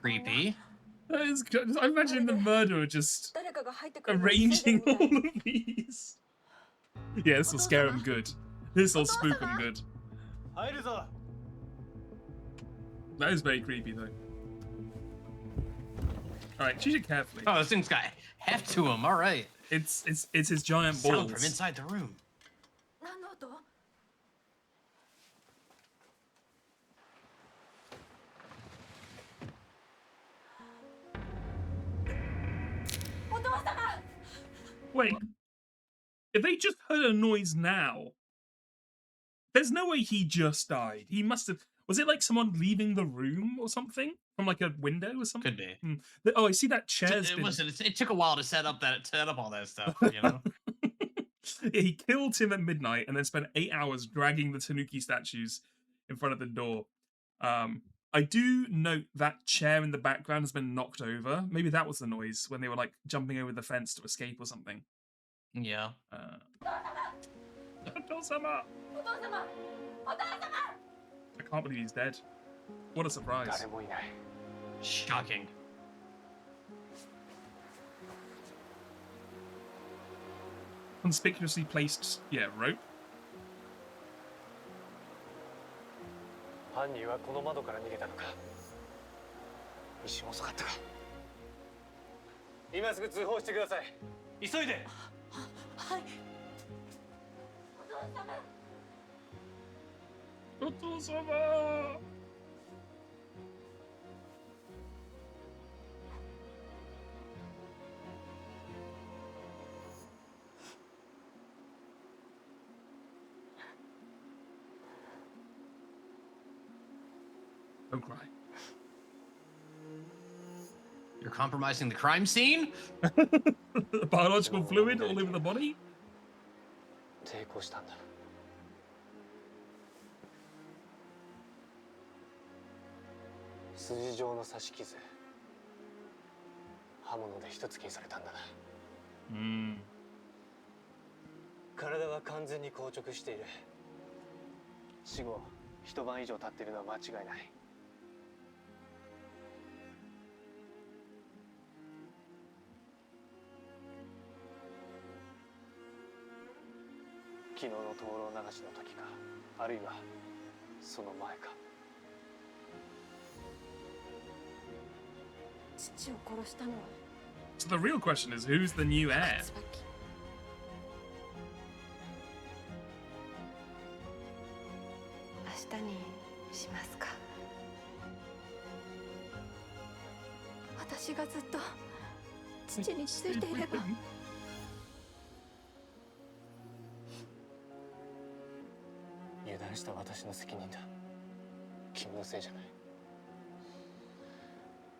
Creepy. That is good. I imagine the murderer just 誰かが入ってくるのを arranging 防いでるみ all たい。 of these. Yeah, this will scare him good. This will spook him good. 入るぞ。 That is very creepy though. Alright, choose it carefully. Oh, this thing's got heft to him. All right. It's his giant Sound balls. from inside the room. 何の音？お父様。 Wait. If they just heard a noise now, There's no way he just died. He must have. Was it like someone leaving the room or something from like a window or something? Could be. Oh, I see that chair's been. Listen, it took a while to set up all that stuff. You know. Yeah, he killed him at midnight and then spent 8 hours dragging the Tanuki statues in front of the door. I do note that chair in the background has been knocked over. Maybe that was the noise when they were like jumping over the fence to escape or something. Yeah. Otosama! I can't believe he's dead. What a surprise. Shocking. Conspicuously placed, rope. 犯人はこの窓から逃げたのか。一瞬遅かったか。今すぐ通報してください。急いで。はい。お父様。Don't cry. You're compromising the crime scene? Biological fluid all over the body? 抵抗したんだ。筋状の刺し傷。刃物で一突きにされたんだな。体は完全に硬直している。死後一晩以上経っているのは間違いない。昨日の灯籠流しの時か、あるいはその前か。父を殺したのは。So the real question is, who's the new heir? 明日にしますか。私がずっと父についていれば。油断した私の責任だ。君のせいじゃない。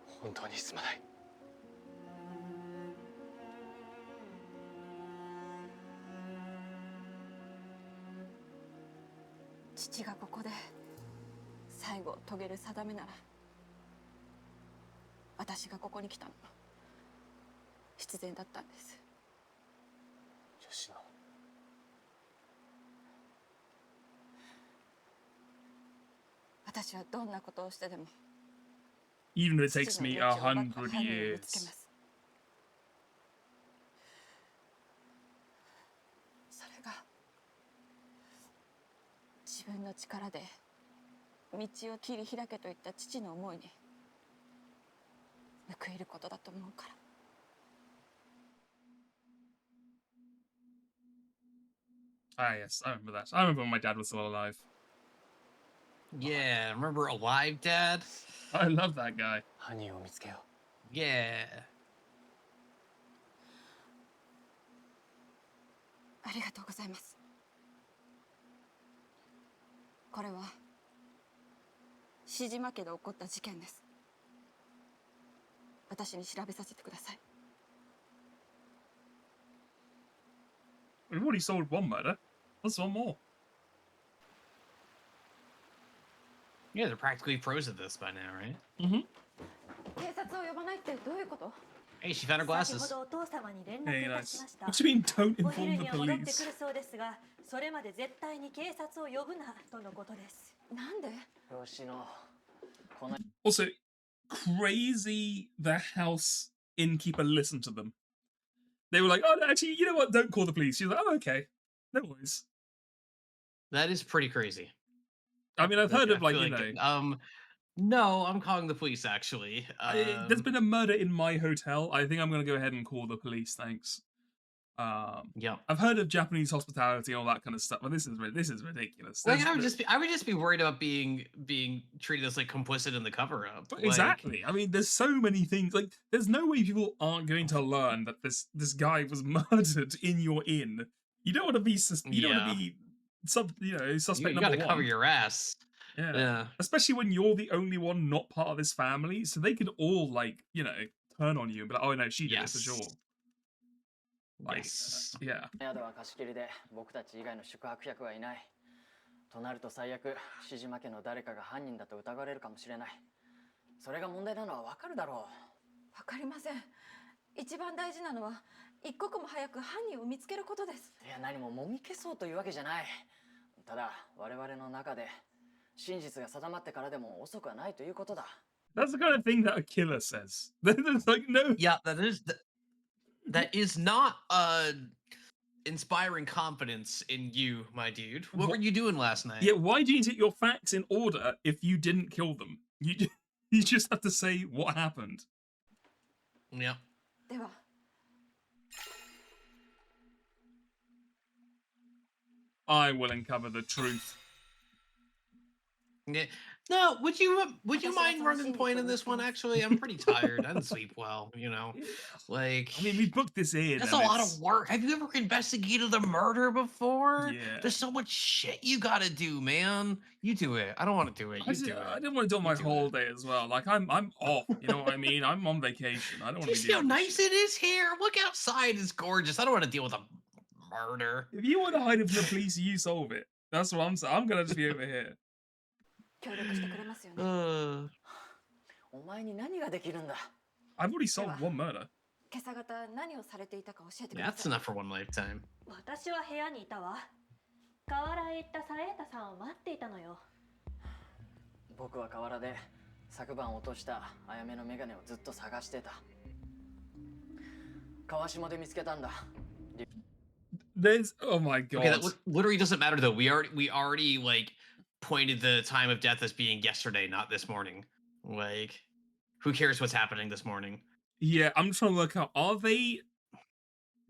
本当にすまない。父がここで最後を遂げる定めなら、私がここに来たのは必然だったんです。吉野。私はどんなことをしてでも Even if it takes me 100 years. それが自分の力で道を切り開けといった父の思いに報いることだと思うから。Ah, yes, I remember that. I remember when my dad was still alive. Yeah, remember Alive Dad? I love that guy. 犯人を見つけよう。Yeah. ありがとうございます。これは志島家で起こった事件です。私に調べさせてください。We've already solved one murder. What's one more? Yeah, they're practically pros at this by now, right? Mm-hmm. 警察を呼ばないってどういうこと？ Hey, she found her glasses. 先ほどお父様に連 Hey, 絡いた nice. しました。 What do you mean, don't お昼 inform に the は戻ってく police? るそうですが、それまで絶対に警察を呼ぶなとのことです。なんで？吉野、この Also, crazy the house innkeeper listened to them. They were like, oh, no, actually, you know what? Don't call the police. She's like, oh, okay. No worries. That is pretty crazy. I mean, I've heard of, like, feel you know... No, I'm calling the police, actually. There's been a murder in my hotel. I think I'm going to go ahead and call the police, thanks. Yeah. I've heard of Japanese hospitality and all that kind of stuff, but this is ridiculous. Like, I would just be worried about being treated as like complicit in the cover up. Exactly. I mean, there's so many things. Like, there's no way people aren't going to learn that this guy was murdered in your inn. You don't want to be suspect You number gotta one. cover your ass. Yeah. Yeah. Especially when you're the only one not part of this family, so they could all turn on you and be like, oh no, she did it for sure. Like, Yes. yeah. 宿は貸し切りで僕たち以外の宿泊客はいない。となると最悪、志島家の誰かが犯人だと疑われるかもしれない。それが問題なのはわかるだろう。わかりません。一番大事なのは一刻も早く犯人を見つけることです。いや、何ももみ消そうというわけじゃない。ただ我々の中で真実が定まってからでも遅くはないということだ。That's the kind of thing that a killer says. There's like no. Yeah, that is not inspiring confidence in you, my dude. What were you doing last night? Yeah, why do you need to get your facts in order if you didn't kill them? You just have to say what happened. Yeah. では。I will uncover the truth. Yeah. No, would you mind running point in this one? Actually, I'm pretty tired. I didn't sleep well, Like, I mean, we booked this in. That's a lot of work. Have you ever investigated a murder before? Yeah. There's so much shit you gotta do, man. You do it. I don't want to do it. You do it. I didn't want to do it my whole day as well. Like, I'm off. You know what I mean? I'm on vacation. I don't want to be See how doing nice it is here? Look outside. It's gorgeous. I don't want to deal with a murder. If you want to hide it from the police, you solve it. That's what I'm saying. I'm gonna just be over here. 協力してくれますよね。お前に何ができるんだ。I've already solved one murder. 今朝方何をされていたか教えてく Yeah, だ that's さい。 enough for one lifetime. 私は部屋にいたわ。河原へ行ったサエータさんを待っていたのよ。僕は河原で昨晩落としたあやめのメガネをずっと探してた。川下で見つけたんだ。There's oh my god. Okay, that literally doesn't matter though. We already like pointed the time of death as being yesterday, not this morning. Like, who cares what's happening this morning? Yeah, I'm trying to work out. Are they?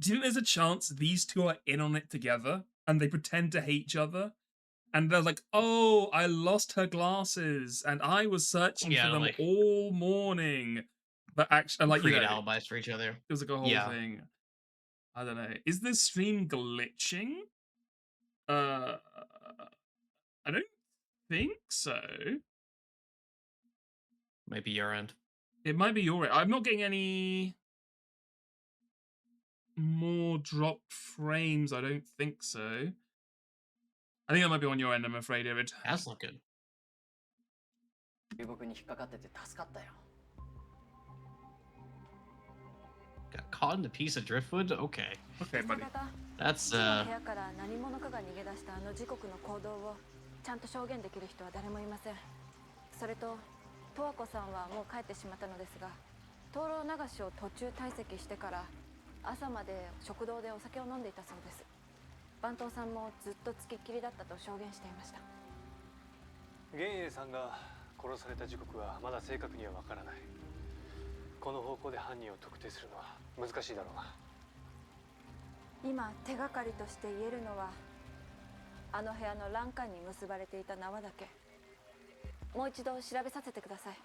Do you think there's a chance these two are in on it together and they pretend to hate each other? And they're like, "Oh, I lost her glasses, and I was searching for them all morning." But actually, like, create alibis for each other. It was like a whole thing. I don't know. Is this stream glitching? I don't think so. Might be your end. It might be your end. I'm not getting any more dropped frames. I don't think so. I think that might be on your end, I'm afraid, David. That's not good. 流木に引っかかってて助かったよ。 Got caught in a piece of driftwood? Okay. Okay, buddy. That's 部屋から何者かが逃げ出したあの時刻の行動をちゃんと証言できる人は誰もいません。それと十和子さんはもう帰ってしまったのですが、灯籠流しを途中退席してから朝まで食堂でお酒を飲んでいたそうです。番頭さんもずっとつきっきりだったと証言していました。玄英さんが殺された時刻はまだ正確にはわからない。この方向で犯人を特定するのは難しいだろうな。今手がかりとして言えるのはあの部屋の欄干に結ばれていた縄だけ。もう一度調べさせてください。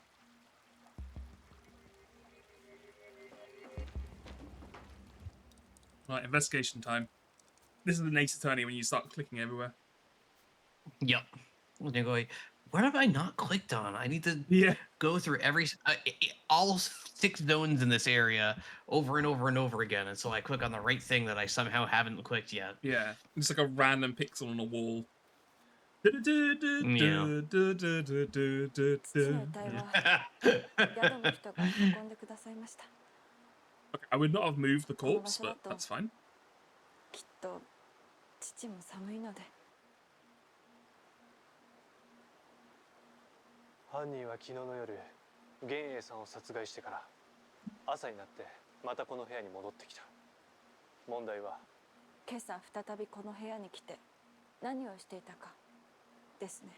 Right, investigation time. This is the Ace Attorney when you start clicking everywhere. Yep. They're going, what have I not clicked on? I need to go through all 6 zones in this area over and over and over again until I click on the right thing that I somehow haven't clicked yet. Yeah, it's like a random pixel on a wall. Okay, I would not have moved the corpse, but that's fine. きっと父も寒いので。犯人は昨日の夜、玄英さんを殺害してから朝になってまたこの部屋に戻ってきた。問題は今朝再びこの部屋に来て何をしていたかですね。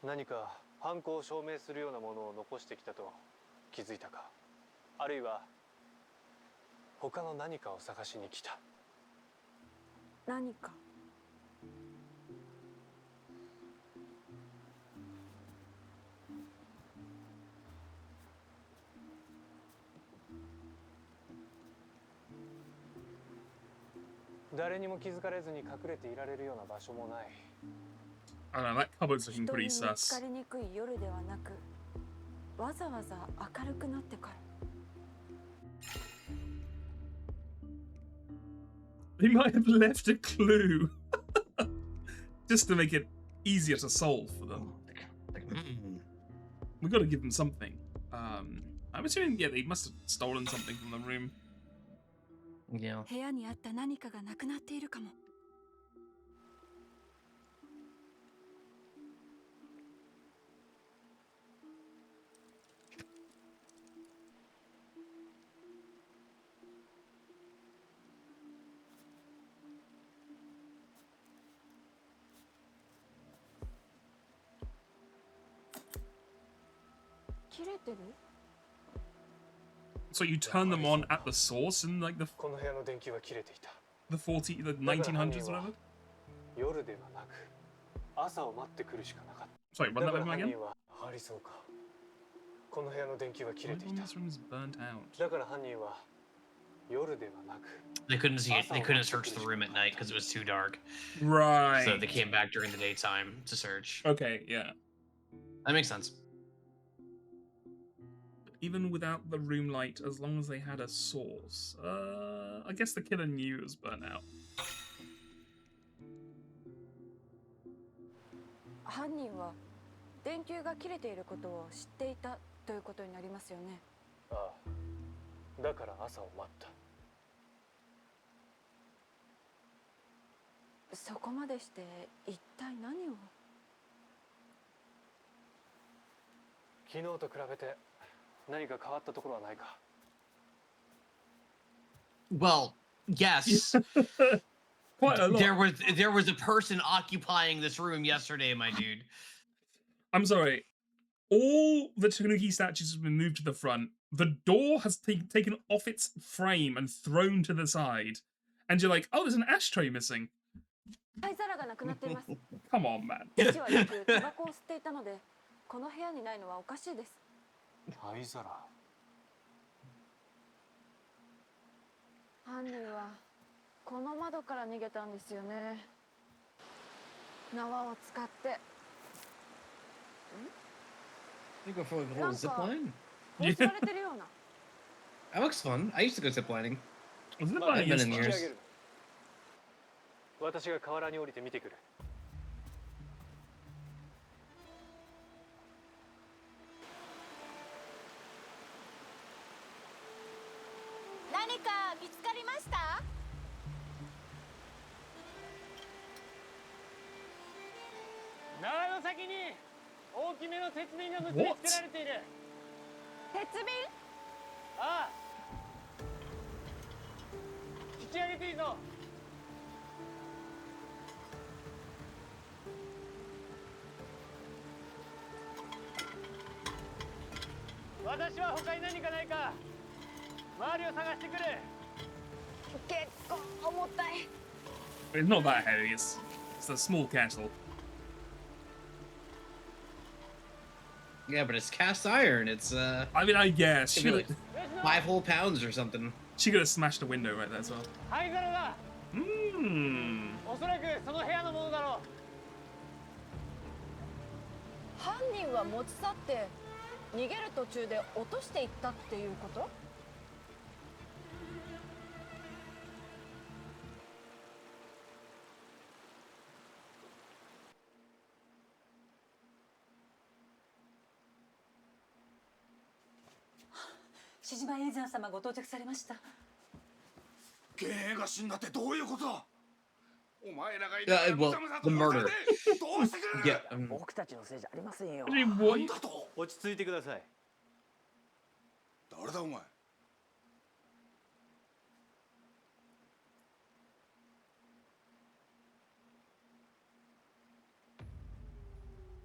何か犯行を証明するようなものを残してきたと気づいたか、あるいは他の何かを探しに来た。何か。誰にも気づかれずに隠れていられるような場所もない。 I don't know, that cupboard's looking 人 pretty に見つ sus. かりにくい夜ではなく、わざわざ明るくなってから。 They might have left a clue just to make it easier to solve for them. We got to give them something. I'm assuming, yeah, they must have stolen something from the room. Yeah. 部屋にあった何かがなくなっているかも。 切れてる? So you turn them on at the source in like the この部屋の電球は切れていた。 the 1900s, whatever. 夜ではなく朝を待ってくるしかなかった。 Sorry, run that with me again. ありそうか。この部屋の電球は切れていた。 This room is burnt out. だから犯人は夜ではなく They couldn't see it. They couldn't search the room at night because it was too dark. Right. So they came back during the daytime to search. Okay, yeah. That makes sense. Even without the room light, as long as they had a source. I guess the killer knew it was burnt out. 犯人は電球が切れていることを知っていたということになりますよね。ああ、だから朝を待った。そこまでして一体何を？昨日と比べて何か変わったところはないか。 Well, yes. Quite a lot. There was a person occupying this room yesterday, my dude. I'm sorry. All the Tanuki statues have been moved to the front. The door has taken off its frame and thrown to the side. And you're like, oh, there's an ashtray missing. 灰皿がなくなっています。 Come on, man. 父はよくタバコを吸っていたので、この部屋にないのはおかしいです。灰皿。犯人はこの窓から逃げたんですよね。縄を使って。 You go for a little zip line? 押されてるような。 That looks fun. I used to go ziplining. Ziplining I've been is in fun. years. 私が河原に降りて見てくる。何か見つかりました？縄の先に大きめの鉄瓶が結びつけられている。鉄瓶？ああ。引き上げていいぞ。私は他に何かないか周りを探してくる。結構重たい。 It's not that heavy. It's a small kettle. Yeah, but it's cast iron. It's I mean, I guess maybe like 5 whole pounds or something. She could have smashed a window right there as well. 灰皿だ。おそらくその部屋のものだろう。犯人は持ち去って逃げる途中で落としていったっていうこと？ 獅島叡山様ご到着されました。経営が死んだってどういうことだ。お前らがいたら Well, the murder. どうしてくれる。 Yeah. 僕たちのせいじゃありませんよ。なんだと。落ち着いてください。誰だお前。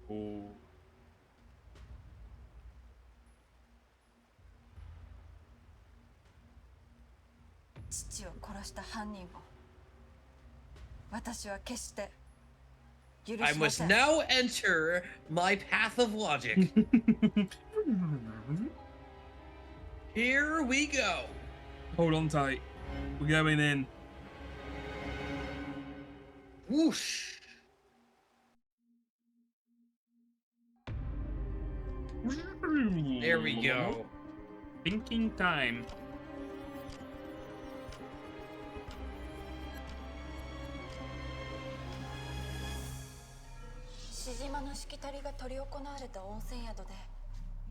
Oh. 父を殺した犯人を私は決して許し I ま must せん。 now enter my path of logic. Here we go. Hold on tight. We're going in. Whoosh. There we go. Thinking time. 志島のしきたりが執り行われた温泉宿で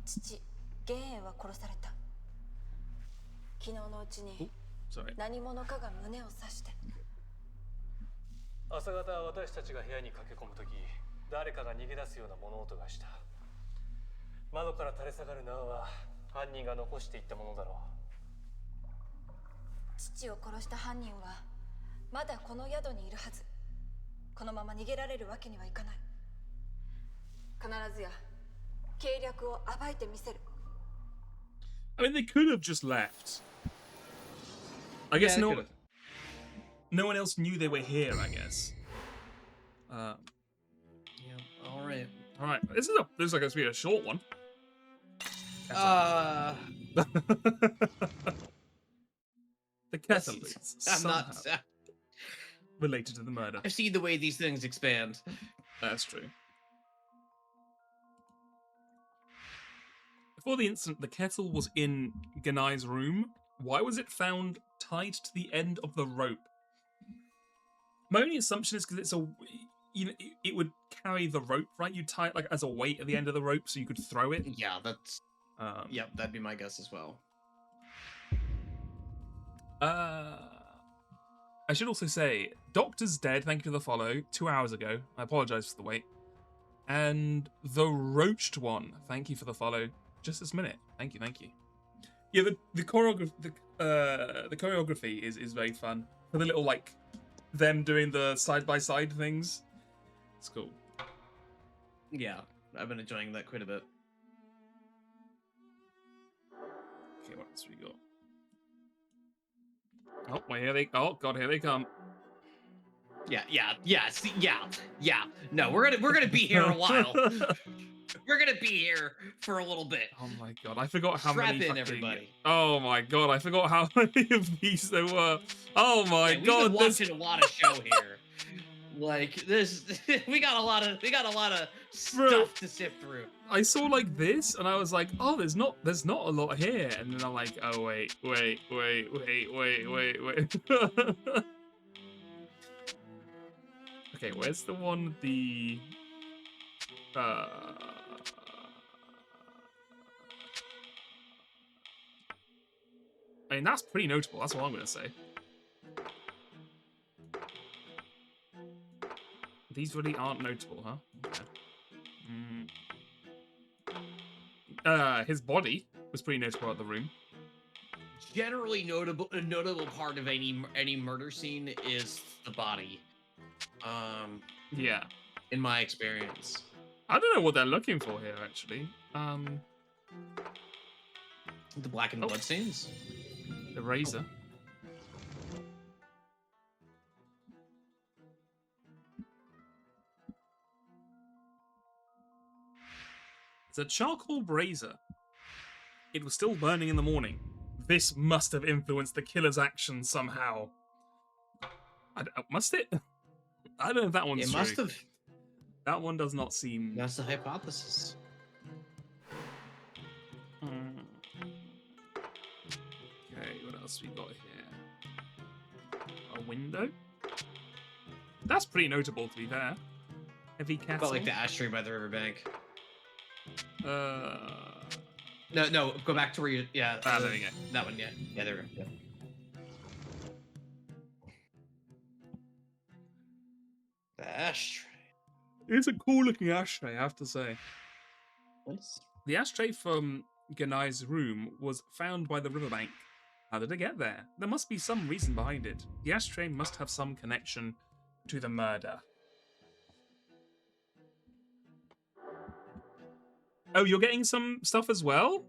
父玄英は殺された。昨日のうちに何者かが胸を刺して。朝方私たちが部屋に駆け込むとき、誰かが逃げ出すような物音がした。窓から垂れ下がる縄は犯人が残していったものだろう。父を殺した犯人はまだこの宿にいるはず。このまま逃げられるわけにはいかない。必ずや計略を暴いてみせる。I mean, they could have just left. I guess no one else knew they were here, I guess. Yeah, all right. All right. This looks like it's going to be a short one. The kettle is somehow related to the murder. I've seen the way these things expand. That's true. Before the incident, the kettle was in Ganai's room. Why was it found tied to the end of the rope? My only assumption is because it's it would carry the rope, right? You tie it like as a weight at the end of the rope so you could throw it. Yeah, that's yep, that'd be my guess as well. I should also say, Doctor's dead, thank you for the follow, 2 hours ago. I apologize for the wait. And the Roached one, thank you for the follow. Just this minute. Thank you, thank you. Yeah, the choreography is very fun. For the little like them doing the side-by-side things. It's cool. Yeah, I've been enjoying that quite a bit. Okay, what else we got? Oh, well, oh god, here they come. Yeah. No, we're gonna be here a while. We're gonna be here for a little bit. Oh my god, I forgot how Strap many. in, everybody. Oh my god, I forgot how many of these there were. Oh my god, we've been watching a lot of show here. Like this, we got a lot of stuff to sift through. I saw like this, and I was like, oh, there's not a lot here, and then I'm like, oh wait. Okay, where's the one with the I mean, that's pretty notable. That's all I'm gonna say. These really aren't notable, huh? Okay. His body was pretty notable at the room. Generally a notable part of any murder scene is the body. Yeah. In my experience. I don't know what they're looking for here, actually. The blackened blood stains? The razor. It's a charcoal brazier. It was still burning in the morning. This must have influenced the killer's actions somehow. Must it? I don't know if that one's true. It must have. That one does not seem... That's the hypothesis. Okay, what else we got here? A window? That's pretty notable, to be fair. Heavy castle. About like the ashtray by the riverbank. No, go back to where you... Yeah, there we go. That one, yeah. Yeah, there we go. Yeah. The ashtray. It's a cool looking ashtray, I have to say. Nice. The ashtray from Ganai's room was found by the riverbank. How did it get there? There must be some reason behind it. The ashtray must have some connection to the murder. Oh, you're getting some stuff as well?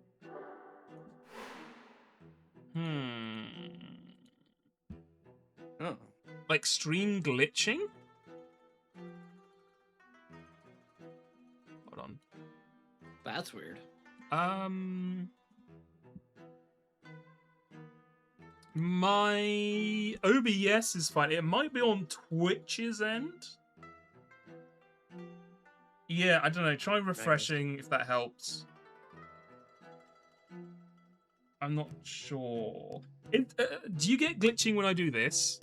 Oh. Like stream glitching? Hold on. That's weird. My OBS is fine. It might be on Twitch's end. Yeah, I don't know. Try refreshing if that helps. I'm not sure. Do you get glitching when I do this?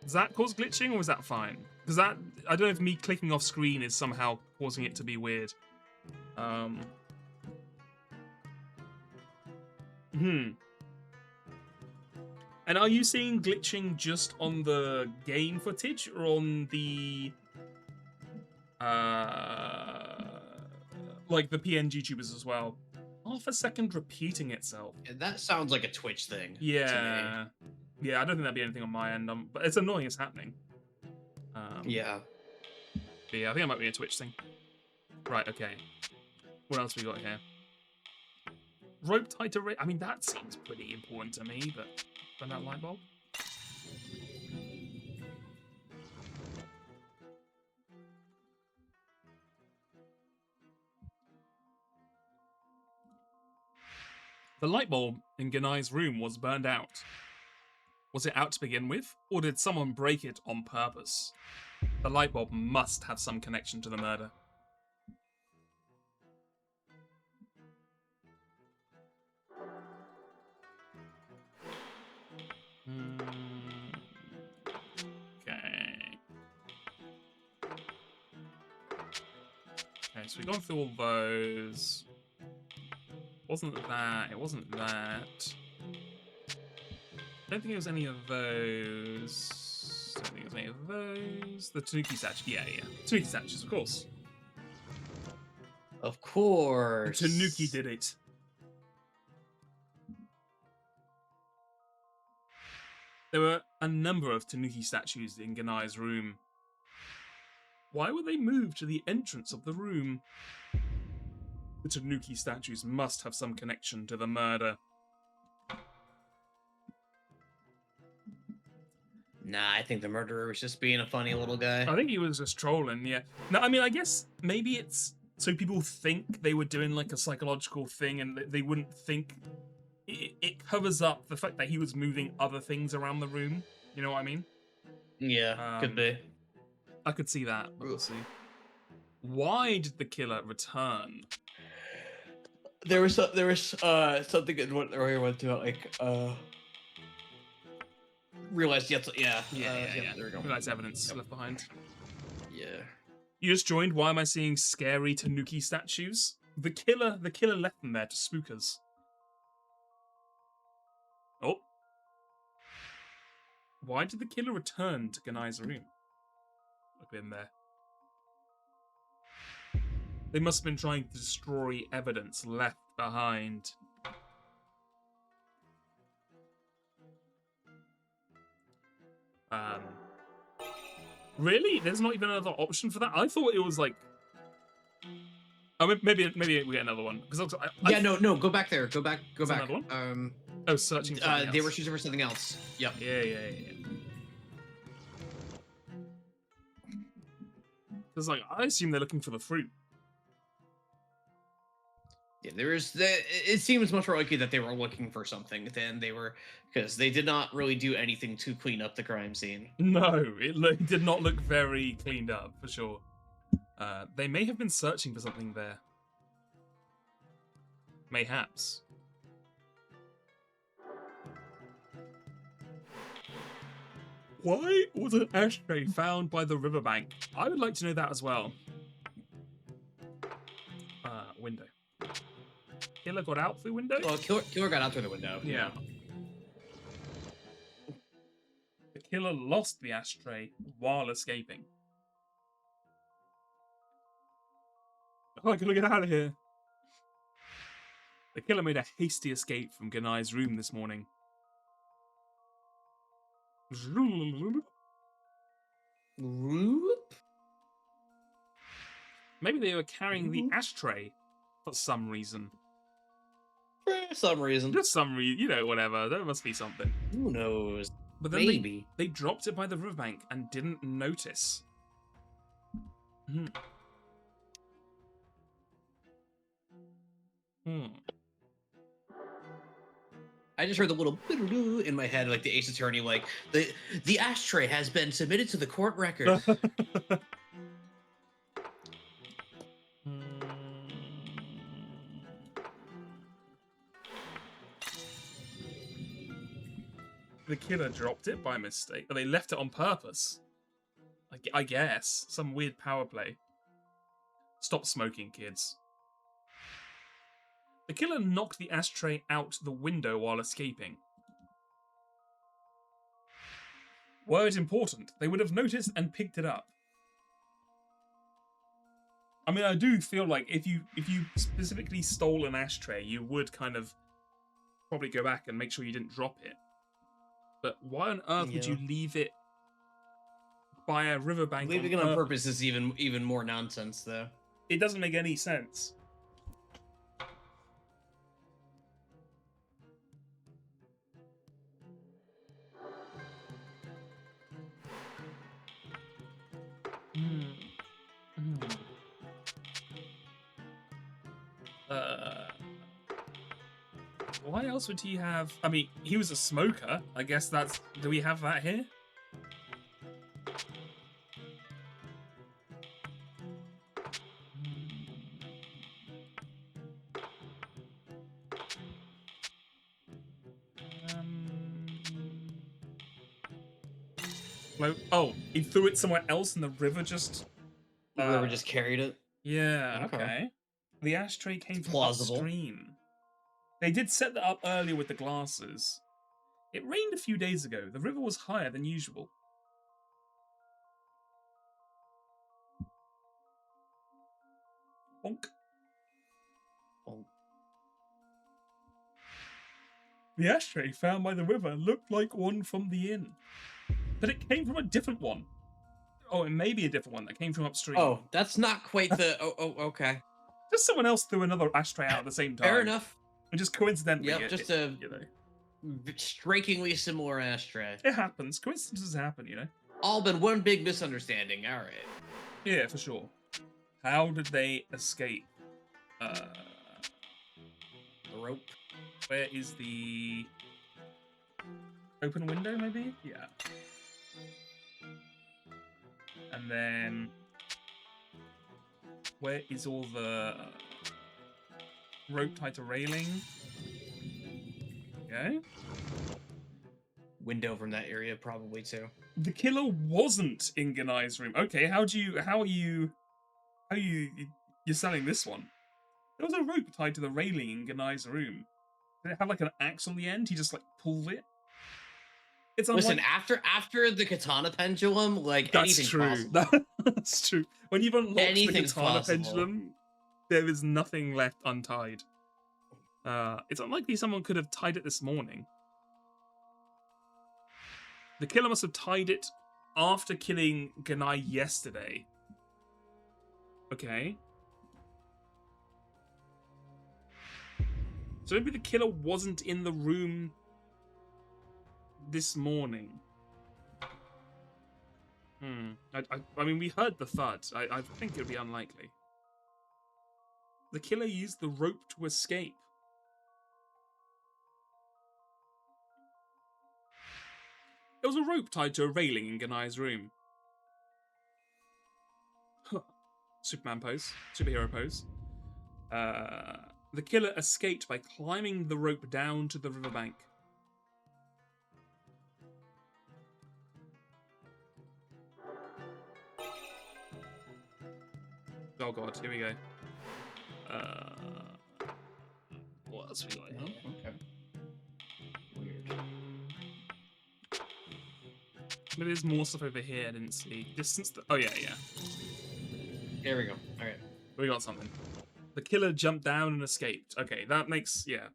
Does that cause glitching or is that fine? Because that, I don't know if me clicking off screen is somehow causing it to be weird. And are you seeing glitching just on the game footage or on the like the PNG tubers as well? Half a second repeating itself. That sounds like a Twitch thing. Yeah. To me. Yeah, I don't think that'd be anything on my end, but it's annoying it's happening. Yeah. But yeah, I think it might be a Twitch thing. Right, okay. What else we got here? Rope tied to I mean, that seems pretty important to me, but burn that light bulb. The light bulb in Ganai's room was burned out. Was it out to begin with, or did someone break it on purpose? The light bulb must have some connection to the murder. Okay. Okay, so we've gone through all those. Wasn't that. It wasn't that. Don't think it was any of those. Don't think it was any of those. The Tanuki statue. Yeah. Tanuki statues, of course. Of course. The Tanuki did it. There were a number of Tanuki statues in Ganai's room. Why were they moved to the entrance of the room? The Tanuki statues must have some connection to the murder. Nah, I think the murderer was just being a funny little guy. I think he was just trolling, yeah. No, I mean, I guess maybe it's so people think they were doing like a psychological thing and they wouldn't think... It covers up the fact that he was moving other things around the room. You know what I mean? Yeah, could be. I could see that. We'll see. Why did the killer return? There was something in what I went to like realized yeah. There we go. Realized evidence left behind. Yeah. You just joined. Why am I seeing scary Tanuki statues? The killer left them there to spook us. Oh. Why did the killer return to Ganai's room? Look in there. They must have been trying to destroy evidence left behind. Really? There's not even another option for that? I thought it was like... Oh, maybe we get another one. Because no, go back there. Go back. Another one? Searching for something they else. were choosing for something else. Yep. Yeah. Because like, I assume they're looking for the fruit. Yeah, it seems much more likely that they were looking for something than they were, because they did not really do anything to clean up the crime scene. No, it did not look very cleaned up, for sure. They may have been searching for something there. Mayhaps. Why was an ashtray found by the riverbank? I would like to know that as well. Window. Killer got out through window? Well, killer got out through the window. Yeah. The killer lost the ashtray while escaping. Oh, I gotta get out of here. The killer made a hasty escape from Ganai's room this morning. Maybe they were carrying the ashtray for some reason. For some reason. Just some reason, you know, whatever. There must be something. Who knows? But then maybe they dropped it by the riverbank and didn't notice. I just heard the little in my head, like the Ace Attorney, like the ashtray has been submitted to the court record. The killer dropped it by mistake, or they left it on purpose. I guess some weird power play. Stop smoking, kids. The killer knocked the ashtray out the window while escaping. Were it important, they would have noticed and picked it up. I mean, I do feel like if you specifically stole an ashtray, you would kind of probably go back and make sure you didn't drop it. But why on earth would you leave it by a riverbank? Leaving it on purpose is even more nonsense, though. It doesn't make any sense. Why else would he have? I mean, he was a smoker. I guess that's. Do we have that here? Oh, he threw it somewhere else and the river just... The river just carried it? Yeah, okay. The ashtray came from plausible. Upstream. They did set that up earlier with the glasses. It rained a few days ago. The river was higher than usual. Bonk. Bonk. The ashtray found by the river looked like one from the inn. But it came from a different one. Oh, it may be a different one that came from upstream. Oh, that's not quite the... okay. Just someone else threw another ashtray out at the same time. Fair enough. And just coincidentally... Yep, just a strikingly similar ashtray. It happens. Coincidences happen, you know? All been one big misunderstanding. All right. Yeah, for sure. How did they escape? The rope. Where is the... open window, maybe? Yeah. And then... where is all the rope tied to railing? Okay. Window from that area, probably, too. The killer wasn't in Ganai's room. Okay, how are you you're selling this one? There was a rope tied to the railing in Ganai's room. Did it have like an axe on the end? He just like pulled it? It's Listen, after the katana pendulum, like that's anything's true. possible. That's true. When you've unlocked Anything's the katana possible. pendulum, there is nothing left untied. It's unlikely someone could have tied it this morning. The killer must have tied it after killing Ganai yesterday. Okay. So maybe the killer wasn't in the room this morning. I mean, we heard the thud. I think it would be unlikely. The killer used the rope to escape. There was a rope tied to a railing in Ganai's room. Huh. Superman pose. Superhero pose. The killer escaped by climbing the rope down to the riverbank. Oh god, here we go. What else we got here? Oh, okay. Weird. Maybe there's more stuff over here I didn't see. Distance... oh, yeah. There we go. Alright. We got something. The killer jumped down and escaped. Okay, that makes... yeah.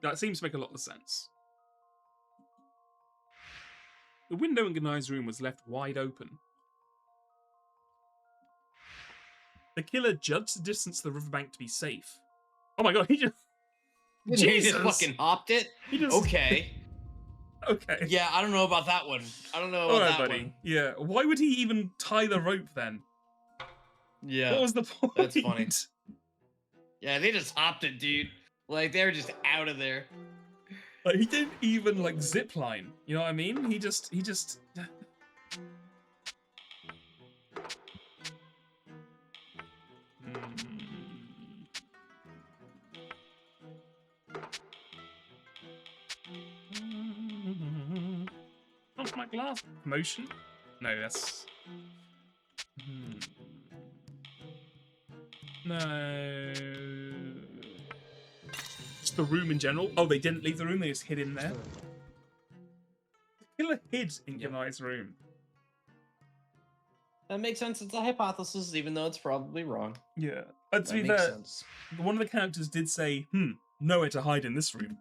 That seems to make a lot of sense. The window in Ganai's room was left wide open. The killer judged the distance to the riverbank to be safe. Oh my god, he just... Jesus! He just fucking hopped it? He just... okay. Okay. Yeah, I don't know about that one. I don't know about that one. Yeah, why would he even tie the rope then? Yeah. What was the point? That's funny. Yeah, they just hopped it, dude. Like they were just out of there. Like he didn't even like zip line. You know what I mean? He just. What's my glass? Motion? No, that's. No. Just the room in general. Oh, they didn't leave the room. They just hid in there. The killer hid in Ganai's room. That makes sense. It's a hypothesis, even though it's probably wrong. Yeah. To That be makes fair, sense. one of the characters did say, nowhere to hide in this room.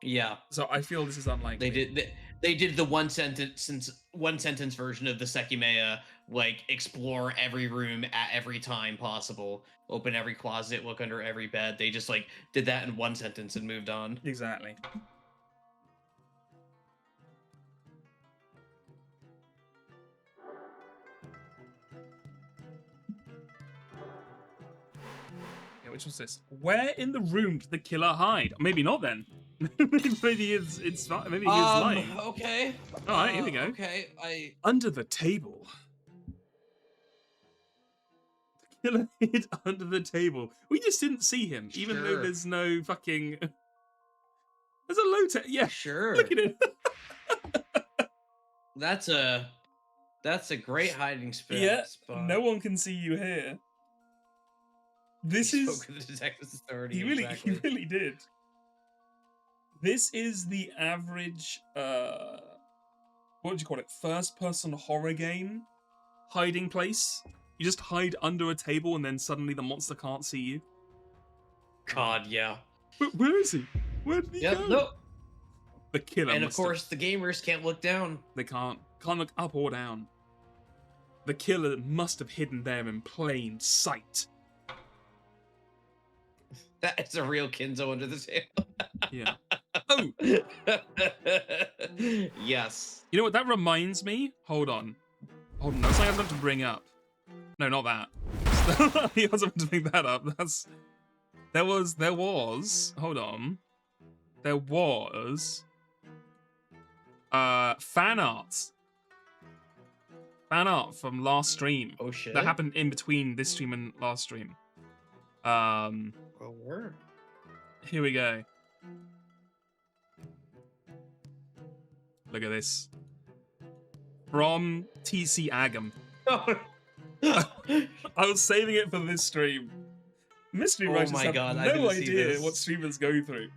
Yeah. So I feel this is unlikely. They did the one sentence version of the Sekimea, like explore every room at every time possible, open every closet, look under every bed. They just like did that in one sentence and moved on. Exactly. Yeah, which was this? Where in the room did the killer hide? Maybe not then. Maybe it's not. Maybe he is lying. Okay. All right, here we go. Okay, Under the table. The killer hid under the table. We just didn't see him, even though Sure. there's no fucking. There's a low table. Yeah, sure. Look at it. That's a great hiding spot. Yeah, no one can see you here. This He is. spoke with the Detectives Authority. He really exactly. did. This is the average, what would you call it? First-person horror game hiding place. You just hide under a table and then suddenly the monster can't see you. God, yeah. Where is he? Where did he go? No. The killer. And of course, the gamers can't look down. They can't look up or down. The killer must have hidden there in plain sight. That's a real Kinzo under the table. Yeah. Oh! Yes. You know what that reminds me? Hold on. That's something I was meant to bring up. No, not that. I wasn't meant to bring that up. There was. Hold on. There was. Fan art. Fan art from last stream. Oh shit. That happened in between this stream and last stream. Oh, word. Here we go. Look at this. From TC Agam. I was saving it for this stream. Mystery writers my have God, I no didn't see idea this. what streamers go through.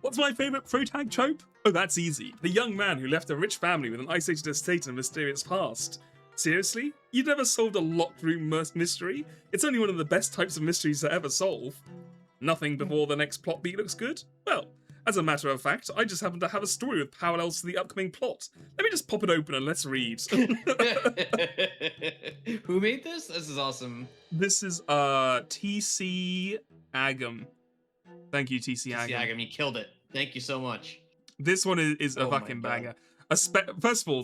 What's my favorite protag trope? Oh, that's easy. The young man who left a rich family with an isolated estate and a mysterious past. Seriously? You never solved a locked room mystery? It's only one of the best types of mysteries to ever solve. Nothing before the next plot beat looks good? Well, as a matter of fact, I just happen to have a story with parallels to the upcoming plot. Let me just pop it open and let's read. Who made this? This is awesome. This is TC Agam. Thank you, TC Agam. TC Agam, you killed it. Thank you so much. This one is a Oh my fucking God. banger. First of all,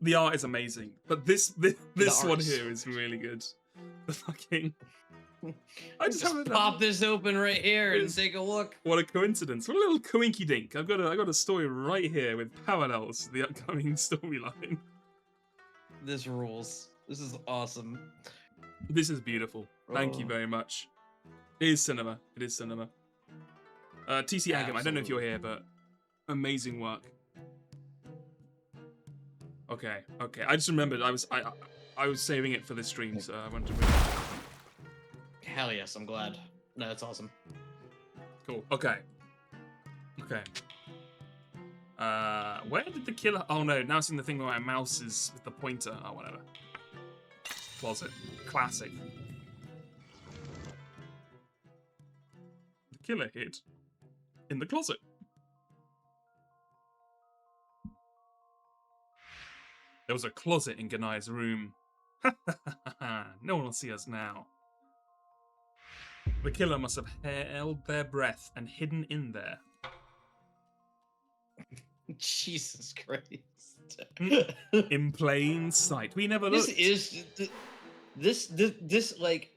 the art is amazing, but this one art's- here is really good. The fucking. I just Just haven't pop this open right here and take a look. What a coincidence! What a little coinky dink. I got a story right here with parallels to the upcoming storyline. This rules. This is awesome. This is beautiful. Thank you Oh. very much. It is cinema. It is cinema. TC Agam, I don't know if you're here, but amazing work. Okay. I just remembered I was saving it for this stream, so I wanted to bring it up. Hell yes, I'm glad. No, that's awesome. Cool. Okay. Where did the killer? Oh no! Now seeing the thing where my mouse is with the pointer. Oh, whatever. Closet. Classic. The killer hid in the closet. There was a closet in Ganai's room. No one will see us now. The killer must have held their breath and hidden in there. Jesus Christ. In plain sight. We never looked. This like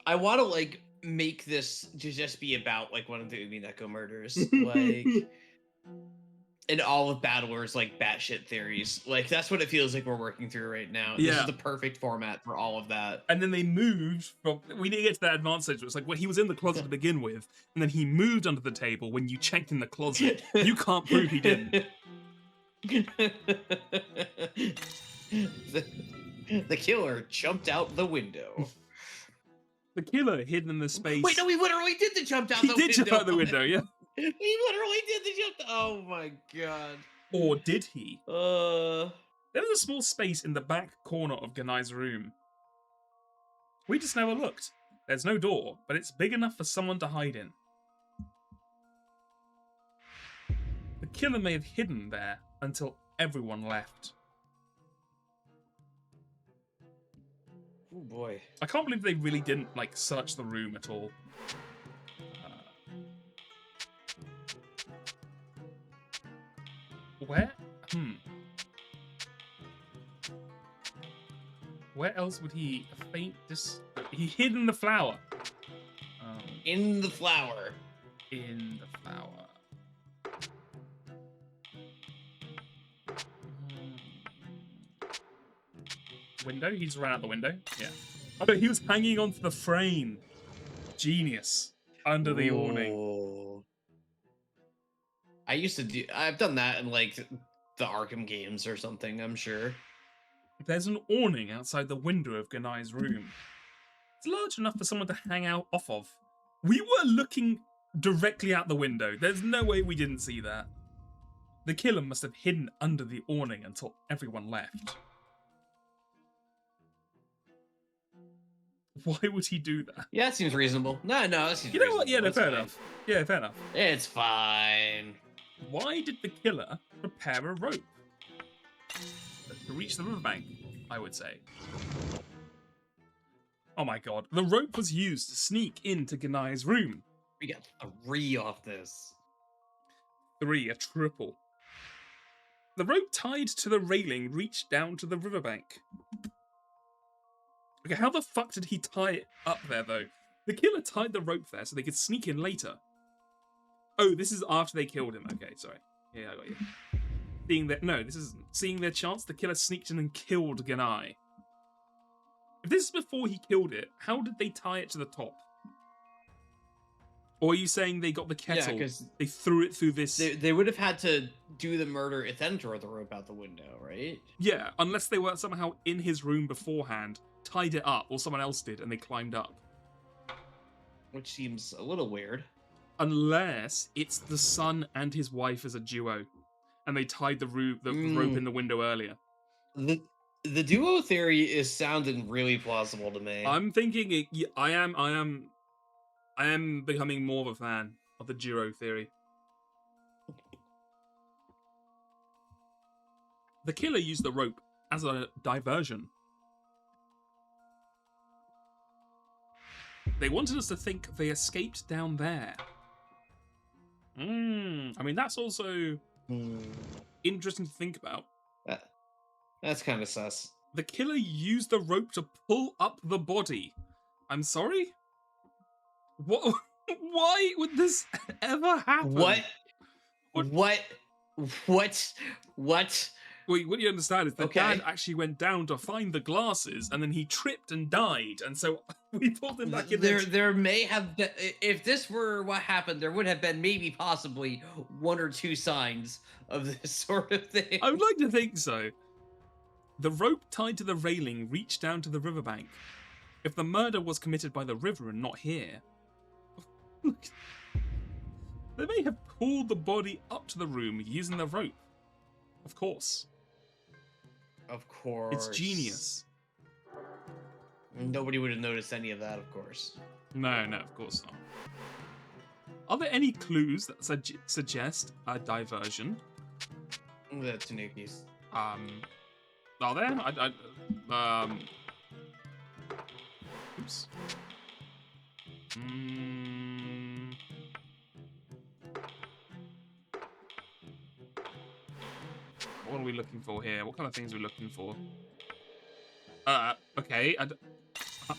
I want to like make this to just be about like one of the Umineko murders, like, and all of Battlers like batshit theories. Like that's what it feels like we're working through right now. This Yeah. is the perfect format for all of that. And then they moved from. We need to get to that advanced stage. It's like when he was in the closet to begin with, and then he moved under the table when you checked in the closet. You can't prove he didn't. The killer jumped out the window. The killer hid in the space. Wait, no, he literally did the jump out He the did window. jump out the window, yeah. He literally did the jump. Oh my god. Or did he? There was a small space in the back corner of Ganai's room. We just never looked. There's no door, but it's big enough for someone to hide in. The killer may have hidden there until everyone left. Oh boy. I can't believe they really didn't, like, search the room at all. Where? Where else would he faint this? He hid in the flower. In the flower. In the flower. Window? He's ran out the window? Yeah. Oh, no, he was hanging onto the frame. Genius. Under the awning. I've done that in like the Arkham games or something, I'm sure. There's an awning outside the window of Ganai's room. It's large enough for someone to hang out off of. We were looking directly out the window. There's no way we didn't see that. The killer must have hidden under the awning until everyone left. Why would he do that? Yeah, that seems reasonable. No, that seems You know what? Yeah, no, reasonable. fair enough. Yeah, fair enough. It's fine. Why did the killer prepare a rope? To reach the riverbank, I would say. Oh my god. The rope was used to sneak into Ganai's room. We got 3 off this. 3, a triple. The rope tied to the railing reached down to the riverbank. Okay, how the fuck did he tie it up there, though? The killer tied the rope there so they could sneak in later. Oh, this is after they killed him. Okay, sorry. Yeah, I got you. Seeing their chance, the killer sneaked in and killed Ganai. If this is before he killed it, how did they tie it to the top? Or are you saying they got the kettle? Yeah, because they threw it through this. They would have had to do the murder and then throw the rope out the window, right? Yeah, unless they were somehow in his room beforehand, tied it up, or someone else did, and they climbed up. Which seems a little weird. Unless it's the son and his wife as a duo, and they tied the rope in the window earlier. The duo theory is sounding really plausible to me. I'm thinking I am becoming more of a fan of the duo theory. The killer used the rope as a diversion. They wanted us to think they escaped down there. I mean, that's also interesting to think about. That's kind of sus. The killer used the rope to pull up the body. I'm sorry? What? Why would this ever happen? What? Wait, what you understand is the dad actually went down to find the glasses, and then he tripped and died, and so we pulled him back in there. There may have been, if this were what happened, there would have been maybe possibly 1 or 2 signs of this sort of thing. I would like to think so. The rope tied to the railing reached down to the riverbank. If the murder was committed by the river and not here, they may have pulled the body up to the room using the rope. Of course. Of course. It's genius. Nobody would have noticed any of that, of course. No, of course not. Are there any clues that suggest a diversion? The Tanukis. Are there? Oops. What are we looking for here? What kind of things are we looking for? Okay.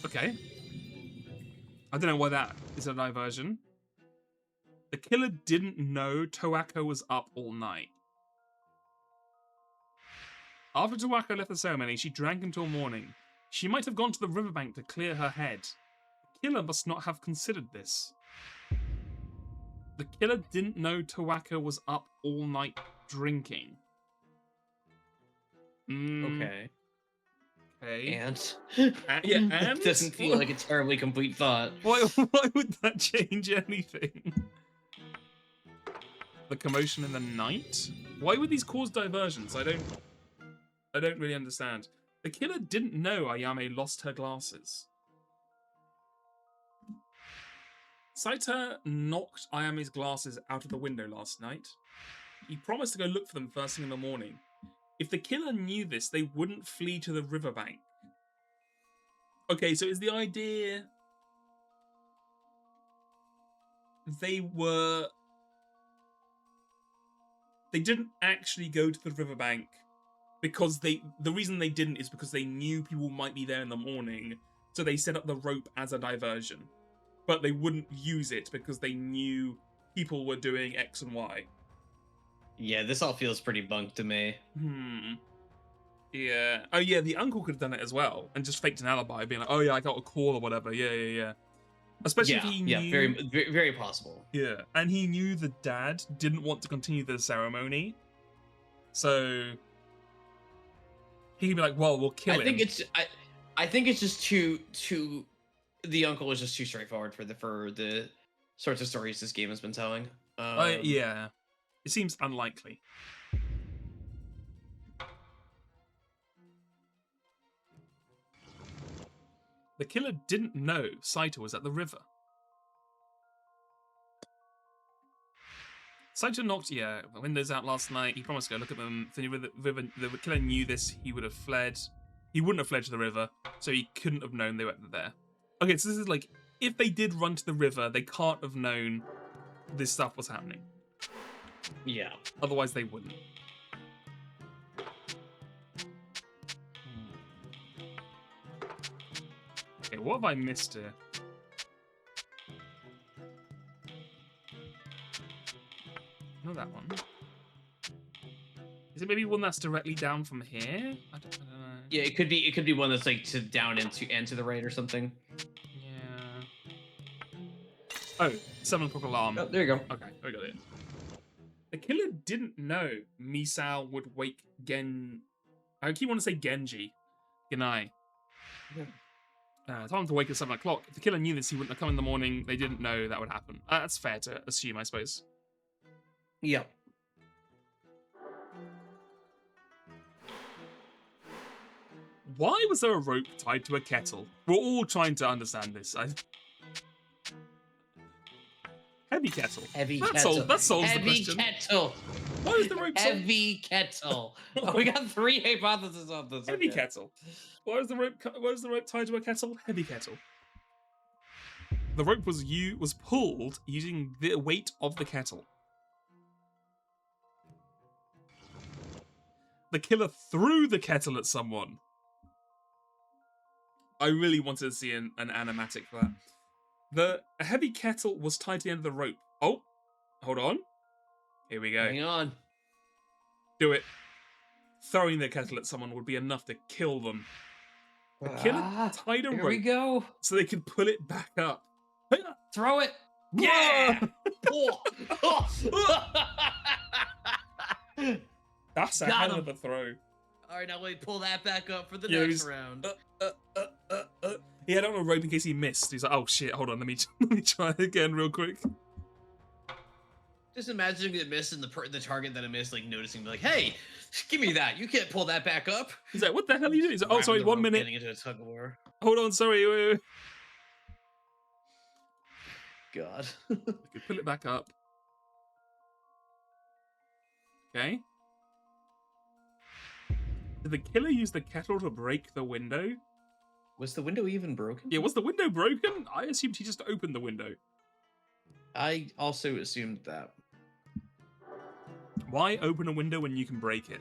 Okay. I don't know why that is a diversion. The killer didn't know Toako was up all night. After Toako left the ceremony, she drank until morning. She might have gone to the riverbank to clear her head. The killer must not have considered this. The killer didn't know Toako was up all night drinking. Okay. Okay. And? Yeah, That and? doesn't feel like a terribly complete thought. Why would that change anything? The commotion in the night? Why would these cause diversions? I don't really understand. The killer didn't know Ayame lost her glasses. Saita knocked Ayame's glasses out of the window last night. He promised to go look for them first thing in the morning. If the killer knew this, they wouldn't flee to the riverbank. Okay, so is the idea they didn't actually go to the riverbank because the reason they didn't is because they knew people might be there in the morning, so they set up the rope as a diversion. But they wouldn't use it because they knew people were doing X and Y. Yeah, this all feels pretty bunk to me. Yeah. Oh yeah, the uncle could have done it as well and just faked an alibi, being like, "Oh yeah, I got a call or whatever." Yeah. Especially if he knew. Yeah, very possible. Yeah, and he knew the dad didn't want to continue the ceremony, so he'd be like, "Well, we'll kill him." I think it's just too. The uncle was just too straightforward for the sorts of stories this game has been telling. Yeah, it seems unlikely. The killer didn't know Saito was at the river. Saito knocked, the windows out last night. He promised to go look at them. The killer knew this. He would have fled. He wouldn't have fled to the river, so he couldn't have known they were there. Okay, so this is like, if they did run to the river, they can't have known this stuff was happening. Yeah. Otherwise, they wouldn't. Okay, what have I missed here? Not that one. Is it maybe one that's directly down from here? I don't know. Yeah, it could be one that's like down and to the right or something. Yeah. Oh, 7 o'clock alarm. Oh, there you go. Okay, I got it. The killer didn't know Misao would wake I keep wanting to say Genji. Genai. Time to wake at 7 o'clock. If the killer knew this, he wouldn't have come in the morning. They didn't know that would happen. That's fair to assume, I suppose. Yeah. Why was there a rope tied to a kettle? We're all trying to understand this. Heavy kettle. Heavy that kettle. That solves heavy the question. Kettle. Why is the rope heavy kettle? Oh, we got 3 hypotheses on this. Heavy kettle. Why is the rope tied to a kettle? Heavy kettle. The rope was pulled using the weight of the kettle. The killer threw the kettle at someone. I really wanted to see an animatic for that. The heavy kettle was tied to the end of the rope. Oh, hold on. Here we go. Hang on. Do it. Throwing the kettle at someone would be enough to kill them. The killer tied a rope. Here we go. So they could pull it back up. Throw it. Yeah. That's a hell of a throw. All right, now wait, pull that back up for the next round. He had on a rope in case he missed. He's like, oh shit, hold on, let me try again real quick. Just imagining it missed and the target that it missed, like noticing, like, hey, give me that. You can't pull that back up. He's like, what the hell are you doing? He's like, oh, sorry, 1 minute. Getting into a tug of war. Hold on, sorry. Wait. God. I could pull it back up. Okay. Did the killer use the kettle to break the window? Was the window even broken? Yeah, was the window broken? I assumed he just opened the window. I also assumed that. Why open a window when you can break it?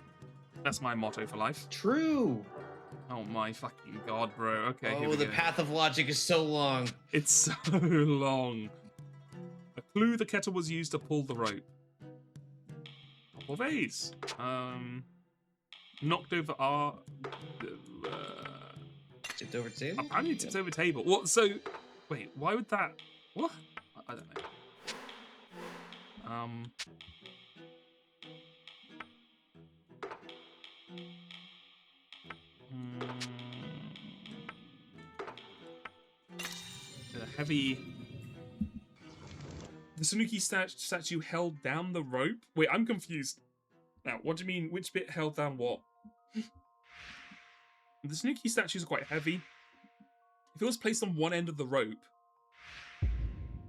That's my motto for life. True. Oh my fucking god, bro. Okay. Oh, the path of logic is so long. It's so long. A clue: the kettle was used to pull the rope. Couple of A's. Knocked over our. Tipped over table. Apparently tipped over table. What? So, wait. Why would that? What? I don't know. The heavy. The Sanuki statue held down the rope. Wait, I'm confused. Now, what do you mean? Which bit held down what? The Sanuki statues are quite heavy. If it was placed on one end of the rope,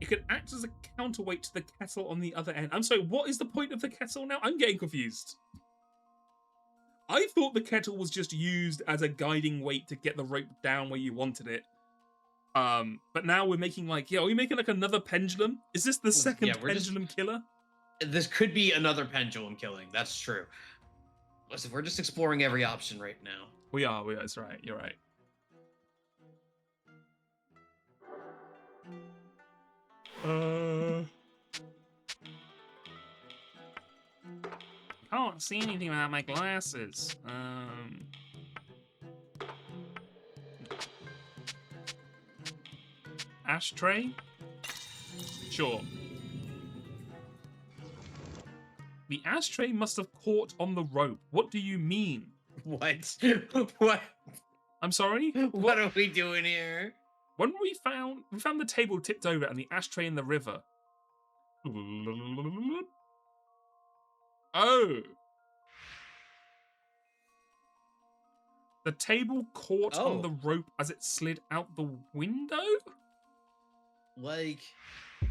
it could act as a counterweight to the kettle on the other end. I'm sorry, what is the point of the kettle now? I'm getting confused. I thought the kettle was just used as a guiding weight to get the rope down where you wanted it. But now we're making like, are we making like another pendulum? Is this the second pendulum killer? This could be another pendulum killing. That's true. Listen, we're just exploring every option right now. We are. That's right. You're right. Can't see anything without my glasses. Ashtray? Sure. The ashtray must have caught on the rope. What do you mean? What? What? I'm sorry? What are we doing here? When we found the table tipped over and the ashtray in the river. Oh. The table caught on the rope as it slid out the window? Like,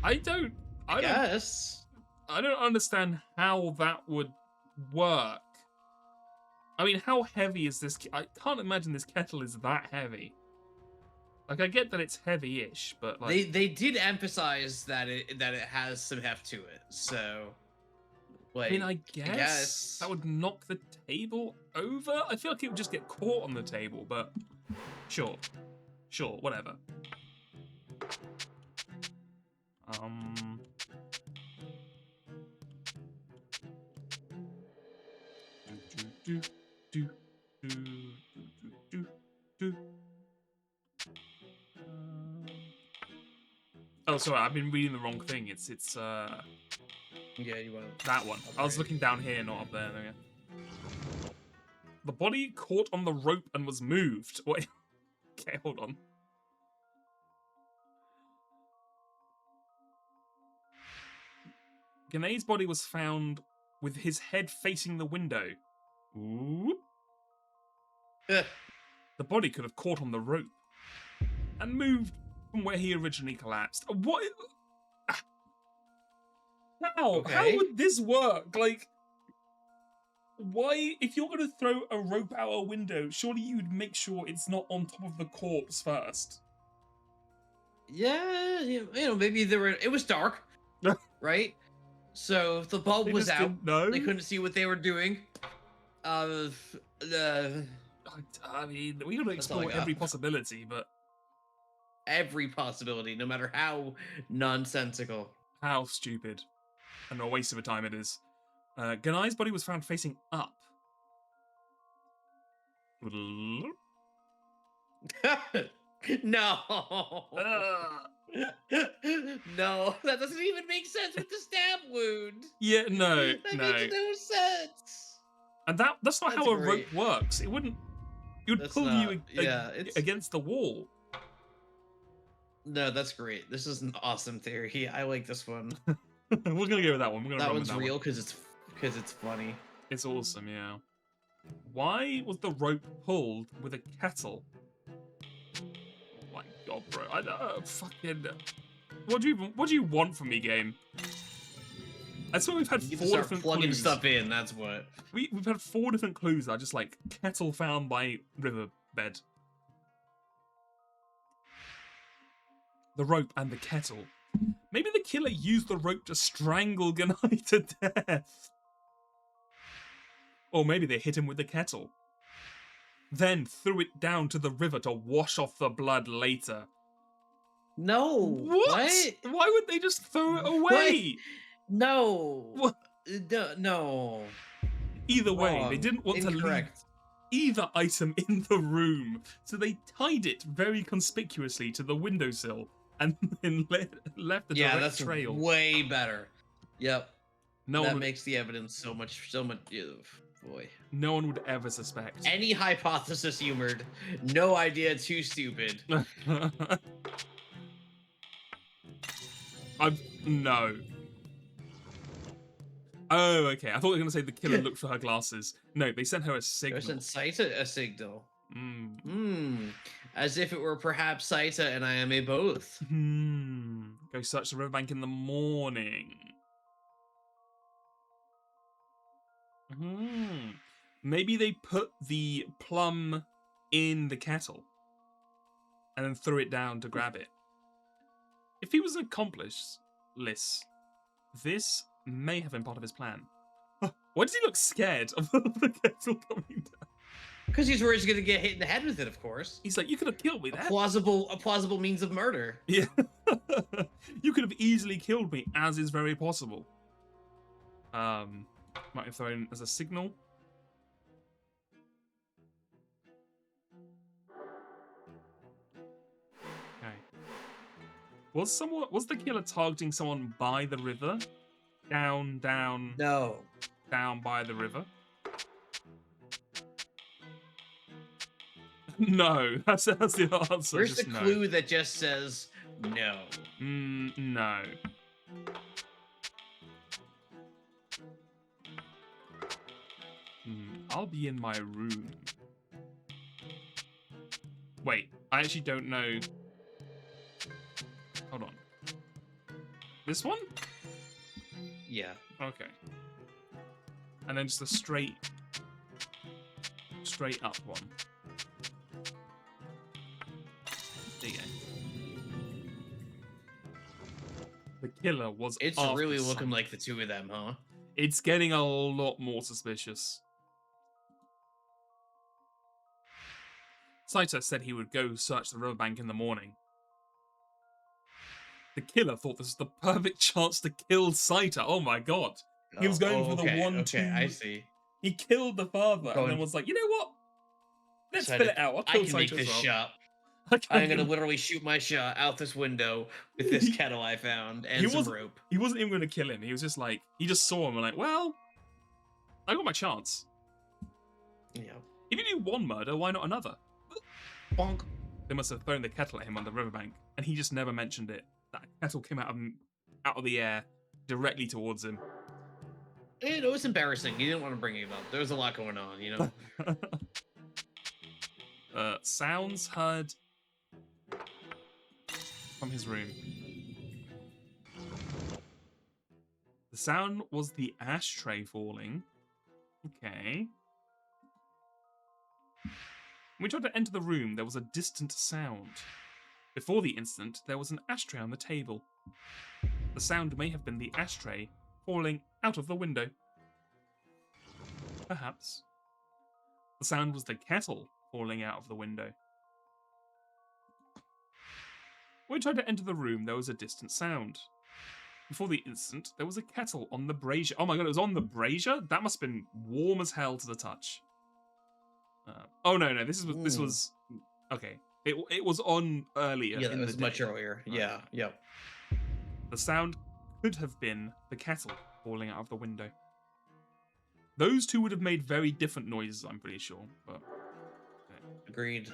I don't understand how that would work. I mean, how heavy is this? I can't imagine this kettle is that heavy. Like, I get that it's heavy-ish, but like they did emphasize that it has some heft to it. So, like, I mean, I guess that would knock the table over. I feel like it would just get caught on the table, but sure, whatever. Oh, sorry, I've been reading the wrong thing. It's yeah, you want that one. I was looking down here, not up there. There we go. The body caught on the rope and was moved. Wait. Okay, hold on. Ganae's body was found with his head facing the window. Ooh. The body could have caught on the rope and moved from where he originally collapsed. What? How? Okay. How would this work? Like, why? If you're going to throw a rope out a window, surely you'd make sure it's not on top of the corpse first. Yeah, maybe it was dark, right? So if the bulb was out, they couldn't see what they were doing. I mean, we gotta explore every possibility, but every possibility, no matter how nonsensical, how stupid, and a waste of a time it is. Ganae's body was found facing up. No. No, that doesn't even make sense with the stab wound. Yeah, no, that makes no sense. And that's not how a rope works. It wouldn't. It would pull you against the wall. No, that's great. This is an awesome theory. I like this one. We're gonna go with that one. That one's real because it's funny. It's awesome, yeah. Why was the rope pulled with a kettle? Oh my god, bro! I fucking. What do you want from me, game? I swear we've had you 4 different plugging clues. Stuff in. That's what we've had 4 different clues that are just like kettle found by riverbed. The rope and the kettle. Maybe the killer used the rope to strangle Ganae to death. Or maybe they hit him with the kettle. then threw it down to the river to wash off the blood later. No. What? Why would they just throw it away? No. What? No. Either way, they Wrong. didn't want to leave Incorrect. either item in the room, so they tied it very conspicuously to the windowsill and then left a direct that's trail. way better. Yep. No that one would, makes the evidence so much. Ew, boy. no one would ever suspect. Any hypothesis humored. No idea. Too stupid. No. Oh, okay. I thought they were going to say the killer looked for her glasses. No, they sent her a signal. They sent Saita a signal. As if it were perhaps Saita and Ayame both. Go search the riverbank in the morning. Maybe they put the plum in the kettle and then threw it down to grab it. If he was an accomplice, this may have been part of his plan. Why does he look scared of the kettle coming down? Because he's worried he's going to get hit in the head with it, of course. He's like, you could have killed me there. A plausible means of murder. Yeah. You could have easily killed me, as is very possible. Might have thrown as a signal. Okay. Was the killer targeting someone by the river? Down. No. Down by the river? No, that's the answer. Where's the just no. clue that just says no? No. I'll be in my room. Wait, I actually don't know. Hold on. This one? Yeah. Okay. And then just a straight up one. There you go. The killer was. It's after really looking something. like the two of them, huh? It's getting a lot more suspicious. Saito said he would go search the riverbank in the morning. The killer thought this was the perfect chance to kill Saito. Oh my god. He was going for the 1-2. Okay, I see. He killed the father and then was like, you know what? Let's fill it out. I'll kill I can Saito make this as well. shot. I'm gonna literally shoot my shot out this window with this kettle I found and some rope. He wasn't even going to kill him. He was just like, he just saw him and like, well, I got my chance. Yeah. If you do one murder, why not another? Bonk. They must have thrown the kettle at him on the riverbank, and he just never mentioned it. That kettle came out of the air directly towards him. You know, it's embarrassing. He didn't want to bring it up. There was a lot going on, you know. Sounds heard from his room. The sound was the ashtray falling. Okay. When we tried to enter the room, there was a distant sound. Before the incident, there was an ashtray on the table. The sound may have been the ashtray falling out of the window. Perhaps. The sound was the kettle falling out of the window. When we tried to enter the room, there was a distant sound. Before the incident, there was a kettle on the brazier. Oh my god, it was on the brazier? That must have been warm as hell to the touch. Oh no, this was okay. It was on earlier. Yeah, that was the much day. earlier. Yeah, yep. The sound could have been the kettle falling out of the window. Those two would have made very different noises, I'm pretty sure. But okay. Agreed.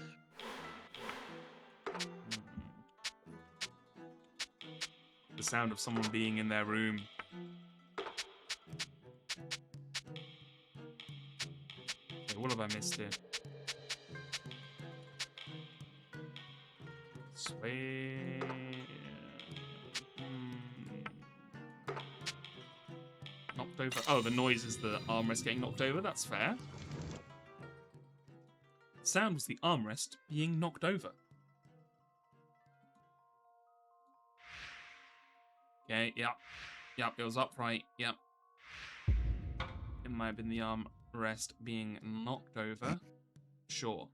The sound of someone being in their room. Okay, what have I missed here? Knocked over. Oh, the noise is the armrest getting knocked over. That's fair. The sound was the armrest being knocked over. Okay, yep. Yep, it was upright. Yep. It might have been the armrest being knocked over. Sure.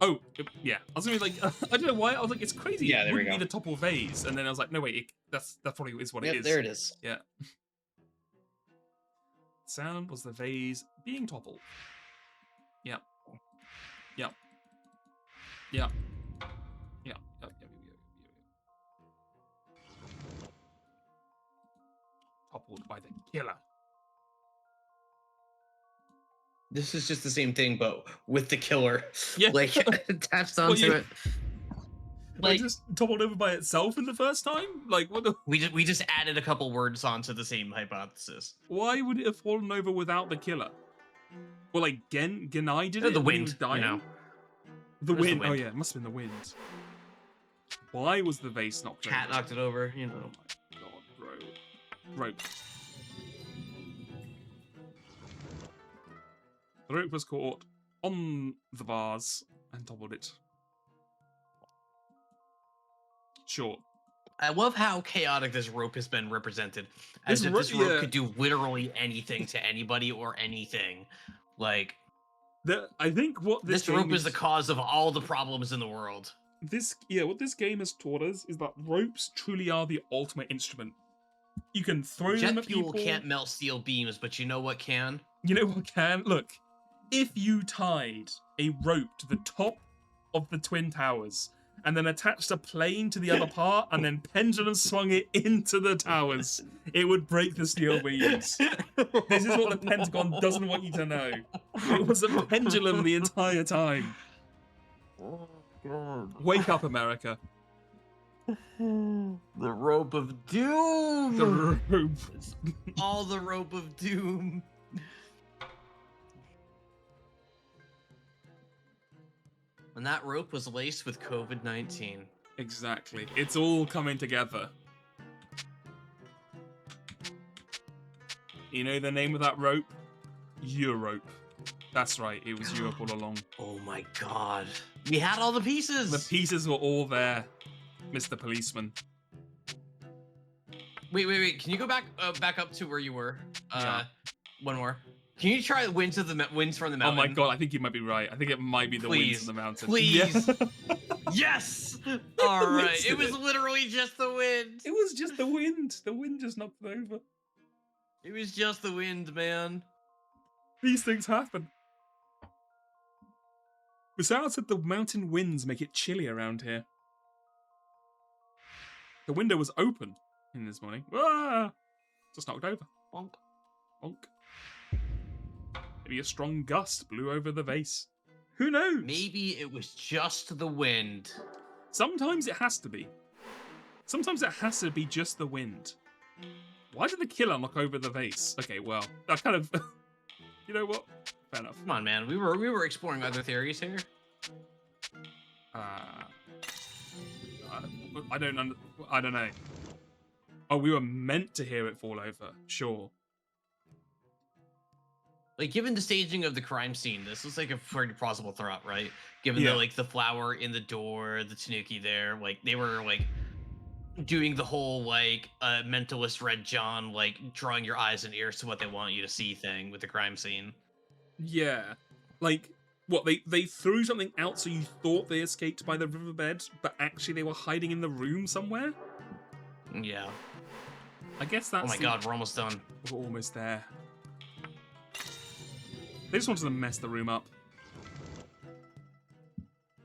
Oh, yeah. I was gonna be like, I don't know why. I was like, it's crazy. Yeah, It there we wouldn't be go. the topple vase. And then I was like, no, wait, that probably is what it Yep, is. there it is. Yeah. Sound was the vase being toppled. Yep. Yep. Yep. Yep. Yep. Toppled by the killer. This is just the same thing, but with the killer, Yeah. like attached onto it. Like just toppled over by itself in the first time. Like what the? We just added a couple words onto the same hypothesis. Why would it have fallen over without the killer? Well, like Genai did The it. When he wind, was dying? you know. The It was the wind. Oh wind. yeah, it must have been the wind. Why was the vase knocked Cat over? knocked it over. You know. Oh my god, bro. Rope. The rope was caught on the vase and toppled it. Sure. I love how chaotic this rope has been represented. As if this rope could do literally anything to anybody or anything. Like, I think what this rope is the cause of all the problems in the world. What this game has taught us is that ropes truly are the ultimate instrument. You can throw them Jet at fuel people. can't melt steel beams, but you know what can? You know what can? Look, if you tied a rope to the top of the Twin Towers and then attached a plane to the other part and then pendulum swung it into the towers, it would break the steel beams. This is what the Pentagon doesn't want you to know. It was a pendulum the entire time. Oh, God. Wake up, America. The rope of doom. The rope. All the rope of doom. And that rope was laced with COVID-19. Exactly. It's all coming together. You know the name of that rope? Europe. That's right, it was Europe all along. Oh my god. We had all the pieces! The pieces were all there, Mr. Policeman. Wait. Can you go back up to where you were? Yeah. One more. Can you try winds from the mountain? Oh my god, I think you might be right. I think it might be the winds in the mountain. Please. Yeah. Yes! Alright, Winds it did was literally just the wind. It was just the wind. The wind just knocked it over. It was just the wind, man. These things happen. Besides that, the mountain winds make it chilly around here. The window was open in this morning. Ah! Just knocked over. Bonk. Bonk. Maybe a strong gust blew over the vase. Who knows? Maybe it was just the wind. Sometimes it has to be. Sometimes it has to be just the wind. Why did the killer knock over the vase? Okay, well, that kind of... You know what? Fair enough. Come on, man. We were exploring other theories here. I don't know. Oh, we were meant to hear it fall over. Sure. Like, given the staging of the crime scene, this is like a pretty plausible thought, right? Given Yeah. the like the flower in the door, the tanuki there, like they were like doing the whole like mentalist Red John, like drawing your eyes and ears to what they want you to see thing with the crime scene. Yeah. Like, what, they threw something out so you thought they escaped by the riverbed, but actually they were hiding in the room somewhere? Yeah. I guess that's... Oh my god, we're almost done. We're almost there. They just wanted to mess the room up.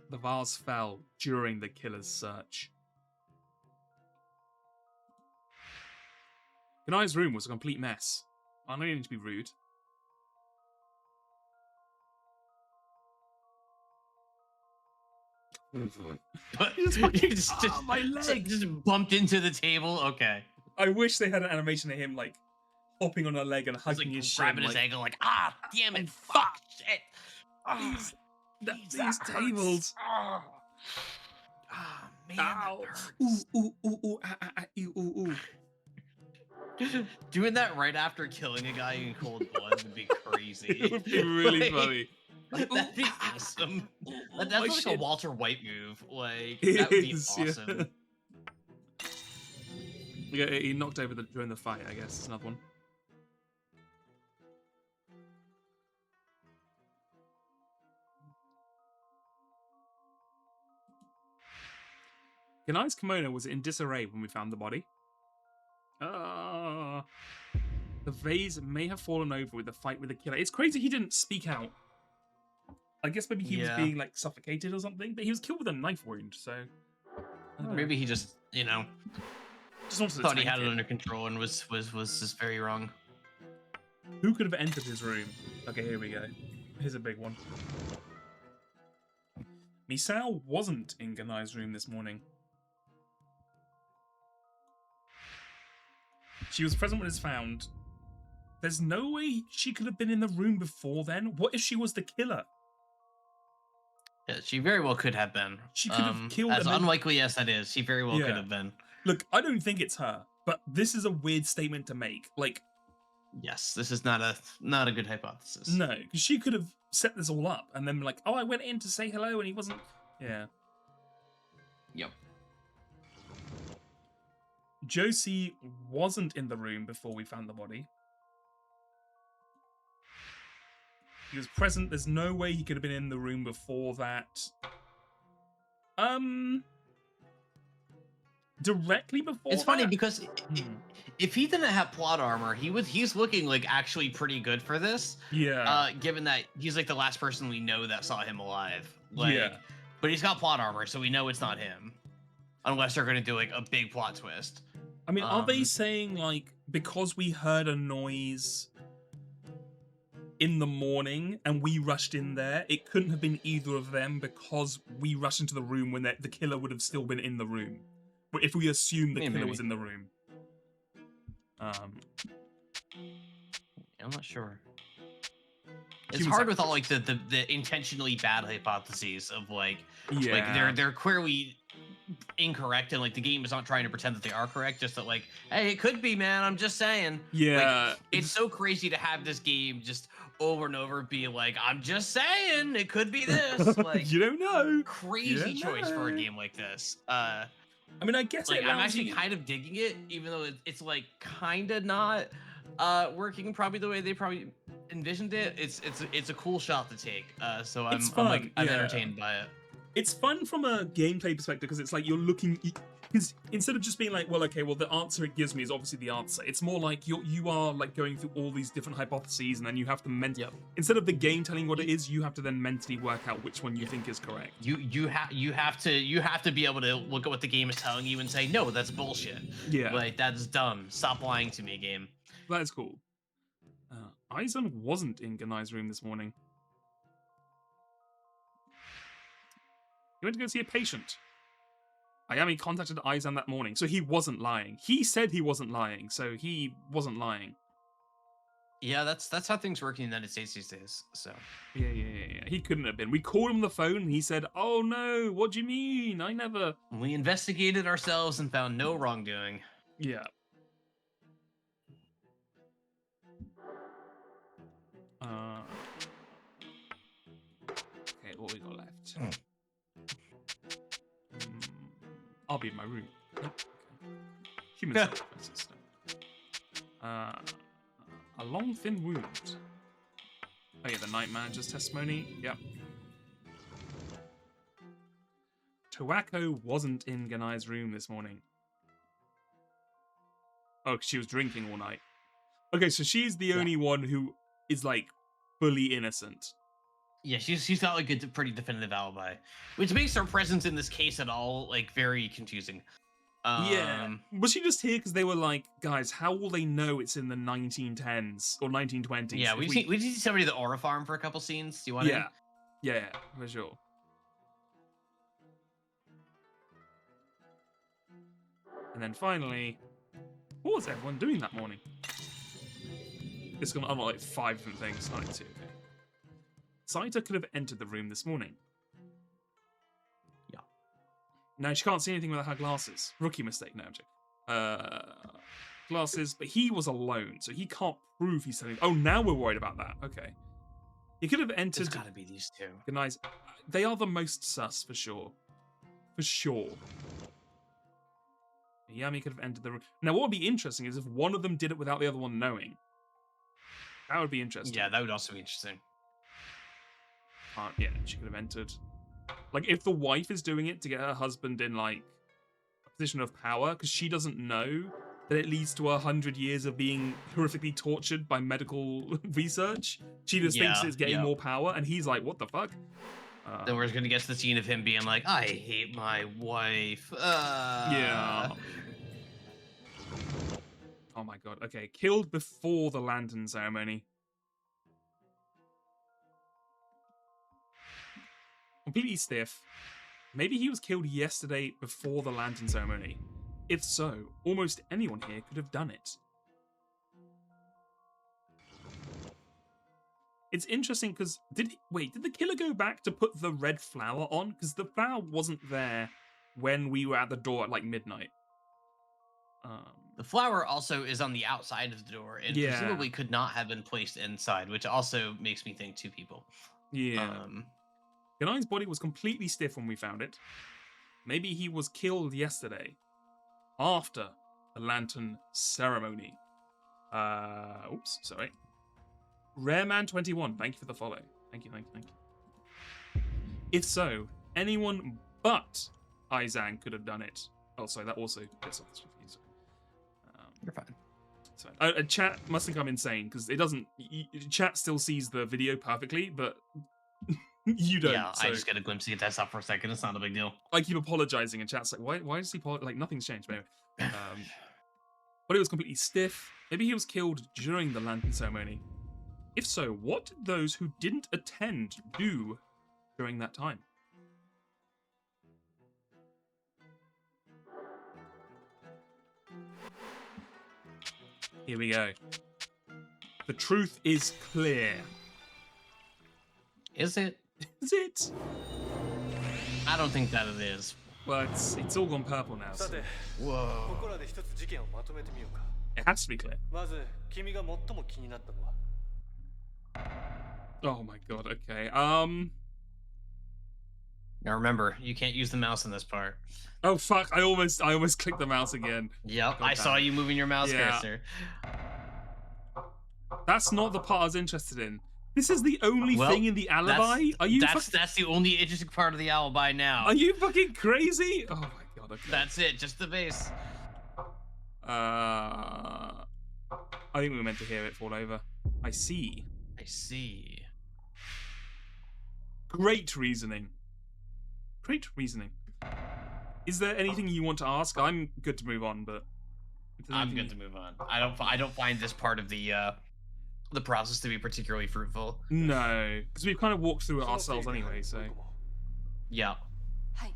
The vase fell during the killer's search. Ganai's room was a complete mess. I don't need to be rude. But my leg just bumped into the table. Okay. I wish they had an animation of him like hopping on a leg and hugging his shin, grabbing his like, ankle, like damn it, fuck, shit. These tables. Man, ow. Ooh, ooh. Doing that right after killing a guy in cold blood would be crazy. It would be really funny. Like, that'd be awesome. That's my like shit. a Walter White move. Like, It that would be is, yeah. awesome. Yeah, he knocked over during the fight, I guess. It's another one. Ganai's kimono was in disarray when we found the body. The vase may have fallen over with the fight with the killer. It's crazy he didn't speak out. I guess maybe he was being like suffocated or something, but he was killed with a knife wound, so Or maybe he just, just wanted to thought he tank had it under control and was just very wrong. Who could have entered his room? Okay, here we go. Here's a big one. Misao wasn't in Ganai's room this morning. She was present when it was found. There's no way she could have been in the room before then. What if she was the killer? Yeah, she very well could have been. She could have killed as and then- unlikely as that is, she very well could have been. Look, I don't think it's her, but this is a weird statement to make. Like, yes, this is not a good hypothesis. No, because she could have set this all up and then be like, oh, I went in to say hello and he wasn't. Yeah. Yep. Josie wasn't in the room before we found the body. He was present. There's no way he could have been in the room before that. Directly before. It's funny because if he didn't have plot armor, he's looking like actually pretty good for this. Yeah. Given that he's like the last person we know that saw him alive. Like, Yeah. But he's got plot armor, so we know it's not him, unless they're gonna do like a big plot twist. I mean, are they saying like because we heard a noise in the morning and we rushed in there, it couldn't have been either of them because we rushed into the room when the killer would have still been in the room? But if we assume the killer was in the room, I'm not sure. It's Human hard with all like the intentionally bad hypotheses of like Yeah. they're clearly incorrect and like the game is not trying to pretend that they are correct, just that like, hey, it could be, man, I'm just saying. Yeah. Like, it's so crazy to have this game just over and over be like, I'm just saying it could be this. Like, you don't know. Crazy You choice for a know. game like this. I mean, I guess like it I'm allows actually you- kind of digging it, even though it's like kind of not working probably the way they probably envisioned it. It's a cool shot to take. So I'm It's I'm fun, yeah. entertained by it. It's fun from a gameplay perspective because it's like you're looking, because instead of just being like, well, okay, well, the answer it gives me is obviously the answer. It's more like you are like going through all these different hypotheses, and then you have to instead of the game telling what it is, you have to then mentally work out which one you think is correct. You have to be able to look at what the game is telling you and say, no, that's bullshit. Yeah. Like that's dumb. Stop lying to me, game. That is cool. Aizen wasn't in Ganai's room this morning. He went to go see a patient. Ayami contacted Aizen that morning, so he wasn't lying. He said he wasn't lying, so he wasn't lying. Yeah, that's how things work in the United States these days. So Yeah. He couldn't have been. We called him on the phone, and he said, "Oh no, what do you mean? I never." we investigated ourselves and found no wrongdoing. Yeah. Okay, what we got left? I'll be in my room. Nope. Okay. Human sacrifices. A long, thin wound. Oh yeah, the night manager's testimony. Yep. Tawako wasn't in Ganai's room this morning. Oh, 'cause she was drinking all night. Okay, so she's the only one who is like fully innocent. Yeah, she's got like a pretty definitive alibi, which makes her presence in this case at all like very confusing. Yeah. Was she just here because they were like, guys, how will they know it's in the 1910s or 1920s? Yeah, if we see somebody at the Aura Farm for a couple scenes. Do you want Yeah. Yeah, for sure. And then finally, what was everyone doing that morning? It's gonna unlock like 5 different things. Not like 2, okay. Saito could have entered the room this morning. Yeah. No, she can't see anything without her glasses. Rookie mistake, no object. Glasses, but he was alone, so he can't prove he's telling. Oh, now we're worried about that. Okay. He could have entered. It's gotta be these two. Guys, they are the most sus for sure. For sure. Yami could have entered the room. Now, what would be interesting is if one of them did it without the other one knowing. That would be interesting. Yeah, that would also be interesting. Yeah, she could have entered. Like, if the wife is doing it to get her husband in, like, position of power because she doesn't know that it leads to 100 years of being horrifically tortured by medical research. She just thinks it's getting more power, and he's like, what the fuck? Then we're gonna get to the scene of him being like, I hate my wife. Yeah. Oh my god. Okay, killed before the lantern ceremony. Completely stiff. Maybe he was killed yesterday before the lantern ceremony. If so, almost anyone here could have done it. It's interesting because did the killer go back to put the red flower on? Because the flower wasn't there when we were at the door at like midnight. The flower also is on the outside of the door and presumably could not have been placed inside, which also makes me think two people. Yeah. Ganai's body was completely stiff when we found it. Maybe he was killed yesterday after the lantern ceremony. Oops, sorry. Rareman21, thank you for the follow. Thank you. If so, anyone but Aizang could have done it. Oh, sorry, that also gets off the confused. You're fine. It's fine. Chat mustn't come insane because it doesn't. Chat still sees the video perfectly, but you don't. Yeah, so. I just get a glimpse of that stuff for a second. It's not a big deal. I keep apologizing, and chat's like, why does he like nothing's changed? But anyway, but it was completely stiff. Maybe he was killed during the lantern ceremony. If so, what did those who didn't attend do during that time? Here we go. The truth is clear. Is it? Is it? I don't think that it is. Well, it's all gone purple now. So. Whoa. It has to be clear. Oh my god, okay. Now remember, you can't use the mouse in this part. Oh fuck, I almost clicked the mouse again. Yep, I saw you moving your mouse cursor. That's not the part I was interested in. This is the only thing in the alibi? Are you that's the only interesting part of the alibi now. Are you fucking crazy? Oh my god, okay. That's it, just the base. I think we were meant to hear it fall over. I see. Great reasoning. Is there anything you want to ask? I'm good to move on, but I'm good to move on. I don't find this part of the process to be particularly fruitful. No, because we've kind of walked through it ourselves anyway. So yeah. Hey.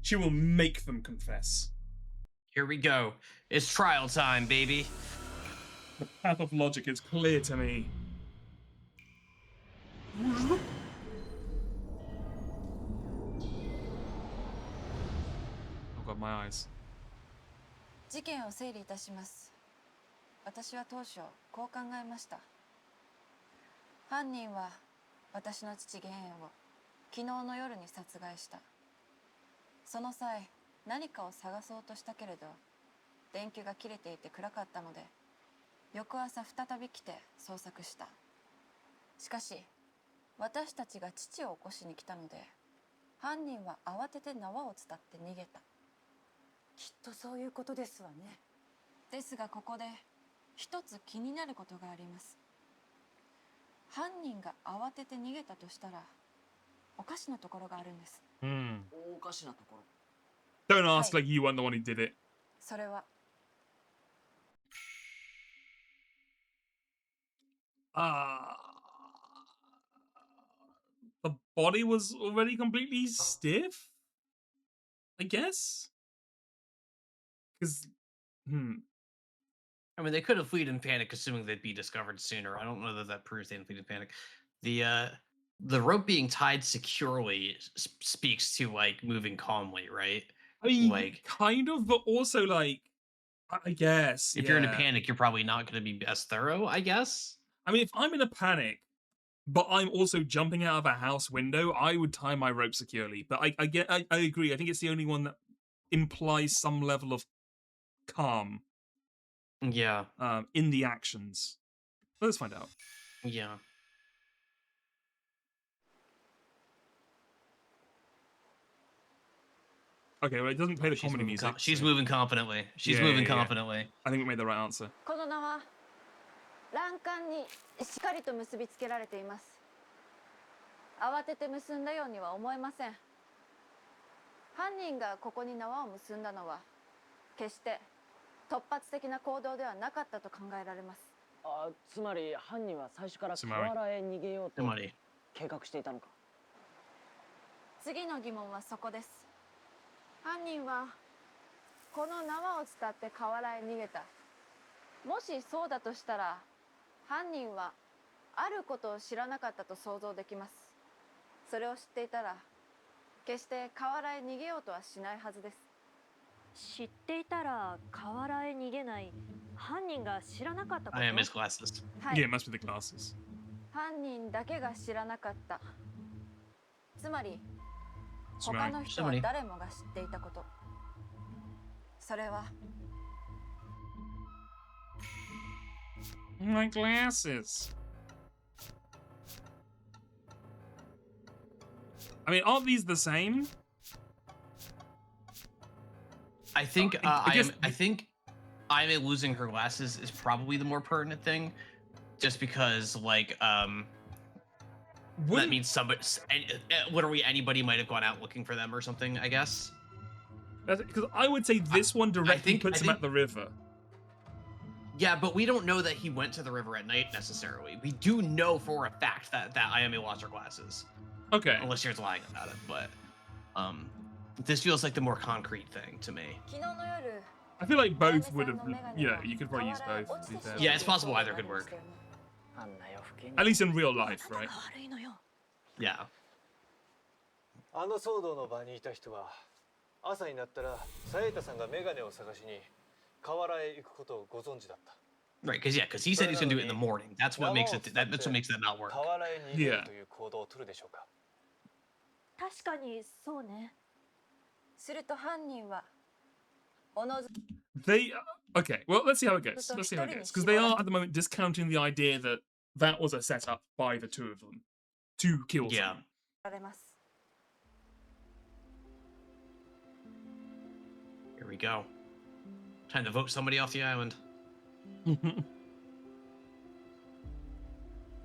She will make them confess. Here we go. It's trial time, baby. The path of logic is clear to me. Oh god, my eyes. 事件を整理いたします。私は当初こう考えました。犯人は私の父玄を昨日の夜に殺害した。その際、何かを探そうとしたけれど、電球が切れていて暗かったので、翌朝再び来て捜索した。しかし、私たちが父を起こしに来たので、犯人は慌てて縄を伝って逃げた。きっとそういうことですわね。ですがここで一つ気になることがあります。犯人が慌てて逃げたとしたらおかしなところがあるんです。おかしなところ。Don't ask like you weren't the one who did it. それはthe body was already completely stiff, I guess. Because, I mean, they could have fled in panic, assuming they'd be discovered sooner. I don't know that that proves they didn't flee in panic. The rope being tied securely speaks to like moving calmly, right? I mean, like kind of, but also like, I guess if you're in a panic, you're probably not going to be as thorough. I guess. I mean, if I'm in a panic, but I'm also jumping out of a house window, I would tie my rope securely. But I agree. I think it's the only one that implies some level of calm. Yeah. In the actions. Let's find out. Yeah. Okay, well, it doesn't play the comedy music. She's moving confidently. She's moving confidently. I think we made the right answer. この名は欄干にしっかりと結びつけられています。慌てて結んだようには思えません。犯人がここに縄を結んだのは決して突発的な行動ではなかったと考えられます。つまり犯人は最初から河原へ逃げようと計画していたのか。次の疑問はそこです。犯人はこの縄を伝って河原へ逃げた。もしそうだとしたら犯人はあることを知らなかったと想像できます。それを知っていたら決して河原へ逃げようとはしないはずです。知っていたら河原へ逃げない。犯人が知らなかったこと。I am his glasses. Yeah, it must be the glasses. 犯人だけが知らなかった。つまり他の人は誰もが知っていたこと。それは My glasses. I mean, aren't these the same? I think I think Ime losing her glasses is probably the more pertinent thing, just because like that means somebody, literally anybody might have gone out looking for them or something. I guess. Because I would say this one directly puts him at the river. Yeah, but we don't know that he went to the river at night necessarily. We do know for a fact that Ayame lost her glasses. Okay. Unless you're lying about it, but this feels like the more concrete thing to me. I feel like both would have. Yeah, you could probably use both. Yeah, it's possible either could work. At least in real life, right? Yeah. あの騒動の場にいた人は朝になったらサエタさんがメガネを探しに河原へ行くことをご存知だった。 Right, because he said he's gonna do it in the morning. That's what makes it. That's what makes that not work. 河原へ逃げるという行動を取るでしょうか。確かにそうね。すると犯人はおのず They okay. Well, let's see how it goes. Let's see how it goes because they are at the moment discounting the idea that that was a setup by the two of them to kill someone. られます。 Here we go. Time to vote somebody off the island.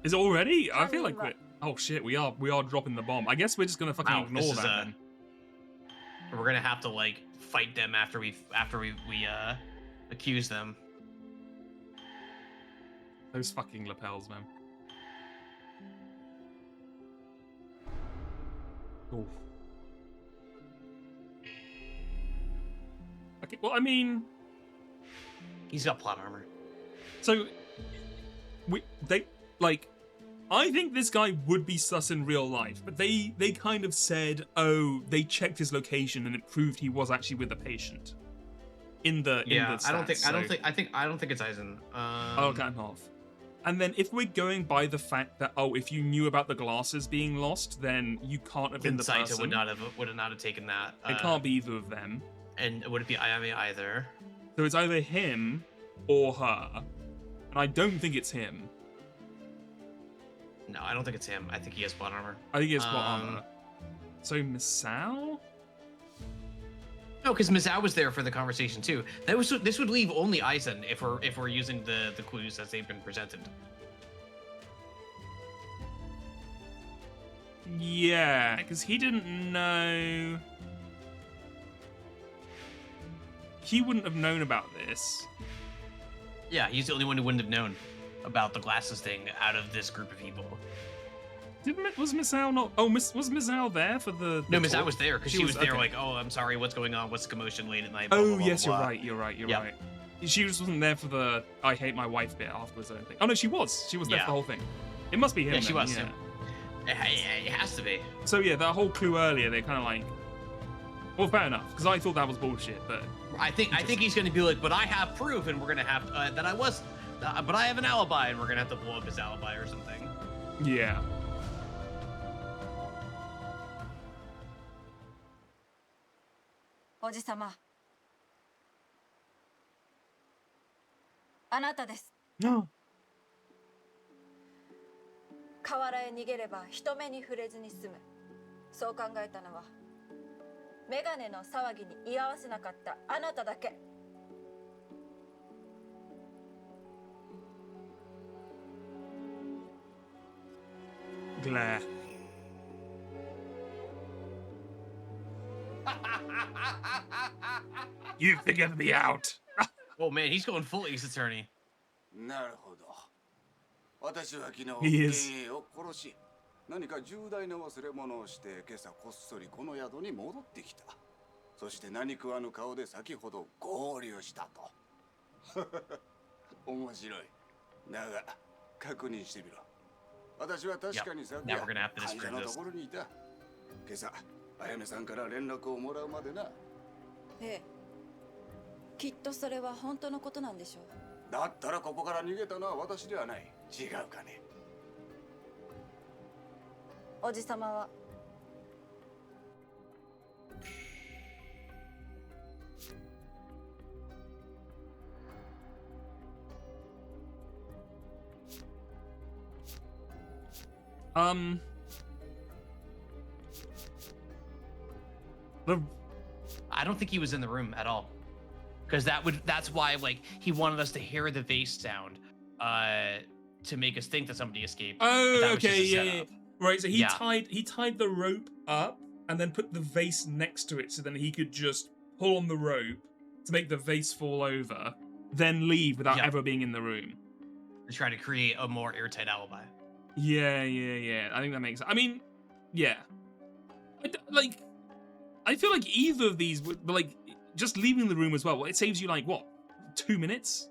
Is it already? I feel like we're. Oh shit, we are dropping the bomb. I guess we're just gonna fucking ignore that. Then. We're gonna have to like fight them after we accuse them. Those fucking lapels, man. Oof. Okay, well, I mean, he's got plot armor. So, I think this guy would be sus in real life, but they kind of said, oh, they checked his location and it proved he was actually with a patient. In the stats, I don't think it's Eisen. Oh, kind of. And then if we're going by the fact that if you knew about the glasses being lost, then you can't have been the person. would not have taken that. It can't be either of them. And would it be Ayame either? So it's either him or her, and I don't think it's him. No, I don't think it's him. I think he has plot armor. I think he has plot armor. So Misao? No, because Misao was there for the conversation too. This would leave only Eisen if we're using the clues as they've been presented. Yeah, because he didn't know. He wouldn't have known about this. Yeah, he's the only one who wouldn't have known about the glasses thing out of this group of people. Was Misao not? Oh, was Misao there for the no, talk? Misao was there because she was there okay. like, oh, I'm sorry, what's going on? What's the commotion late at night? Blah, Oh, blah, blah, yes, blah. you're right. You're right. She just wasn't there for the I hate my wife bit afterwards, I don't think. Oh, no, she was. She was there for the whole thing. It must be him. Yeah, she then, was. Yeah. It has to be. So, yeah, that whole clue earlier, they kind of like. Well, fair enough, because I thought that was bullshit, but. I think he's going to be like, but I have proof, and we're going to have that I was. But I have an alibi, and we're going to have to blow up his alibi or something. Yeah. おじさま、あなたです。河原へ逃げれば人目に触れずに済む。そう考えたのはメガネの騒ぎに居合わせなかったあなただけ。Glare. You figured me out. Oh man, he's going full Ace Attorney. なるほど。私は昨日 He is. 経営を殺し、何か重大な忘れ物をして今朝こっそりこの宿に戻ってきた。そして何食わぬ顔で先ほど合流したと。面白い。だが確認してみろ。私は確かに昨夜 Now we're gonna have to 患者 disprove のと this. ころにいた。今朝あやめさんから連絡をもらうまでな。ええ、きっとそれは本当のことなんでしょう。だったらここから逃げたのは私ではない。違うかね。おじさまはI don't think he was in the room at all. Because that's why like he wanted us to hear the vase sound to make us think that somebody escaped. Oh, okay, yeah. Right, so he tied the rope up and then put the vase next to it so then he could just pull on the rope to make the vase fall over, then leave without ever being in the room. To try to create a more airtight alibi. Yeah. I think that makes sense. I mean, yeah. I feel like either of these would, like, just leaving the room as well, it saves you, like, what, 2 minutes?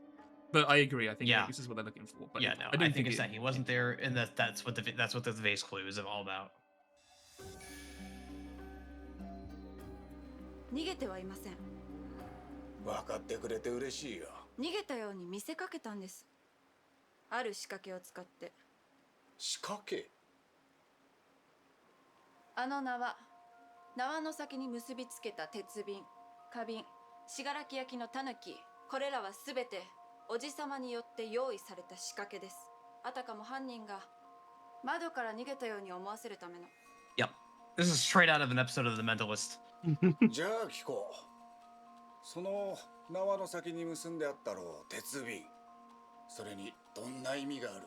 But I agree. I think this is what they're looking for. But yeah, no, I think it's that he wasn't there, and that's what the vase clue is all about. 逃げてはいません。分かってくれて嬉しいよ。逃げたように見せかけたんです。ある仕掛けを使って。仕掛け？あの縄の先に結びつけた鉄瓶、花瓶、信楽焼のタヌキ、これらはすべておじさまによって用意された仕掛けです。あたかも犯人が窓から逃げたように思わせるための。Yep, this is straight out of an episode of The Mentalist. じゃあ聞こう。その縄の先に結んであったろう鉄瓶。それにどんな意味がある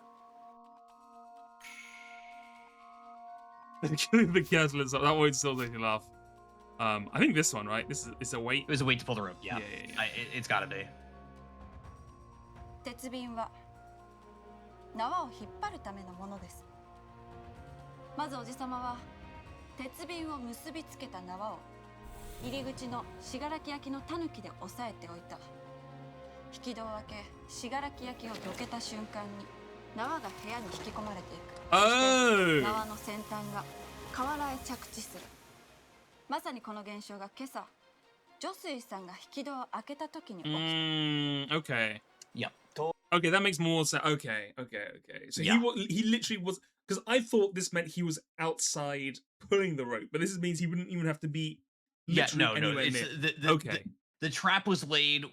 ？The castle that always still makes me laugh. I think this one, right? It's a weight. It was a weight to pull the rope. Yeah, it's gotta be. 鉄瓶は縄を引っ張るためのものです。まずおじさまは鉄瓶を結びつけた縄を入り口の信楽焼のタヌキで押さえておいた。引き戸を開け、信楽焼をどけた瞬間に縄が部屋に引き込まれていく。縄の先端が河原へ着地する。まさにこの現象が今朝、女水さんが引き戸を開けた時に起きた。Okay. Yep. Okay, that makes more sense. Okay. So he literally was, because I thought this meant he was outside pulling the rope, but this means he wouldn't even have to be anywhere near. The trap was laid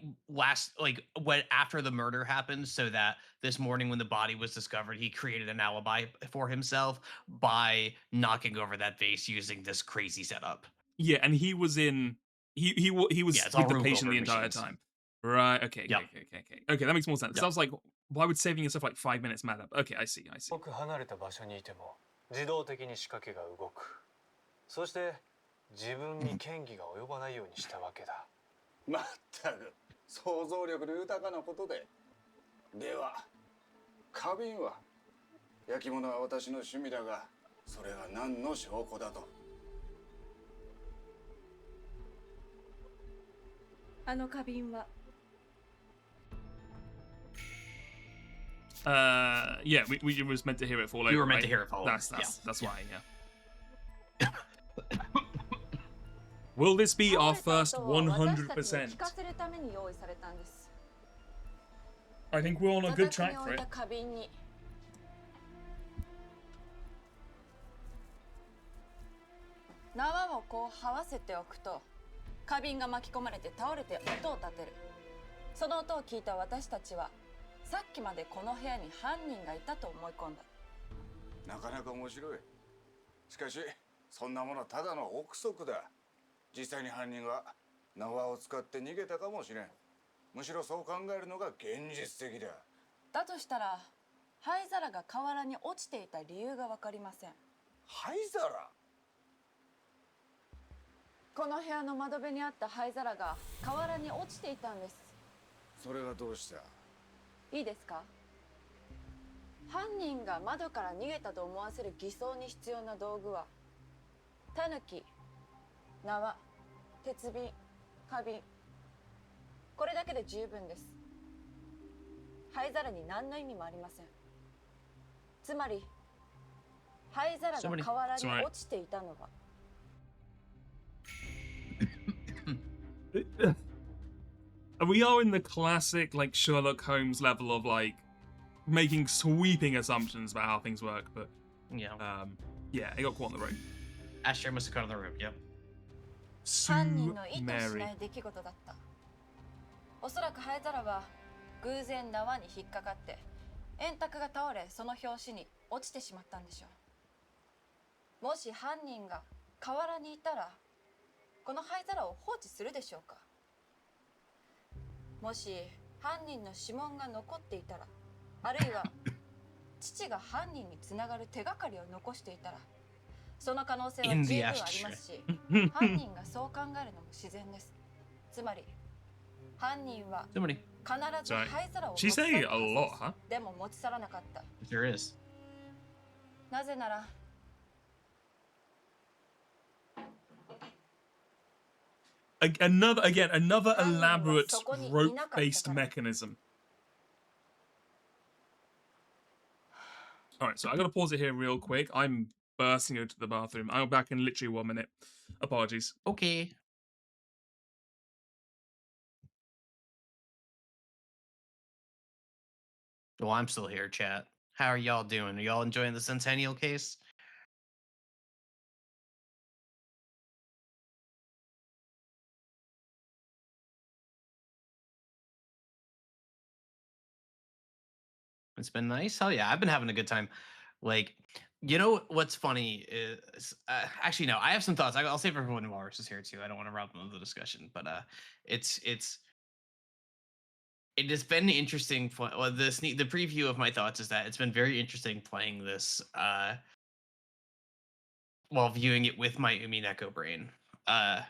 after the murder happened, so that this morning when the body was discovered, he created an alibi for himself by knocking over that vase using this crazy setup. Yeah, and he was with the patient the entire time. Right. Okay. Okay, that makes more sense. So I was like, why would saving yourself like 5 minutes matter? Okay, I see. 僕離れた場所にいても自動的に仕掛けが動く。そして自分に嫌疑が及ばないようにしたわけだ。まったく想像力の豊かなことで。では花瓶は焼き物は私の趣味だが、それが何の証拠だと。あの花瓶は。Yeah, we was meant to hear it fall over. We were meant to hear it fall over. That's why. Yeah. Will this be our first 100%? I think we're on a good track for it. 縄をこう這わせておくと花瓶が巻き込まれて倒れて音を立てる。その音を聞いた私たちはさっきまでこの部屋に犯人がいたと思い込んだ。なかなか面白い。しかしそんなものただの憶測だ。実際に犯人は縄を使って逃げたかもしれん。むしろそう考えるのが現実的だ。だとしたら灰皿が河原に落ちていた理由が分かりません。灰皿？この部屋の窓辺にあった灰皿が河原に落ちていたんです。それがどうした？いいですか？犯人が窓から逃げたと思わせる偽装に必要な道具はタヌキ、縄、鉄瓶、花瓶、これだけで十分です。灰皿に何の意味もありません。つまり灰皿が河原に落ちていたのはWe are in the classic, like, Sherlock Holmes level of, like, making sweeping assumptions about how things work, but yeah, he got caught on the road. Asher must have caught on the road. Yep. 犯人の意図しない出来事だった。おそらく灰皿は偶然縄に引っかかって円卓が倒れ、その拍子に落ちてしまったんでしょう。もし犯人が河原にいたらこの灰皿を放置するでしょうか。もし犯人の指紋が残っていたら、あるいは父が犯人につながる手がかりを残していたら、その可能性は十分ありますし、犯人がそう考えるのも自然です。つまり犯人は必ず灰皿を持ち去るはず。でも持ち去らなかった。There is. なぜならanother elaborate rope-based mechanism. All right, so I gotta pause it here real quick. I'm bursting into the bathroom. I'll be back in literally 1 minute. Apologies. Okay. Well, I'm still here, chat. How are y'all doing? Are y'all enjoying the Centennial Case? It's been nice. Hell yeah, I've been having a good time. Like, you know what's funny is actually no, I have some thoughts. I'll save everyone while Walrus is here too. I don't want to rob them of the discussion, but it has been interesting. Well, the preview of my thoughts is that it's been very interesting playing this while viewing it with my Umineko brain. And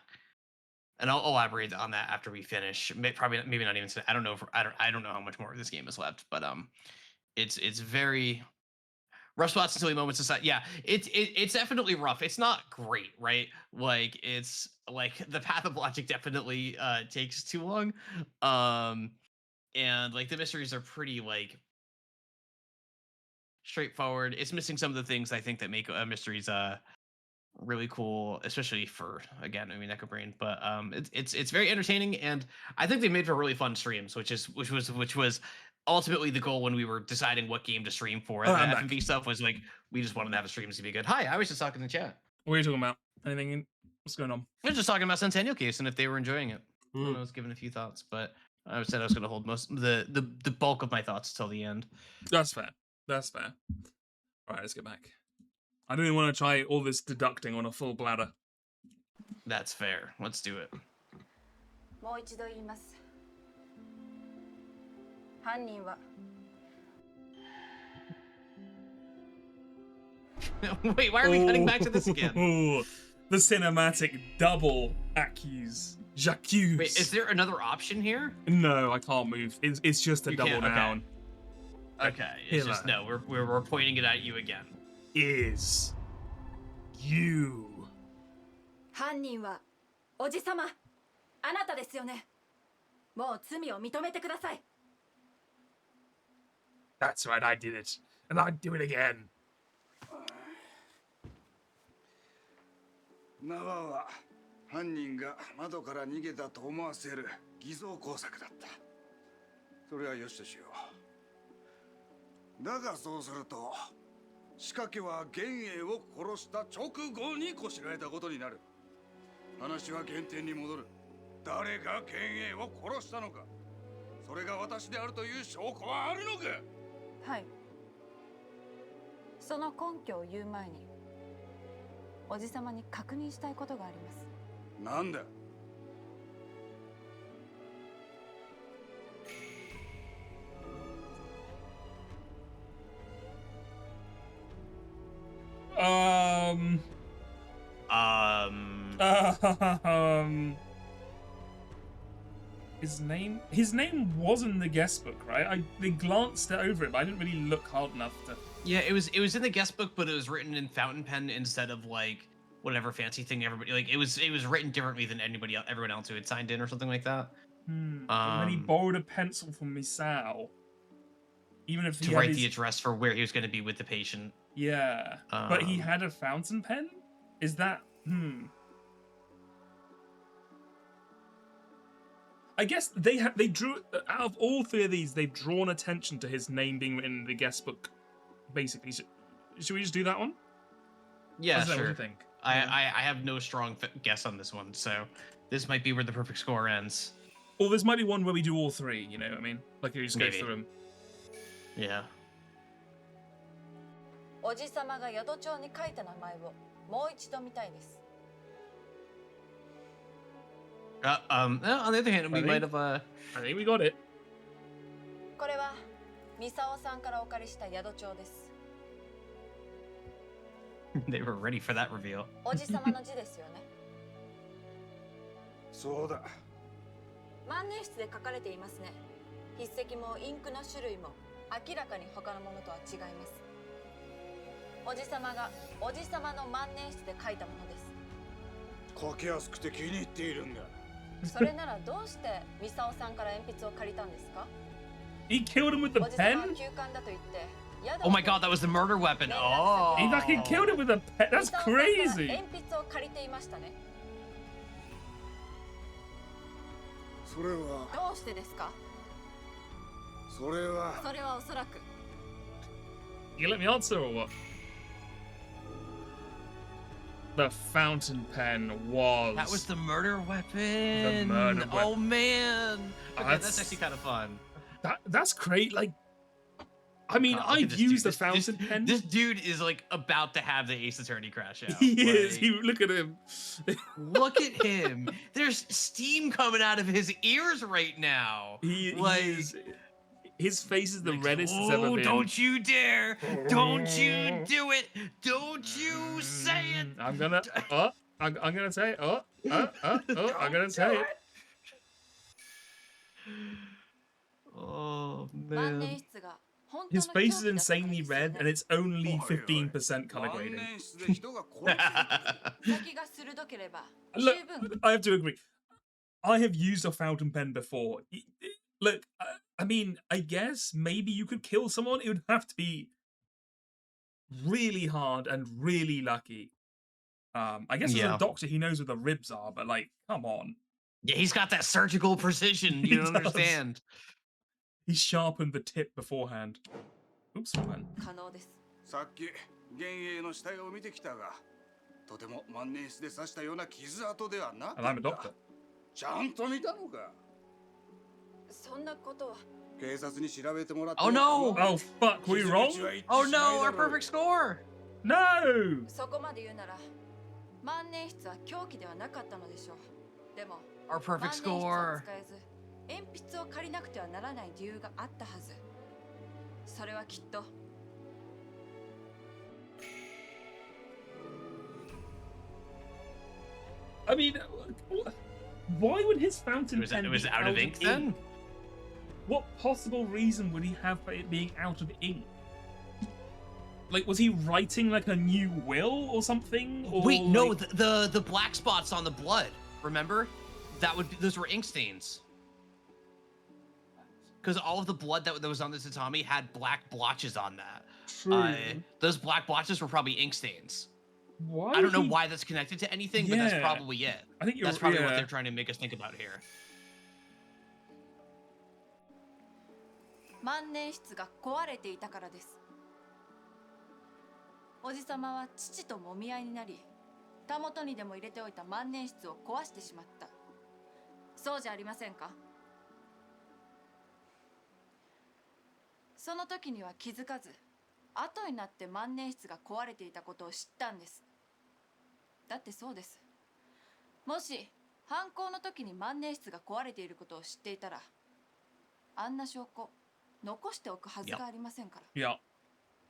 I'll elaborate on that after we finish. Maybe not even today. I don't know. I don't know how much more of this game is left, but it's very rough spots and silly moments aside. Yeah, it's definitely rough. It's not great, right? Like it's like the path of logic definitely takes too long. And like the mysteries are pretty like straightforward. It's missing some of the things I think that make mysteries really cool, especially for again Neko Brain. But it's very entertaining, and I think they made for really fun streams, which was ultimately the goal when we were deciding what game to stream for. The FMV stuff was like we just wanted to have the streams to be good. Hi, I was just talking in the chat. What are you talking about? Anything? What's going on? I was just talking about Centennial Case and if they were enjoying it. And I was giving a few thoughts, but I said I was going to hold most the bulk of my thoughts till the end. That's fair. That's fair. All right, let's get back. I don't even want to try all this deducting on a full bladder. That's fair. Let's do it. もう一度言います。犯人は Wait, why are we cutting back to this again? The cinematic double j'accuse. Wait, is there another option here? No, I can't move. It's just a double noun. Okay, it's just no. We're pointing it at you again. Is you. 犯人はおじさま、あなたですよね。もう罪を認めてください。That's right, I did it, and I'd do it again. 縄は犯人が窓から逃げたと思わせる偽造工作だった。それはよしとしよう。だがそうすると仕掛けは幻影を殺した直後にこしらえたことになる。話は原点に戻る。誰が幻影を殺したのか、それが私であるという証拠はあるのか。はい。その根拠を言う前におじさまに確認したいことがあります。なんだ。His name was in the guest book, right? They glanced over it, but I didn't really look hard enough to. Yeah, it was in the guest book, but it was written in fountain pen instead of like whatever fancy thing everybody like. It was written differently than everyone else who had signed in or something like that. And then he borrowed a pencil from Misao. Even if to write the address for where he was going to be with the patient. Yeah, but he had a fountain pen. Is that I guess they drew out of all three of these. They've drawn attention to his name being written in the guest book. Basically, should we just do that one? Yeah, sure. What do you think? I have no strong guess on this one, so this might be where the perfect score ends. Or this might be one where we do all three. You know what I mean? Like you just go through them. Yeah. おじさまが宿帳に書いた名前をもう一度見たいです。On the other hand, we might have. I think we got it. これはミサオさんからお借りした宿帳です。They were ready for that reveal. おじさまの字ですよね。そうだ。万年筆で書かれていますね。筆跡もインクの種類も明らかに他のものとは違います。おじさまがおじさまの万年筆で書いたものです。書きやすくて気に入っているんだ。それならどうしてミサオさんから鉛筆を借りたんですか He killed him with the おじさまは pen? 休館だと言って Oh my god, that was the murder weapon. Oh. He fucking killed him with a pen. That's ミサオさんから crazy. 鉛筆を借りていましたね。それは。どうしてですかそれは。それはおそらく。You let me answer or what? The fountain pen was. That was the murder weapon. The murder weapon. Oh man. Okay, that's actually kind of fun. That's great. Like, I mean, Oh, I've used the fountain pen. This dude is like about to have the Ace Attorney crash out. He is. Like, Look at him. look at him. There's steam coming out of his ears right now. He is. His face is the reddest it's ever been. Don't you dare! Don't you do it! Don't you say it! I'm gonna say it. I'm gonna say it. Oh 万 man. 年筆が本当 His の face 凶 is 器だった insanely red, and it's only 15% color 万 grading. 年筆で人が殺せる。先が鋭ければ Look, 十分 I have to agree. I have used a fountain pen before. Look, I mean, I guess maybe you could kill someone. It would have to be really hard and really lucky. I guess as Yeah. a doctor, he knows where the ribs are, but like, come on. Yeah, he's got that surgical precision. He You don't does. understand. He sharpened the tip beforehand. Oops, man. 可能です。さっき幻影の死体を見てきたが、とても万年筆で刺したような傷跡ではなか And I'm a った。 doctor. ちゃんと見たのか。そんなことは。警察に調べてもらって。 Oh no! Oh fuck, were we wrong? Oh no, our perfect score! No! そこまで言うなら万年筆は凶器ではなかったのでしょう。でも Our 万 perfect 年筆を score. 使えず鉛筆を借りなくてはならない理由があったはず。それはきっと I mean, why would his fountain pen It was be out of ink then? What possible reason would he have for it being out of ink? Like, was he writing like a new will or something? Or Wait, no, like... the black spots on the blood. Remember? Those were ink stains. Because all of the blood that was on the tatami had black blotches on that. True. Those black blotches were probably ink stains. Why I don't know why that's connected to anything, but that's Yeah. probably it. I think that's probably what yeah. they're trying to make us think about here. 万年筆が壊れていたからです。おじさまは父ともみ合いになり、たもとにでも入れておいた万年筆を壊してしまった。そうじゃありませんか？その時には気づかず、後になって万年筆が壊れていたことを知ったんです。だってそうです。もし犯行の時に万年筆が壊れていることを知っていたら、あんな証拠残しておくはずがありませんから。いや。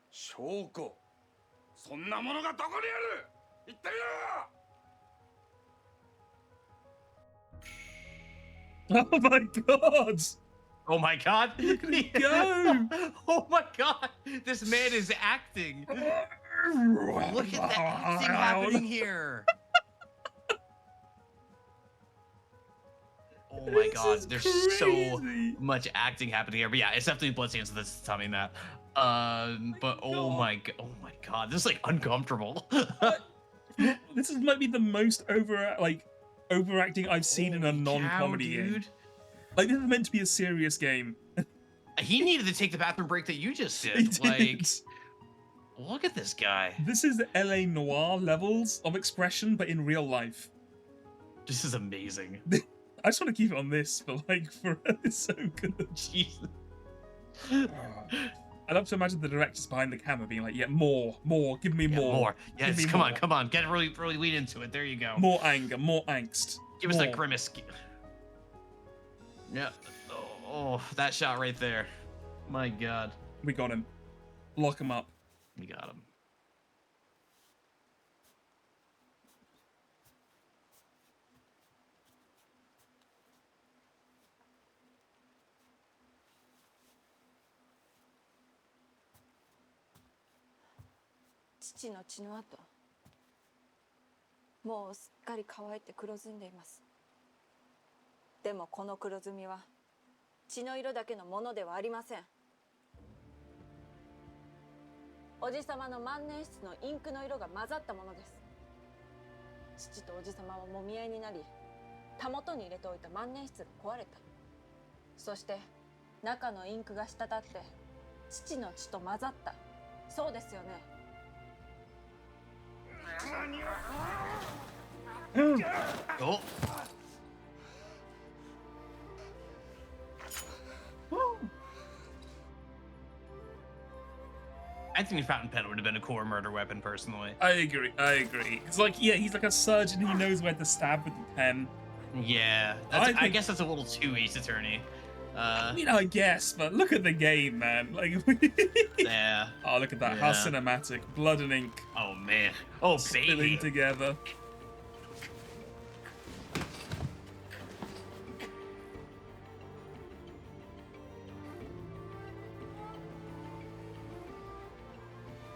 証拠？そんなものがどこにある？言ってみろ！ Oh my god! Oh my god! Look at it go! Oh my god! This man is acting. Look at the acting happening here. Oh my god, there's so much acting happening here. But yeah, it's definitely Bloodstains that's telling me that. But oh my god, this is like uncomfortable. This might be the most overacting I've seen in a non-comedy game. Like, this is meant to be a serious game. He needed to take the bathroom break that you just did. Like, look at this guy. This is LA Noire levels of expression, but in real life. This is amazing. I just want to keep it on this for forever. It's so good. Jesus. I love to imagine the directors behind the camera being like, yeah, more, give me more. More. Yes, me come more. on, come on. Get really lean into it. There you go. More anger, more angst. Give us that grimace. Yeah. Oh, that shot right there. My god. We got him. Lock him up. We got him.父の血の跡、もうすっかり乾いて黒ずんでいます。でもこの黒ずみは血の色だけのものではありません。おじさまの万年筆のインクの色が混ざったものです。父とおじさまはもみ合いになり、たもとに入れておいた万年筆が壊れた。そして中のインクが滴って父の血と混ざった。そうですよね。Oh. I think a fountain pen would have been a core murder weapon, personally. I agree. It's like, yeah, he's like a surgeon. He knows where to stab with the pen. Yeah, I guess that's a little too Ace Attorney. I mean, I guess, but look at the game, man. Like, yeah. Oh, look at that. Yeah. How cinematic. Blood and ink. Oh, man. Oh, spilling baby. together.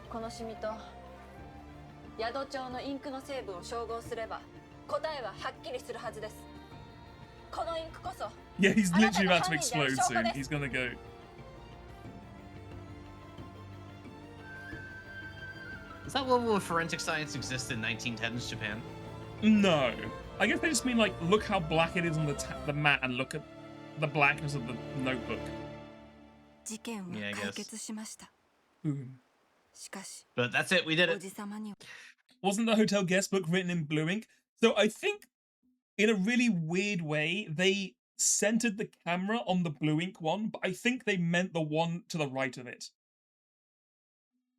Thisシミと宿帳のインクの成分を照合すれば答えははっきりするはずです。このインクこそ Yeah, he's literally about to explode soon. He's gonna go. Does that level of forensic science exist in 1910s Japan? No. I guess they just mean, like, look how black it is on the mat and look at the blackness of the notebook. Yeah, I guess. Boom. But that's it, we did it. Wasn't the hotel guest book written in blue ink? So I think, in a really weird way, they centered the camera on the blue ink one, but I think they meant the one to the right of it.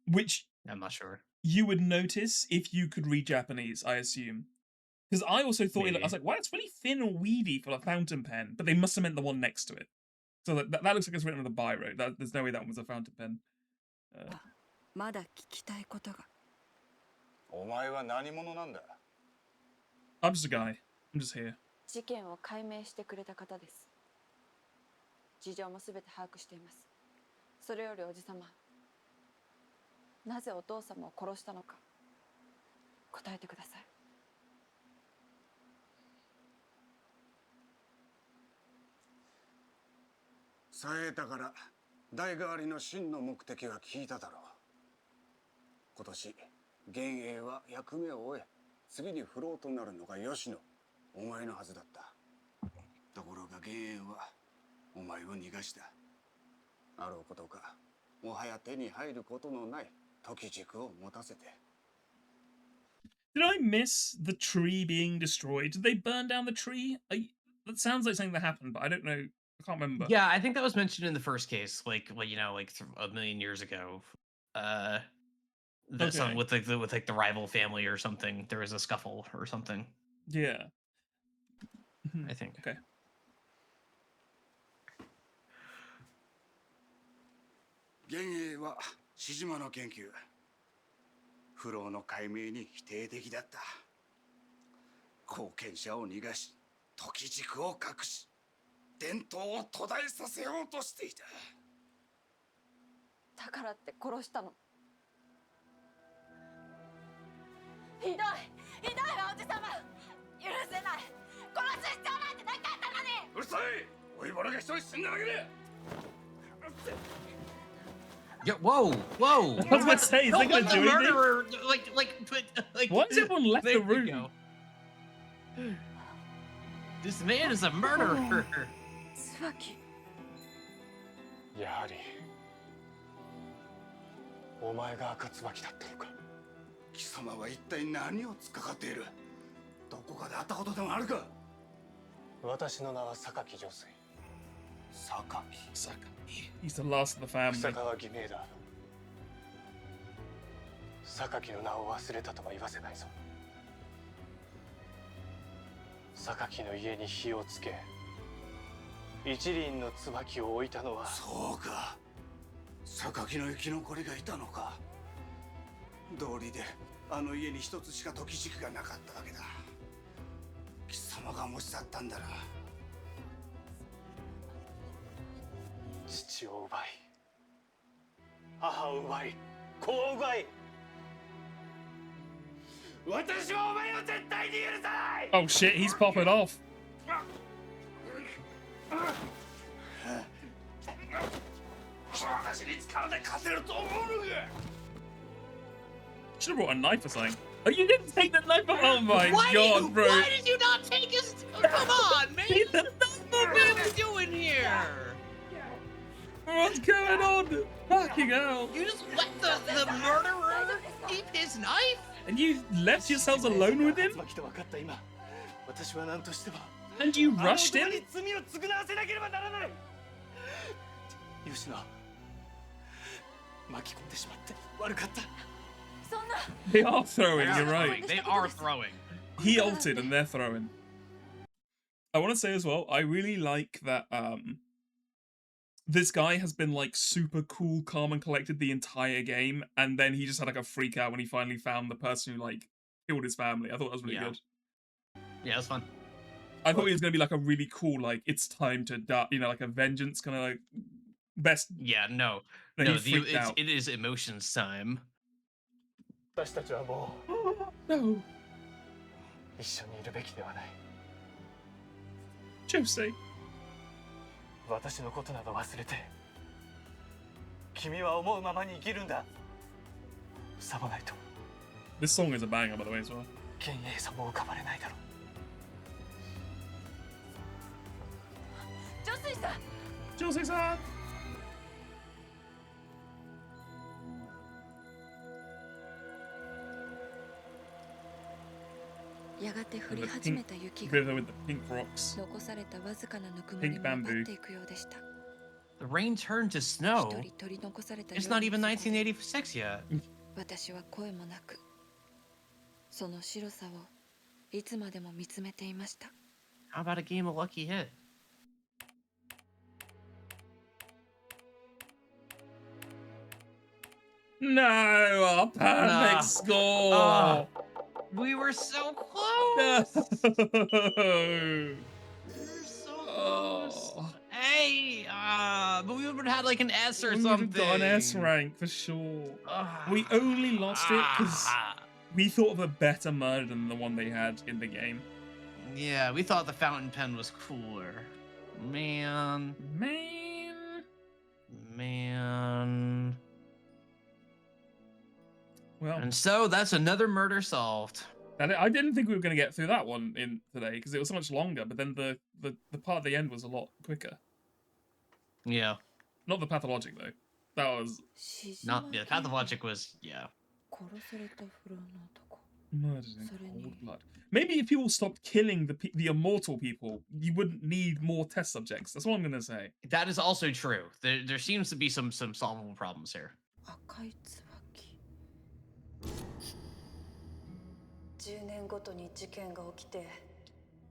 Which I'm not sure. You would notice if you could read Japanese, I assume. Because I also thought, I was like, wow, it's really thin and weedy for a fountain pen, but they must have meant the one next to it. So that looks like it's written with a biro. There's no way that one was a fountain pen. まだ聞きたいことが。お前は何者なんだ? I'm just a guy. I'm just here. 事件を解明してくれた方です。事情もすべて把握しています。それよりおじさま、なぜお父様を殺したのか答えてください。冴えたから代替わりの真の目的は聞いただろう。今年幻影は役目を終え、次に不老となるのが吉野、お前のはずだった。ところが幻影はお前を逃がした。あろうことか、もはや手に入ることのない時軸を持たせて。Did I miss the tree being destroyed? Did they burn down the tree? That sounds like something that happened, but I don't know. I can't remember. Yeah, I think that was mentioned in the first case, like you know, like a million years ago. Something with the rival family or something. There was a scuffle or something. Yeah. I think. Okay. 幻影は獅島の研究。不老の解明に否定的だった。後見者を逃がし、時軸を隠し、伝統を途絶えさせようとしていた。だからって殺したの。ひどいひどいわおじさま。許せない。殺す必要なんてなかったのに。うるさい。老いぼれが一人死んだだけで。 Yeah, whoa, whoa! I was gonna say, is Don't they gonna let do the anything? murderer, like. Why has everyone left there the we room? go. This man is a murderer. 椿。やはりお前が赤椿だったのか。貴様は一体何を突っかかっている。どこかで会ったことでもあるか。私の名は榊上水。榊。He's the last of the family. 草川偽名だ。榊の名を忘れたとは言わせないぞ。榊の家に火をつけ、一輪の椿を置いたのは。そうか。榊の生き残りがいたのか。道理であの家に一つしか時軸がなかったわけだ。貴様が持ち去ったんだな。父を奪い、母を奪い、子を奪い。私はお前を絶対に許さない。 Oh shit, he's popping off. 私に力で勝てると思うのか。 Should have brought a knife or something. Oh, you didn't take the knife off. Oh my Why god, bro. Why did you not take his? Come on, man! What are you doing here? What's going on? Fucking hell. You just let the murderer keep his knife? And you left yourselves alone with him? And you rushed him? They are throwing, you're right. They are throwing. He ulted and they're throwing. I want to say as well, I really like that this guy has been like super cool, calm and collected the entire game, and then he just had like a freak out when he finally found the person who like killed his family. I thought that was really good. Yeah, it was fun. I thought he was gonna be like a really cool, like it's time to die, you know, like a vengeance kind of like best. Yeah, no, Then no, he freaked out. it is emotions time. 私たちはもう No. 一緒にいるべきではない。 Josie. 私のことなど忘れて、君は思うままに生きるんだ。さもないと。 This song is a banger, by the way, as well. 幻影さも浮かばれないだろう。女水さん。女水さん。やがて降り始めた雪が river with the pink rocks. 残されたわずかなぬくもりを Pink 奪 bamboo. っていくようでした。 The rain turned to snow. 一人取り残された It's not even 1986 yet. 私は声もなく、その白さをいつまでも見つめていました。 How about a game of lucky hit? No, our perfect score. We were so close. No. So close. Hey, but we would have had like an S or We would something. have got an S rank for sure. We only lost it because we thought of a better murder than the one they had in the game. Yeah, we thought the fountain pen was cooler. Man. Well, and so that's another murder solved. And I didn't think we were going to get through that one in today because it was so much longer. But then the part at the end was a lot quicker. Yeah. Not the pathologic though. That was not. Yeah, pathologic was murdered in cold blood. Maybe if people stopped killing the immortal people, you wouldn't need more test subjects. That's what I'm going to say. That is also true. There seems to be some solvable problems here. 10年ごとに事件が起きて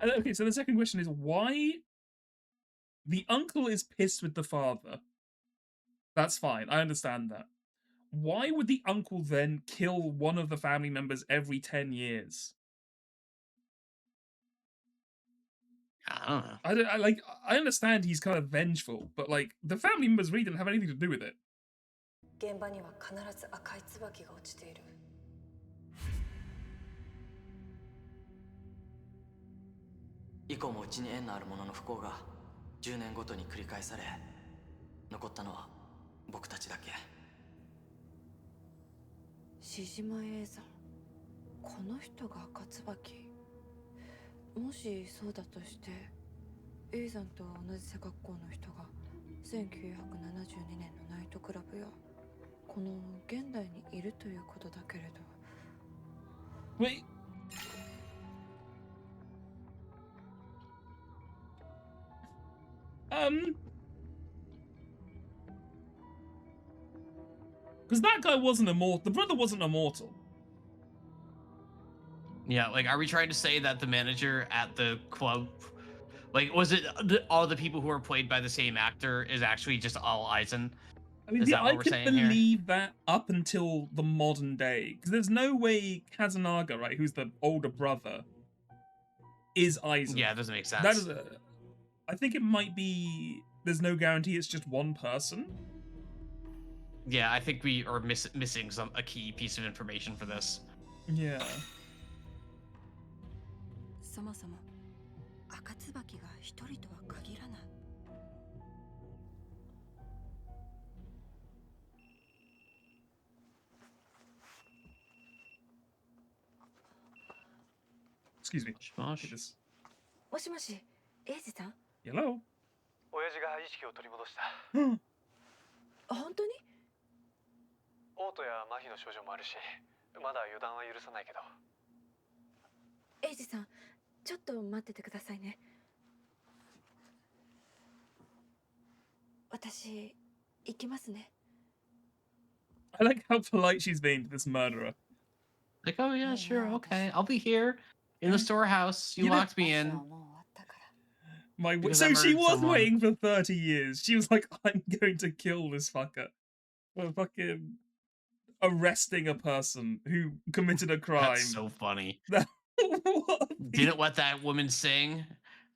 Okay, so the second question is why the uncle is pissed with the father. That's fine. I understand that. Why would the uncle then kill one of the family members every 10 years? I don't know. I understand he's kind of vengeful, but like the family members really didn't have anything to do with it. 現場には必ず赤い椿が落ちている。以降もうちに縁のあるものの不幸が10年ごとに繰り返され、残ったのは僕たちだけ。志島栄山、この人が赤椿。もしそうだとして、栄山と同じ背格好の人が1972年のナイトクラブやこの現代にいるということだけれど。Wait. Because that guy wasn't immortal. The brother wasn't immortal. Yeah, like, are we trying to say that the manager at the club, like, was it all the people who are played by the same actor is actually just all Eisen? I mean, I could believe that up until the modern day. Because there's no way Kazunaga, right, who's the older brother, is Eisen. Yeah, it doesn't make sense. That is I think it might be... There's no guarantee it's just one person. Yeah, I think we are missing a key piece of information for this. Yeah. そもそも赤椿が一人とは限らない。Excuse me. もしもし、エイジさん？ Hello? 親父が意識を取り戻した。本当に？嘔吐や麻痺の症状もあるし、まだ予断は許さないけど。エイジさん、ちょっと待っててくださいね。私、行きますね。I like how polite she's being to this murderer. Like, oh yeah, sure, okay, I'll be here in the storehouse. You locked me in. So she was waiting for 30 years. She was like, I'm going to kill this fucker. For fucking arresting a person who committed a crime. That's so funny. Didn't let that woman sing,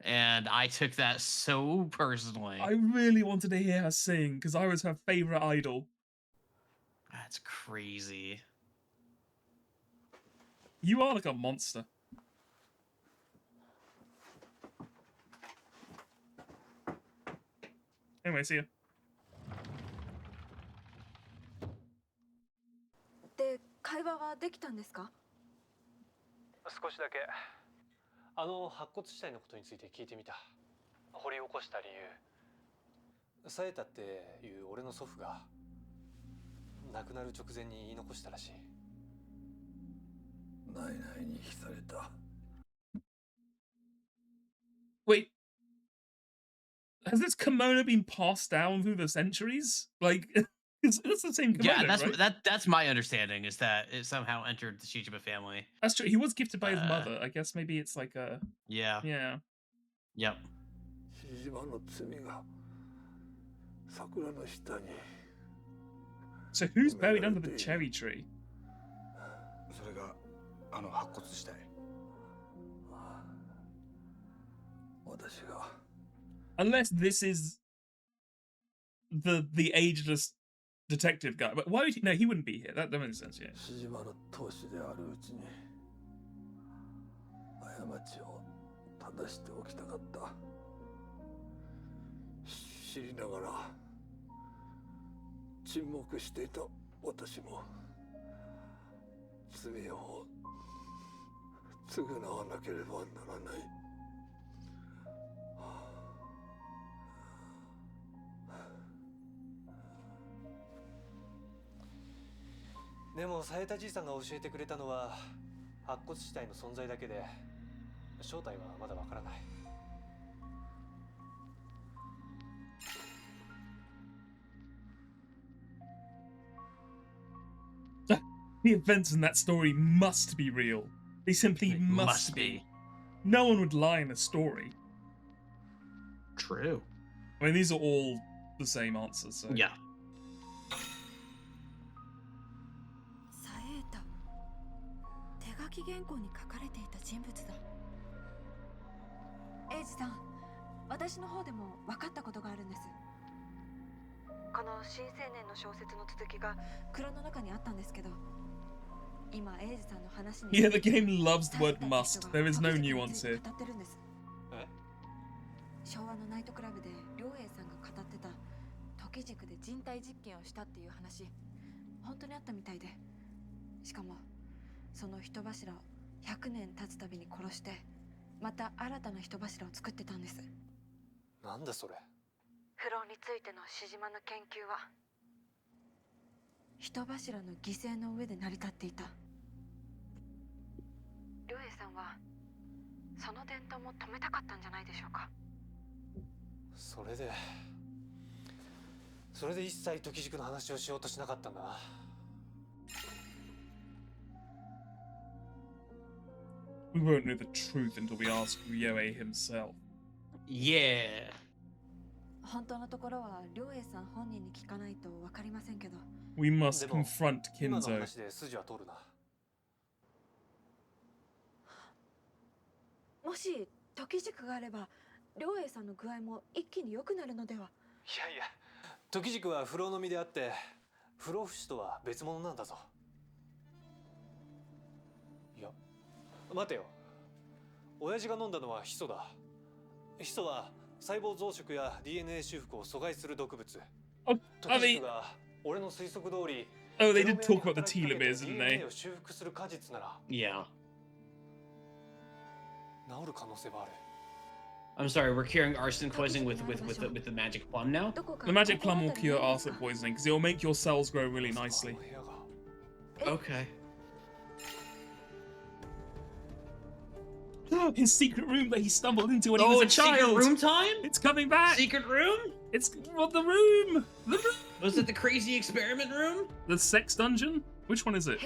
and I took that so personally. I really wanted to hear her sing because I was her favorite idol. That's crazy. You are like a monster. Anyway, see ya. で、会話はできたんですか？少しだけ。白骨死体のことについて聞いてみた。掘り起こした理由。冴えたっていう俺の祖父が亡くなる直前に言い残したらしい。ないないに付された。Wait. Has this kimono been passed down through the centuries? Like, it's the same kimono, yeah, that's right? That's my understanding, is that it somehow entered the Shichiba family. That's true. He was gifted by his mother. I guess maybe it's like a... Yeah. Yeah. Yep. So who's buried under the cherry tree? それが白骨死体。私が。Unless this is the ageless detective guy. But why would he? No, he wouldn't be here. That makes sense, yeah. 志島の当主であるうちに過ちを正しておきたかった。知りながら沈黙していた私も罪を償わなければならない。でも冴えたじいさんが教えてくれたのは白骨死体の存在だけで正体はまだわからない。The events in that story must be real. They simply must be. No one would lie in a story. True. I mean, these are all the same answers. So. Yeah. サエータ、手書き原稿に書かれていた人物だ。エイジさん、私の方でも分かったことがあるんです。この新青年の小説の続きが蔵の中にあったんですけど、今エイジさんの話に Yeah, the game loves the word must. There is no nuance here. 語ってるんです。昭和のナイトクラブで良栄さんが語ってた時軸で人体実験をしたっていう話、本当にあったみたいで、しかもその人柱を100年経つたびに殺してまた新たな人柱を作ってたんです。なんだそれ。フローについてのシジマの研究は人柱の犠牲の上で成り立っていた。良栄さんはその伝統も止めたかったんじゃないでしょうか。それで一切時軸の話をしようとしなかったんだな。We won't know the truth until we ask Ryoe himself. Yeah. 本当のところは良栄さん本人に聞かないと分かりませんけど。We must confront 今の Kinzo. 話で筋は通るな。もし時軸があれば良栄さんの具合も一気に良くなるのでは。いやいや、時軸は不老の実であって不老不死とは別物なんだぞ。いや、待てよ。親父が飲んだのはヒ素だ。ヒ素は細胞増殖や DNA 修復を阻害する毒物。時軸が俺の推測通り Oh, they did talk about the telomeres, didn't they? DNA を修復する果実なら Yeah. 治る可能性はある。I'm sorry, we're curing arsenic poisoning with the magic plum now? The magic plum will cure arsenic poisoning because it will make your cells grow really nicely. Okay. His secret room that he stumbled into when he was a child. Secret room time? It's coming back. Secret room? It's well, the room. The room. Was it the crazy experiment room? The sex dungeon? Which one is it?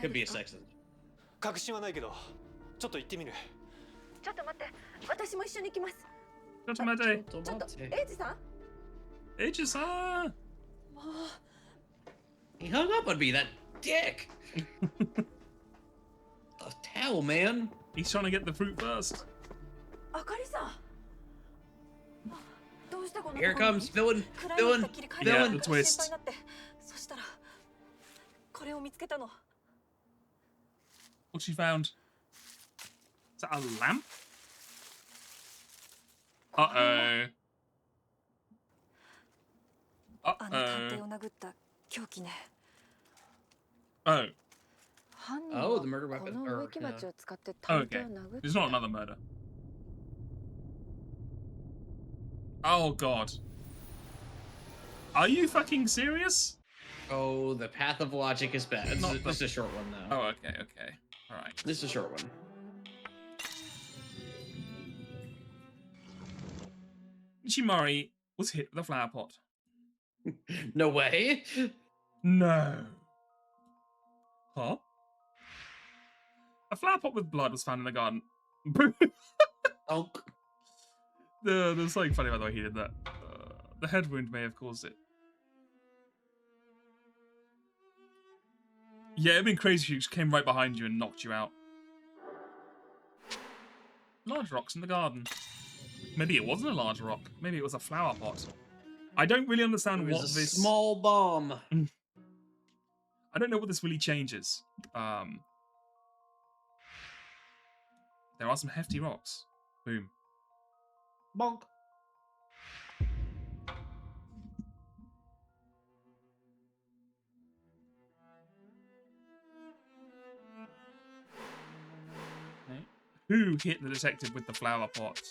Could be a sex dungeon. 確信はないけど、ちょっと行ってみる。ちょっと待って、私も一緒に行きます。ちょっと待って。ちょっと、エイジさん？エイジさん。もう。He hung up on me, that dick. The towel, man. He's trying to get the fruit first. あかりさん。どうしてこんな Here comes villain. Yeah, the twist. そしたらこれを見つけたの。What she found? Is that a lamp? Uh-oh. あの探偵を殴った凶器ね。Oh. 犯人はこの植木鉢を使って探偵を殴った。It's not another murder. Oh god. Are you fucking serious? Oh, the path of logic is bad. This is a short one, though. Oh, okay, okay. Alright. This is a short one. Ichimari was hit with a flower pot. No way. No. Huh? A flower pot with blood was found in the garden. Oh. There's something funny about the way he did that. The head wound may have caused it. Yeah, it'd been crazy if she just came right behind you and knocked you out. Large rocks in the garden. Maybe it wasn't a large rock. Maybe it was a flower pot. I don't really understand what this... small bomb. I don't know what this really changes. There are some hefty rocks. Boom. Bonk. Okay. Who hit the detective with the flower pot?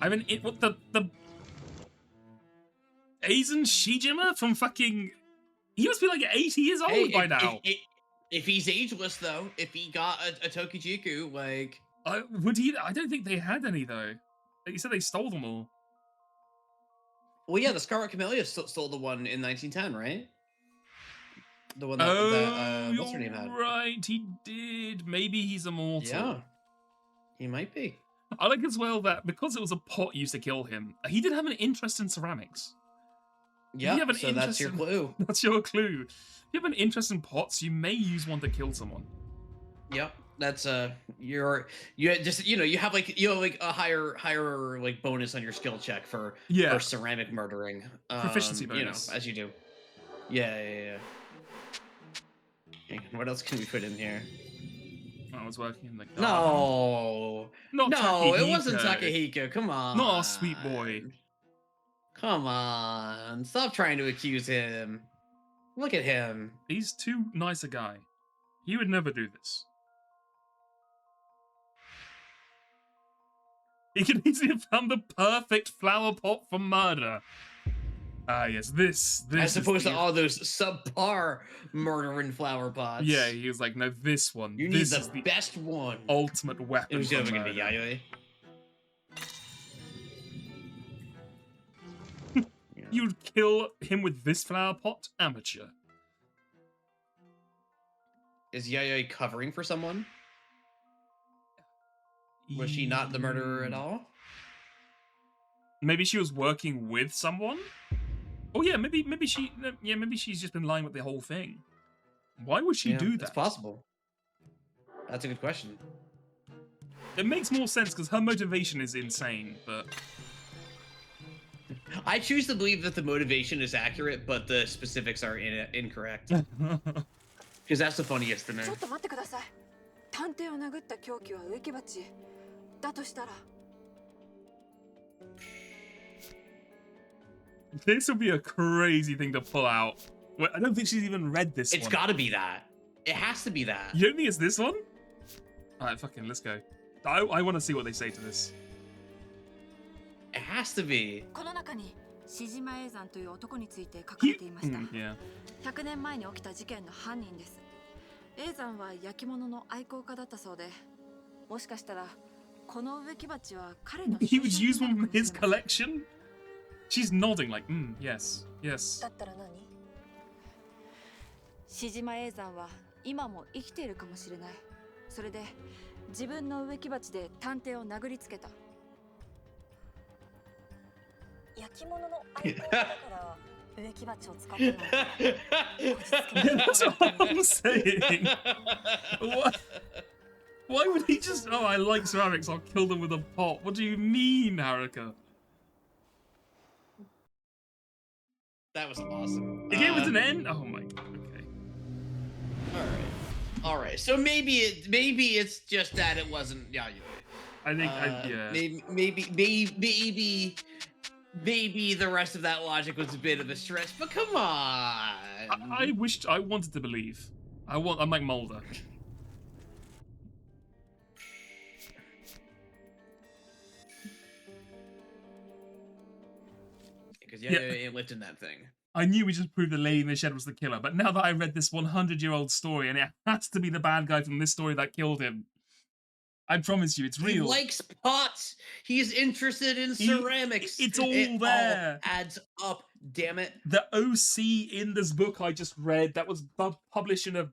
I mean, what the Aizen Shijima from fucking... He must be like 80 years old by now. If he's ageless, though, if he got a Tokijiku, like... Would he? I don't think they had any, though. You said they stole them all. Well, yeah, the Scarlet Camellia stole the one in 1910, right? The one that what's her name had? Right, he did. Maybe he's immortal. Yeah, he might be. I like as well that because it was a pot used to kill him, he did have an interest in ceramics. Yeah, so that's your clue. That's your clue. If you have an interest in pots, you may use one to kill someone. Yep, that's you have a higher like bonus on your skill check for ceramic murdering. Proficiency bonus, as you do. Yeah. Okay, what else can we put in here? I was working in the garden. No, it wasn't Takahiko. Come on, not our sweet boy. Come on, stop trying to accuse him. Look at him. He's too nice a guy. He would never do this. He could easily have found the perfect flower pot for murder. Ah, yes, this. As opposed to all those subpar murdering flower pots. Yeah, he was like, no, this one. You need the best one. Ultimate weapon. It was never going to be Yayoi. You'd kill him with this flower pot? Amateur. Is Yayoi covering for someone? Was she not the murderer at all? Maybe she was working with someone? Oh yeah, maybe she's just been lying with the whole thing. Why would she do that? It's possible. That's a good question. It makes more sense because her motivation is insane, but I choose to believe that the motivation is accurate, but the specifics are incorrect. Because that's the funniest to me. ちょっと待ってください。探偵を殴った凶器は植木鉢。だとしたら。This would be a crazy thing to pull out. Well, I don't think she's even read this one. It's gotta be that. It has to be that. You don't think it's this one? Alright, fucking, let's go. I want to see what they say to this. It has to be. この中に志島栄山という男について書かれていました。Yeah. 100年前に起きた事件の犯人です。栄山は焼き物の愛好家だったそうで、もしかしたらこの植木鉢は彼の He would use one from his collection? She's nodding like, yes, yes. だったら何？志島栄山は今も生きているかもしれない。それで自分の植木鉢で探偵を殴りつけた。焼き物の愛好家だから植木鉢を使ってるの。That's what I'm saying. Why would he just? Oh, I like ceramics. I'll kill them with a pot. What do you mean, Haruka? That was awesome. The game was an end. Oh my god. Okay. All right. So maybe it's just that it wasn't Yayoi. I think yeah. Maybe the rest of that logic was a bit of a stretch, but come on. I wanted to believe. I'm like Mulder. Because Yayoi ain't lifting that thing. I knew we just proved the lady in the shed was the killer, but now that I read this 100-year-old story and it has to be the bad guy from this story that killed him, I promise you, it's real. He likes pots. He's interested in ceramics. It's all there. All adds up. Damn it. The OC in this book I just read that was published in a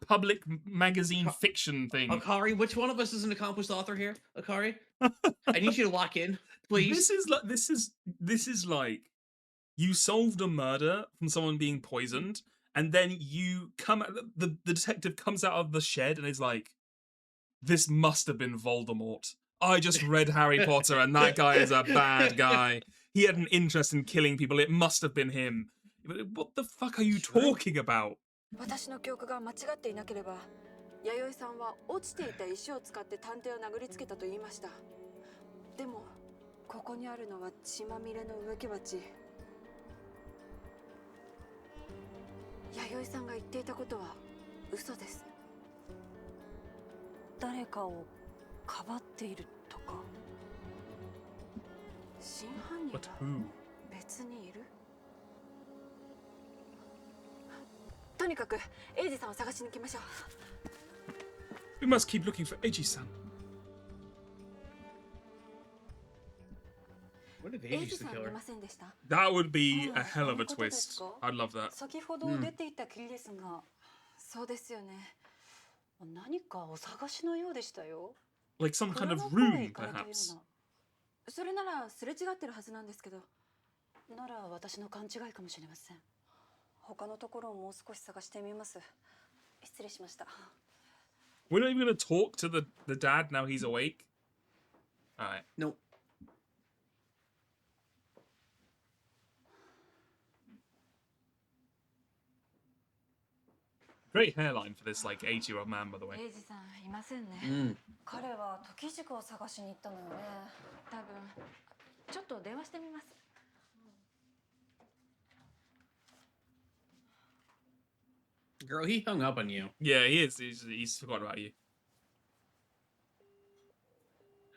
public magazine fiction thing. Akari, which one of us is an accomplished author here? Akari, I need you to lock in, please. This is like you solved a murder from someone being poisoned, and then you come. The detective comes out of the shed and is like, this must have been Voldemort. I just read Harry Potter and that guy is a bad guy. He had an interest in killing people. It must have been him. What the fuck are you talking about? 私の記憶が間違っていなければ、弥生さんは落ちていた石を使って探偵を殴りつけたと言いました。でも、ここにあるのは血まみれの植木鉢。弥生さんが言っていたことは嘘です。誰かをかばっているとか。真犯人が別にいる？とにかくエイジさんを探しに行きましょう。We must keep looking for Eiji-san. What if エイ Aegis ジ the さん見 killer? ませんでした？ That would be a あ hell あ of a の方です twist. か？ I'd love that. 先ほど出ていたきりですが、そうですよね。何かお探しのようでしたよ。 Like some kind 蔵 of の方へ room, 行かれたよう perhaps. な。それならすれ違ってるはずなんですけど。なら私の勘違いかもしれません。他のところをもう少し探してみます。失礼しました。 We're not even going to talk to the dad now he's awake. All right. Nope. Great hairline for this like 80-year-old man, by the way. エイジさんいませんね。 Mm. 彼は時軸を探しに行ったのよね。多分ちょっと電話してみます。 Girl, he hung up on you. Yeah, he is. He's forgotten about you.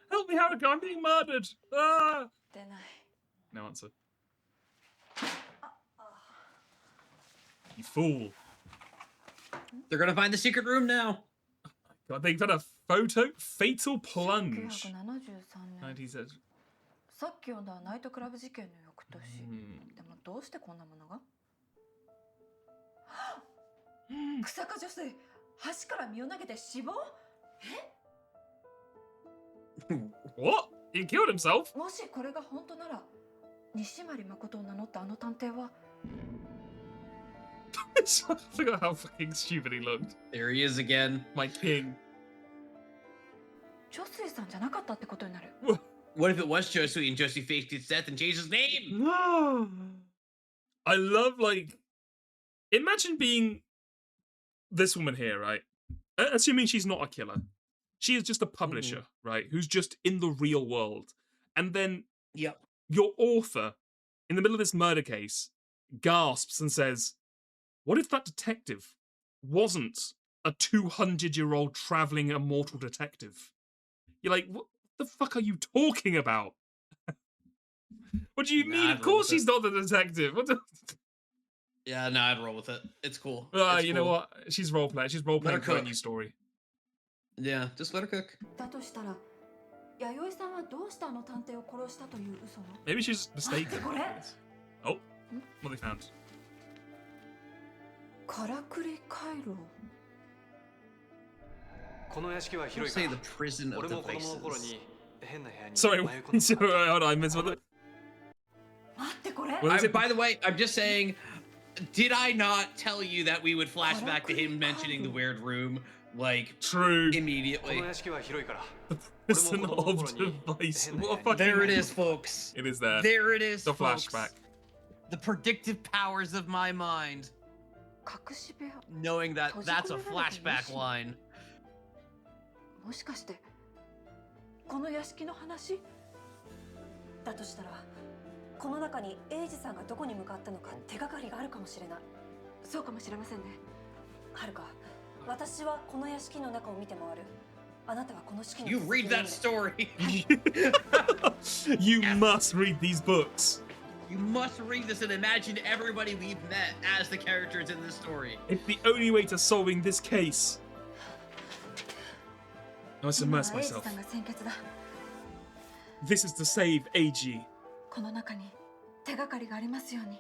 Help me, Haruka! I'm being murdered! Ah! 出ない。 No answer. You fool. They're gonna find the secret room now. God, they've done a fatal plunge. 1973年。 And he said, さっき読んだナイトクラブ事件の翌年。でもどうしてこんなものが？草加女性、橋から身を投げて死亡？ What? He killed himself? もしこれが本当なら、西丸誠を名乗ったあの探偵は。 I forgot how fucking stupid he looked. There he is again. My king. ジョスイさんじゃなかったってことになる。 What if it was Josui and Josie faked his death and changed his name? I love, like, imagine being this woman here, right? Assuming she's not a killer. She is just a publisher, right? Who's just in the real world. And then your author, in the middle of this murder case, gasps and says, what if that detective wasn't a 200-year-old traveling immortal detective? You're like, what the fuck are you talking about? What do you mean? Of course she's not the detective. What the... Yeah, no, I'd roll with it. It's cool. You know what? She's roleplaying. She's roleplaying for a new story. Yeah, just let her cook. だとしたら、弥生さんはどうしてあの探偵を殺したという嘘の？ Maybe she's mistaken. これ？ Oh, what they found? からくり回廊。この屋敷は広いから。俺も子供の頃に変な部屋に Sorry, 迷い込んでた。 hold on, I missed what. By the way, I'm just saying, did I not tell you that we would flash back to him mentioning the weird room, like, immediately? この屋敷は広いから。 Prison of device. What a fucking... There it is, folks. It is there. There it is, The folks. flashback. The predictive powers of my mind. 隠し部屋。 Knowing that that's a flashback line. もしかしてこの屋敷の話？だとしたら、この中にエイジさんがどこに向かったのか手がかりがあるかもしれない。そうかもしれませんね。はるか、私はこの屋敷の中を見て回る。あなたはこの式の You read that story. You must read these books. You must read this and imagine everybody we've met as the characters in this story. It's the only way to solving this case. I must immerse myself. さんが先決だ。 This is to save AG. この中に手がかりがありますように。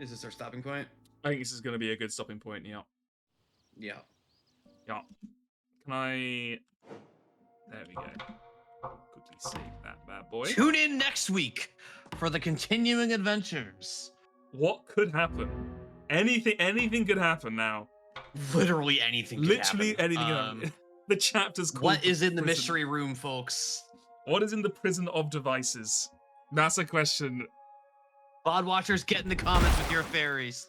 Is this our stopping point? I think this is going to be a good stopping point, yeah. Yeah. Yeah. Can I... There we go. Quickly save that bad boy. Tune in next week for the continuing adventures. What could happen? Anything could happen now. Literally anything could Literally happen. anything could happen. The chapter's called... What is in the Prison. mystery room, folks? What is in the prison of devices? That's a question. Bod watchers, get in the comments with your theories.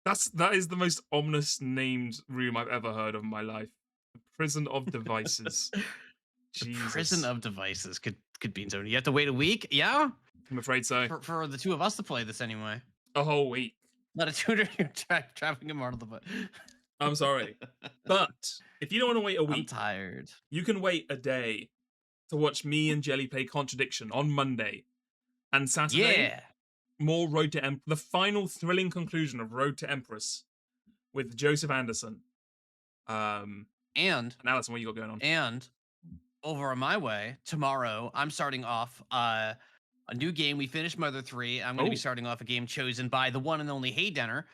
That is the most ominous named room I've ever heard of in my life. The prison of devices. The prison of devices could be in zone. You have to wait a week? Yeah? I'm afraid so. For the two of us to play this anyway. A whole week. Not a tutor trapping him out of the butt. I'm sorry. But if you don't want to wait a week, I'm tired. You can wait a day to watch me and Jelly play Contradiction on Monday. And Saturday, Yeah. more Road to the final thrilling conclusion of Road to Empress. with Joseph Anderson. And Allison, what you got going on? And over on my way tomorrow, I'm starting off a new game. We finished Mother 3. I'm going to be starting off a game chosen by the one and only Hey Denner.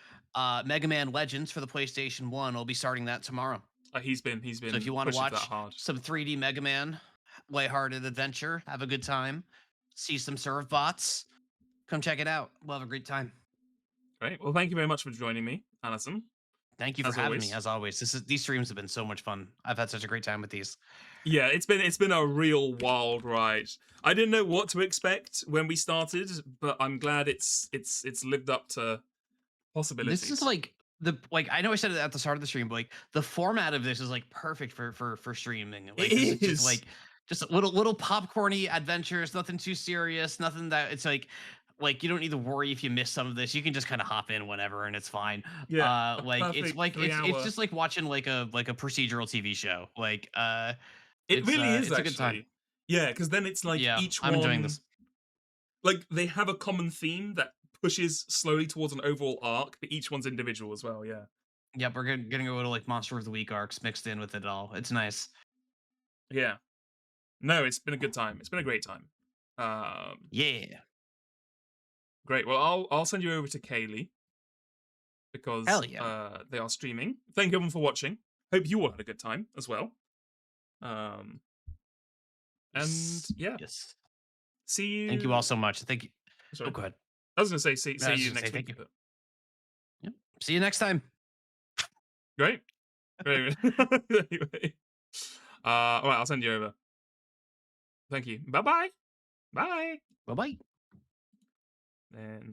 Mega Man Legends for the PlayStation 1. I'll be starting that tomorrow. He's been. So if you want to watch some 3D Mega Man, lighthearted adventure, have a good time, see some serve bots, come check it out. We'll have a great time. Great. Well, thank you very much for joining me, Allison. Thank you for having me, as always. These streams have been so much fun. I've had such a great time with these. Yeah, it's been a real wild ride. I didn't know what to expect when we started, but I'm glad it's lived up to possibilities. This is like I know I said it at the start of the stream, but like the format of this is like perfect for streaming. Like it is just like just little popcorny adventures, nothing too serious, nothing that it's like you don't need to worry if you miss some of this. You can just kind of hop in whenever and it's fine. Yeah, it's just like watching like a procedural TV show. It really is it's actually a good time. Yeah, because then it's like each one. I'm enjoying this. Like they have a common theme that pushes slowly towards an overall arc, but each one's individual as well. Yeah. Yep, we're getting a little like Monster of the Week arcs mixed in with it all. It's nice. Yeah. No, it's been a good time. It's been a great time. Yeah. Great. Well, I'll send you over to Kaylee because they are streaming. Thank you everyone for watching. Hope you all had a good time as well. And yeah. Yes. See you. Thank you all so much. Thank you. Sorry. Oh, go ahead. I was gonna say see you next week. Yep. See you next time. Great. Anyway. All right, I'll send you over. Thank you. Bye-bye. Bye. Bye-bye. And